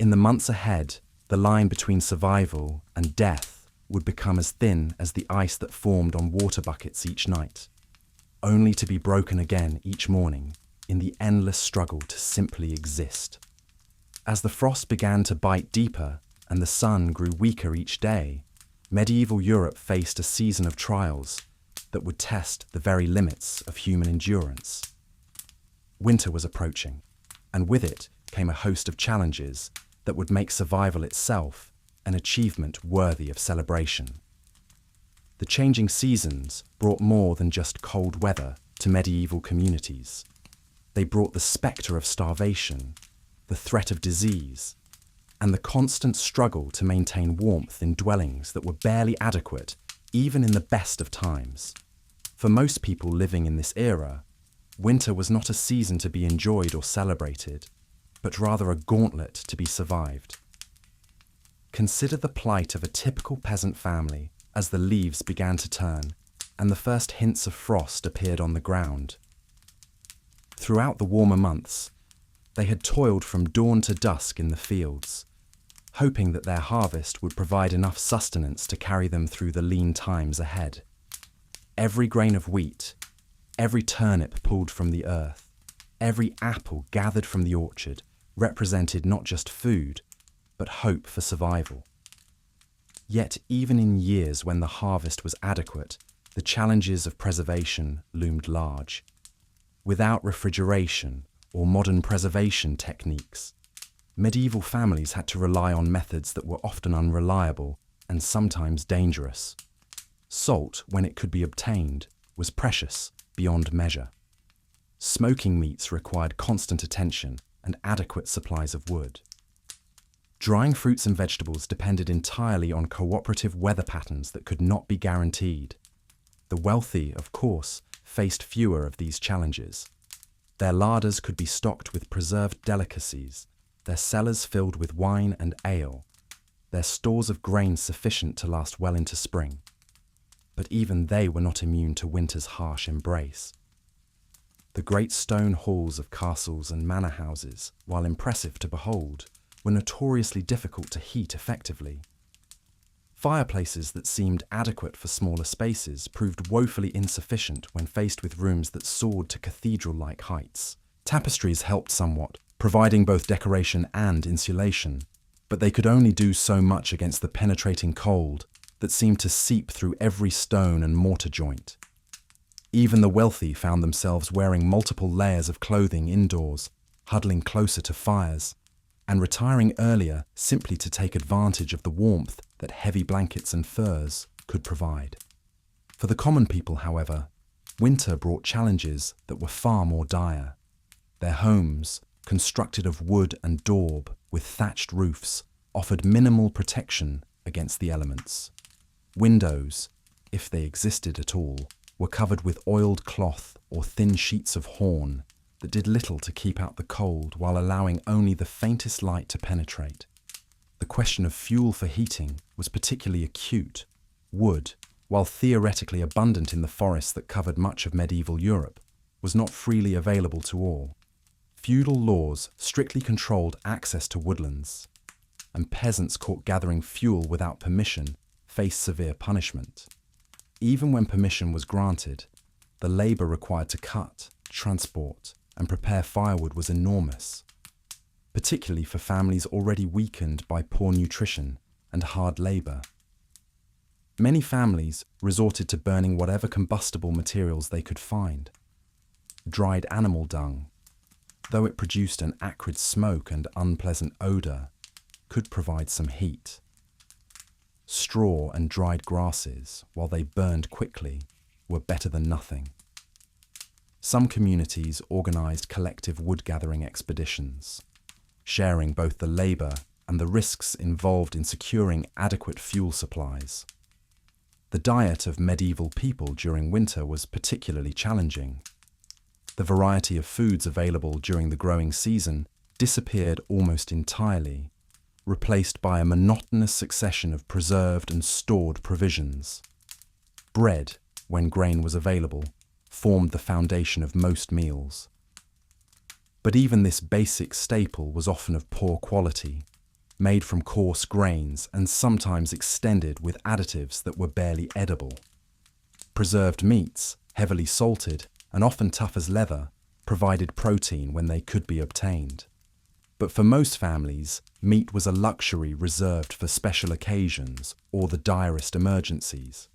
In the months ahead, the line between survival and death would become as thin as the ice that formed on water buckets each night, only to be broken again each morning in the endless struggle to simply exist. As the frost began to bite deeper and the sun grew weaker each day, medieval Europe faced a season of trials that would test the very limits of human endurance. Winter was approaching, and with it came a host of challenges that would make survival itself an achievement worthy of celebration. The changing seasons brought more than just cold weather to medieval communities. They brought the spectre of starvation, the threat of disease, and the constant struggle to maintain warmth in dwellings that were barely adequate, even in the best of times. For most people living in this era, winter was not a season to be enjoyed or celebrated, but rather a gauntlet to be survived. Consider the plight of a typical peasant family as the leaves began to turn and the first hints of frost appeared on the ground. Throughout the warmer months, they had toiled from dawn to dusk in the fields, hoping that their harvest would provide enough sustenance to carry them through the lean times ahead. Every grain of wheat, every turnip pulled from the earth, every apple gathered from the orchard represented not just food, but hope for survival. Yet even in years when the harvest was adequate, the challenges of preservation loomed large. Without refrigeration or modern preservation techniques, medieval families had to rely on methods that were often unreliable and sometimes dangerous. Salt, when it could be obtained, was precious beyond measure. Smoking meats required constant attention and adequate supplies of wood. Drying fruits and vegetables depended entirely on cooperative weather patterns that could not be guaranteed. The wealthy, of course, faced fewer of these challenges. Their larders could be stocked with preserved delicacies, their cellars filled with wine and ale, their stores of grain sufficient to last well into spring. But even they were not immune to winter's harsh embrace. The great stone halls of castles and manor houses, while impressive to behold, were notoriously difficult to heat effectively. Fireplaces that seemed adequate for smaller spaces proved woefully insufficient when faced with rooms that soared to cathedral-like heights. Tapestries helped somewhat, providing both decoration and insulation, but they could only do so much against the penetrating cold that seemed to seep through every stone and mortar joint. Even the wealthy found themselves wearing multiple layers of clothing indoors, huddling closer to fires, and retiring earlier simply to take advantage of the warmth that heavy blankets and furs could provide. For the common people, however, winter brought challenges that were far more dire. Their homes, constructed of wood and daub with thatched roofs, offered minimal protection against the elements. Windows, if they existed at all, were covered with oiled cloth or thin sheets of horn that did little to keep out the cold while allowing only the faintest light to penetrate. The question of fuel for heating was particularly acute. Wood, while theoretically abundant in the forests that covered much of medieval Europe, was not freely available to all. Feudal laws strictly controlled access to woodlands, and peasants caught gathering fuel without permission faced severe punishment. Even when permission was granted, The labor required to cut, transport, and prepare firewood was enormous, particularly for families already weakened by poor nutrition and hard labor. Many families resorted to burning whatever combustible materials they could find. Dried animal dung, though it produced an acrid smoke and unpleasant odor, could provide some heat. Straw and dried grasses, while they burned quickly, were better than nothing. Some communities organized collective wood-gathering expeditions, sharing both the labor and the risks involved in securing adequate fuel supplies. The diet of medieval people during winter was particularly challenging. The variety of foods available during the growing season disappeared almost entirely, replaced by a monotonous succession of preserved and stored provisions. Bread, when grain was available, formed the foundation of most meals. But even this basic staple was often of poor quality, made from coarse grains and sometimes extended with additives that were barely edible. Preserved meats, heavily salted and often tough as leather, provided protein when they could be obtained. But for most families, meat was a luxury reserved for special occasions or the direst emergencies.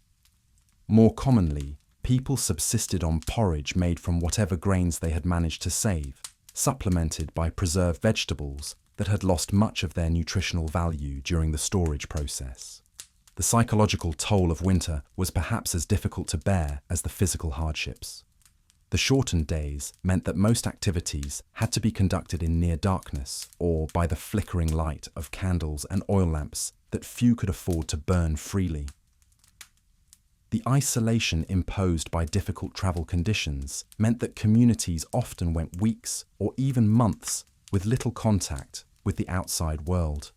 More commonly, people subsisted on porridge made from whatever grains they had managed to save, supplemented by preserved vegetables that had lost much of their nutritional value during the storage process. The psychological toll of winter was perhaps as difficult to bear as the physical hardships. The shortened days meant that most activities had to be conducted in near darkness or by the flickering light of candles and oil lamps that few could afford to burn freely. The isolation imposed by difficult travel conditions meant that communities often went weeks or even months with little contact with the outside world.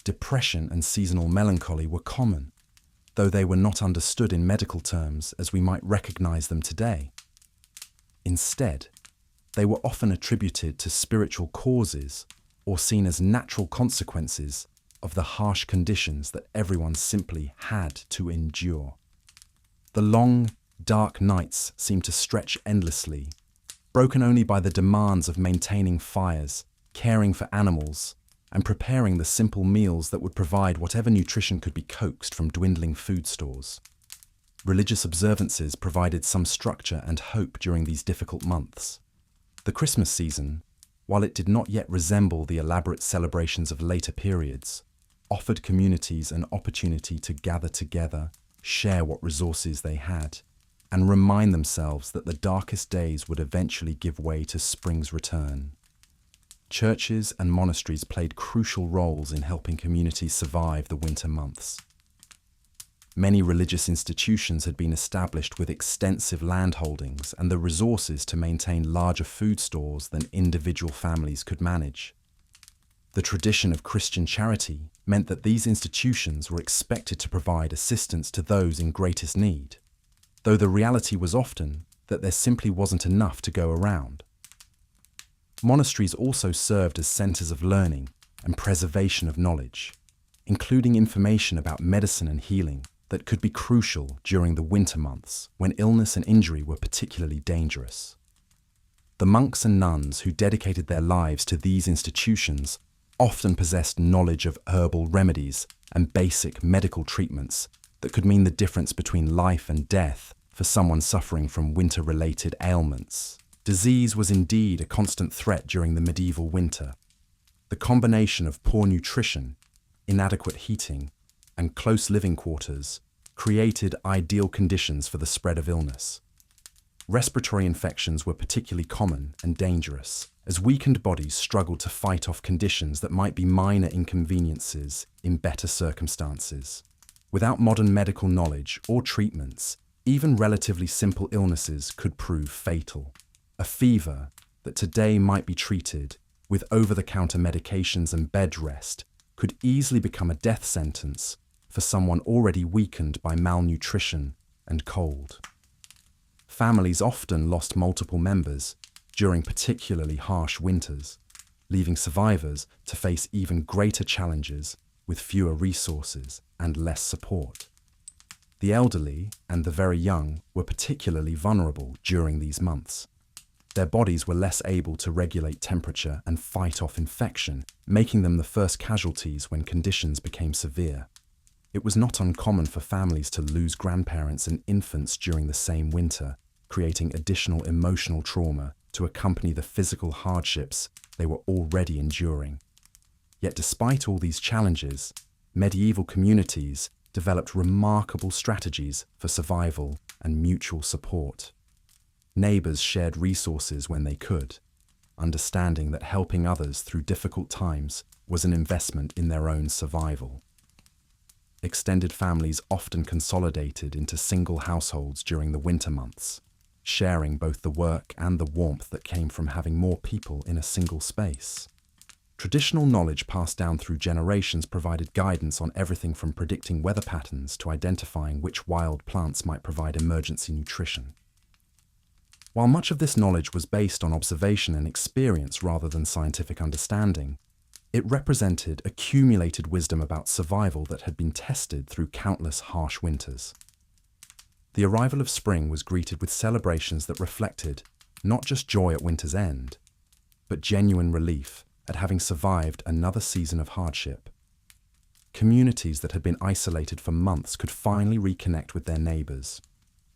Depression and seasonal melancholy were common, though they were not understood in medical terms as we might recognize them today. Instead, they were often attributed to spiritual causes or seen as natural consequences of the harsh conditions that everyone simply had to endure. The long, dark nights seemed to stretch endlessly, broken only by the demands of maintaining fires, caring for animals, and preparing the simple meals that would provide whatever nutrition could be coaxed from dwindling food stores. Religious observances provided some structure and hope during these difficult months. The Christmas season, while it did not yet resemble the elaborate celebrations of later periods, offered communities an opportunity to gather together, share what resources they had, and remind themselves that the darkest days would eventually give way to spring's return. Churches and monasteries played crucial roles in helping communities survive the winter months. Many religious institutions had been established with extensive land holdings and the resources to maintain larger food stores than individual families could manage. The tradition of Christian charity meant that these institutions were expected to provide assistance to those in greatest need, though the reality was often that there simply wasn't enough to go around. Monasteries also served as centers of learning and preservation of knowledge, including information about medicine and healing that could be crucial during the winter months when illness and injury were particularly dangerous. The monks and nuns who dedicated their lives to these institutions often possessed knowledge of herbal remedies and basic medical treatments that could mean the difference between life and death for someone suffering from winter-related ailments. Disease was indeed a constant threat during the medieval winter. The combination of poor nutrition, inadequate heating, and close living quarters created ideal conditions for the spread of illness. Respiratory infections were particularly common and dangerous, as weakened bodies struggled to fight off conditions that might be minor inconveniences in better circumstances. Without modern medical knowledge or treatments, even relatively simple illnesses could prove fatal. A fever that today might be treated with over-the-counter medications and bed rest could easily become a death sentence for someone already weakened by malnutrition and cold. Families often lost multiple members during particularly harsh winters, leaving survivors to face even greater challenges with fewer resources and less support. The elderly and the very young were particularly vulnerable during these months. Their bodies were less able to regulate temperature and fight off infection, making them the first casualties when conditions became severe. It was not uncommon for families to lose grandparents and infants during the same winter, creating additional emotional trauma to accompany the physical hardships they were already enduring. Yet despite all these challenges, medieval communities developed remarkable strategies for survival and mutual support. Neighbors shared resources when they could, understanding that helping others through difficult times was an investment in their own survival. Extended families often consolidated into single households during the winter months, sharing both the work and the warmth that came from having more people in a single space. Traditional knowledge passed down through generations provided guidance on everything from predicting weather patterns to identifying which wild plants might provide emergency nutrition. While much of this knowledge was based on observation and experience rather than scientific understanding, it represented accumulated wisdom about survival that had been tested through countless harsh winters. The arrival of spring was greeted with celebrations that reflected not just joy at winter's end, but genuine relief at having survived another season of hardship. Communities that had been isolated for months could finally reconnect with their neighbors.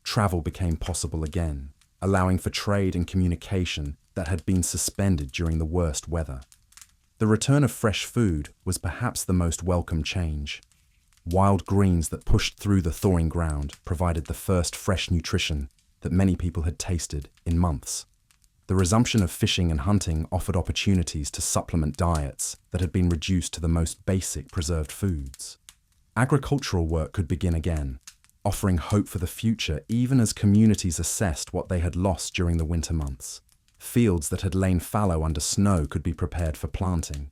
Travel became possible again, allowing for trade and communication that had been suspended during the worst weather. The return of fresh food was perhaps the most welcome change. Wild greens that pushed through the thawing ground provided the first fresh nutrition that many people had tasted in months. The resumption of fishing and hunting offered opportunities to supplement diets that had been reduced to the most basic preserved foods. Agricultural work could begin again, offering hope for the future even as communities assessed what they had lost during the winter months. Fields that had lain fallow under snow could be prepared for planting.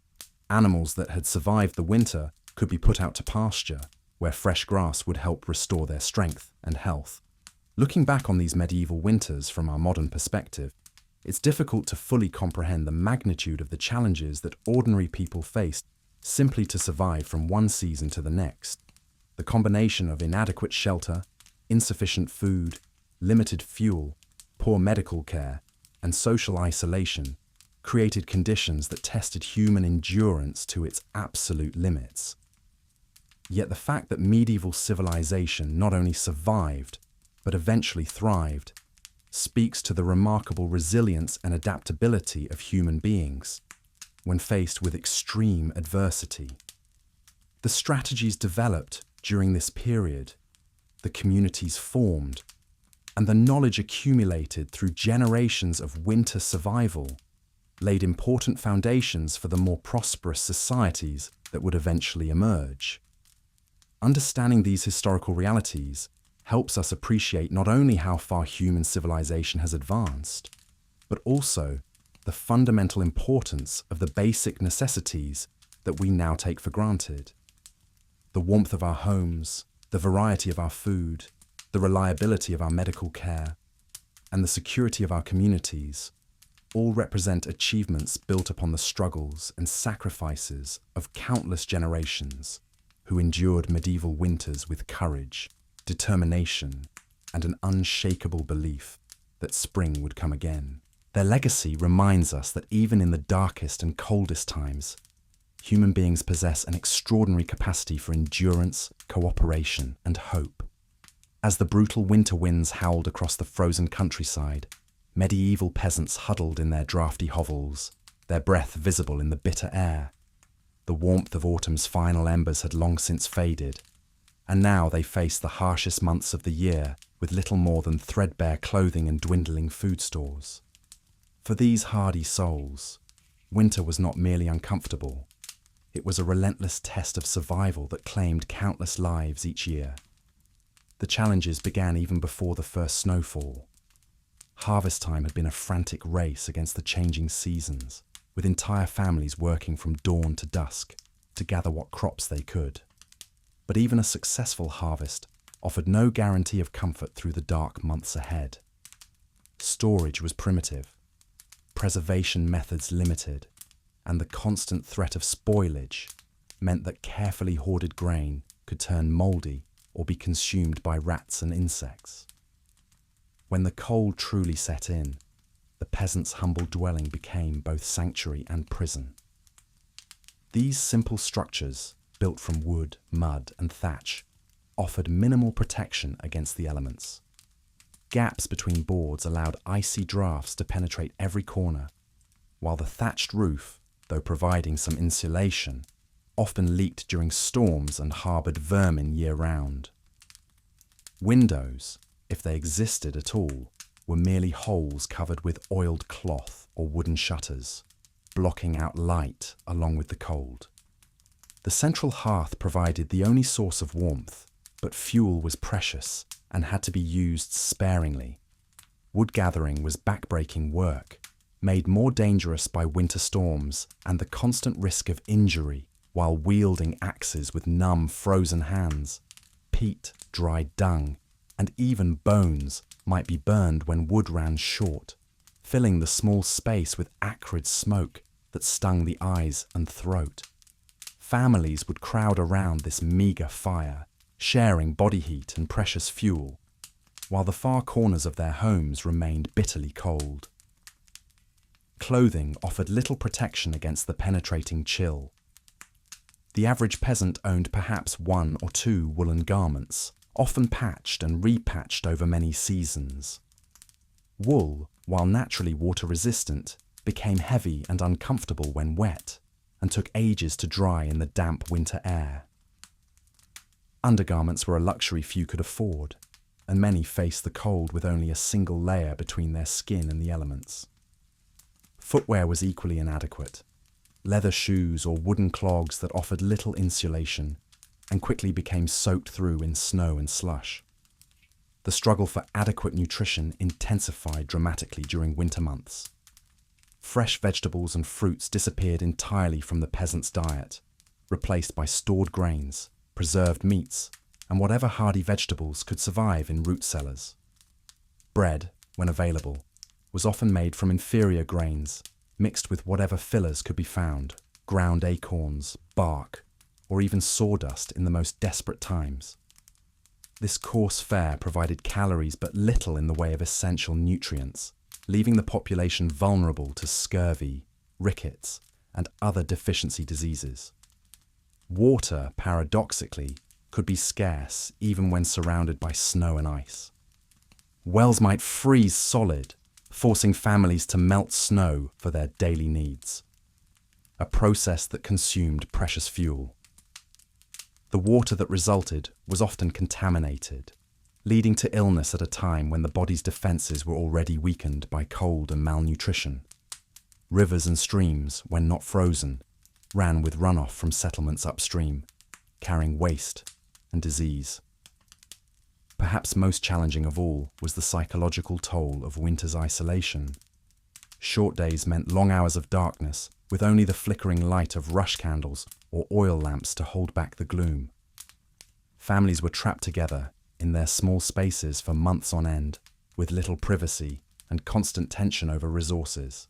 Animals that had survived the winter could be put out to pasture, where fresh grass would help restore their strength and health. Looking back on these medieval winters from our modern perspective, it's difficult to fully comprehend the magnitude of the challenges that ordinary people faced simply to survive from one season to the next. The combination of inadequate shelter, insufficient food, limited fuel, poor medical care, and social isolation created conditions that tested human endurance to its absolute limits. Yet the fact that medieval civilization not only survived, but eventually thrived, speaks to the remarkable resilience and adaptability of human beings when faced with extreme adversity. The strategies developed during this period, the communities formed, and the knowledge accumulated through generations of winter survival laid important foundations for the more prosperous societies that would eventually emerge. Understanding these historical realities helps us appreciate not only how far human civilization has advanced, but also the fundamental importance of the basic necessities that we now take for granted. The warmth of our homes, the variety of our food, the reliability of our medical care, and the security of our communities all represent achievements built upon the struggles and sacrifices of countless generations who endured medieval winters with courage, determination, and an unshakable belief that spring would come again. Their legacy reminds us that even in the darkest and coldest times, human beings possess an extraordinary capacity for endurance, cooperation, and hope. As the brutal winter winds howled across the frozen countryside, medieval peasants huddled in their drafty hovels, their breath visible in the bitter air. The warmth of autumn's final embers had long since faded, and now they faced the harshest months of the year with little more than threadbare clothing and dwindling food stores. For these hardy souls, winter was not merely uncomfortable. It was a relentless test of survival that claimed countless lives each year. The challenges began even before the first snowfall. Harvest time had been a frantic race against the changing seasons, with entire families working from dawn to dusk to gather what crops they could. But even a successful harvest offered no guarantee of comfort through the dark months ahead. Storage was primitive, preservation methods limited, and the constant threat of spoilage meant that carefully hoarded grain could turn mouldy or be consumed by rats and insects. When the cold truly set in, the peasants' humble dwelling became both sanctuary and prison. These simple structures, built from wood, mud, and thatch, offered minimal protection against the elements. Gaps between boards allowed icy drafts to penetrate every corner, while the thatched roof, though providing some insulation, often leaked during storms and harboured vermin year-round. Windows, if they existed at all, were merely holes covered with oiled cloth or wooden shutters, blocking out light along with the cold. The central hearth provided the only source of warmth, but fuel was precious and had to be used sparingly. Wood gathering was backbreaking work, made more dangerous by winter storms and the constant risk of injury while wielding axes with numb, frozen hands. Peat, dried dung, and even bones might be burned when wood ran short, filling the small space with acrid smoke that stung the eyes and throat. Families would crowd around this meagre fire, sharing body heat and precious fuel, while the far corners of their homes remained bitterly cold. Clothing offered little protection against the penetrating chill. The average peasant owned perhaps 1 or 2 woolen garments, often patched and repatched over many seasons. Wool, while naturally water-resistant, became heavy and uncomfortable when wet, and took ages to dry in the damp winter air. Undergarments were a luxury few could afford, and many faced the cold with only a single layer between their skin and the elements. Footwear was equally inadequate. Leather shoes or wooden clogs that offered little insulation and quickly became soaked through in snow and slush. The struggle for adequate nutrition intensified dramatically during winter months. Fresh vegetables and fruits disappeared entirely from the peasant's diet, replaced by stored grains, preserved meats, and whatever hardy vegetables could survive in root cellars. Bread, when available, was often made from inferior grains, mixed with whatever fillers could be found, ground acorns, bark, or even sawdust in the most desperate times. This coarse fare provided calories but little in the way of essential nutrients, leaving the population vulnerable to scurvy, rickets, and other deficiency diseases. Water, paradoxically, could be scarce even when surrounded by snow and ice. Wells might freeze solid, forcing families to melt snow for their daily needs, a process that consumed precious fuel. The water that resulted was often contaminated, leading to illness at a time when the body's defences were already weakened by cold and malnutrition. Rivers and streams, when not frozen, ran with runoff from settlements upstream, carrying waste and disease. Perhaps most challenging of all was the psychological toll of winter's isolation. Short days meant long hours of darkness, with only the flickering light of rush candles or oil lamps to hold back the gloom. Families were trapped together in their small spaces for months on end, with little privacy and constant tension over resources.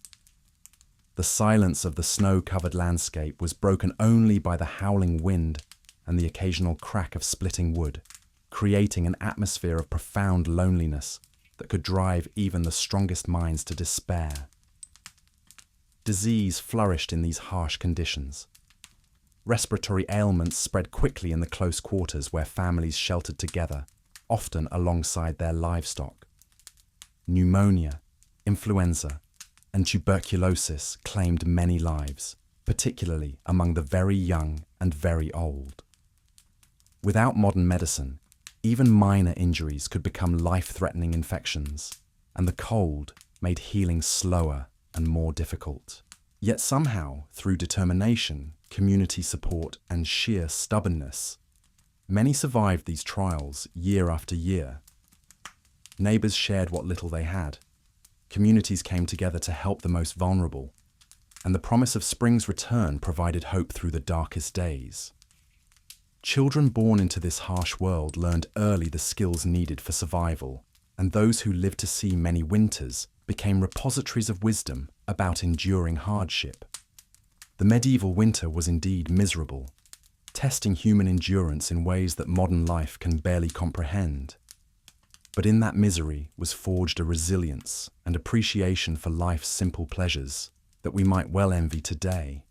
The silence of the snow-covered landscape was broken only by the howling wind and the occasional crack of splitting wood, creating an atmosphere of profound loneliness that could drive even the strongest minds to despair. Disease flourished in these harsh conditions. Respiratory ailments spread quickly in the close quarters where families sheltered together, often alongside their livestock. Pneumonia, influenza, and tuberculosis claimed many lives, particularly among the very young and very old. Without modern medicine, even minor injuries could become life-threatening infections, and the cold made healing slower and more difficult. Yet somehow, through determination, community support, and sheer stubbornness, many survived these trials year after year. Neighbours shared what little they had. Communities came together to help the most vulnerable, and the promise of spring's return provided hope through the darkest days. Children born into this harsh world learned early the skills needed for survival, and those who lived to see many winters became repositories of wisdom about enduring hardship. The medieval winter was indeed miserable, testing human endurance in ways that modern life can barely comprehend. But in that misery was forged a resilience and appreciation for life's simple pleasures that we might well envy today.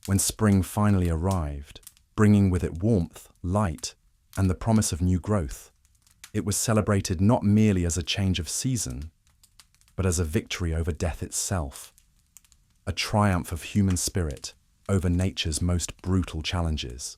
When spring finally arrived, bringing with it warmth, light, and the promise of new growth, it was celebrated not merely as a change of season, but as a victory over death itself, a triumph of human spirit over nature's most brutal challenges.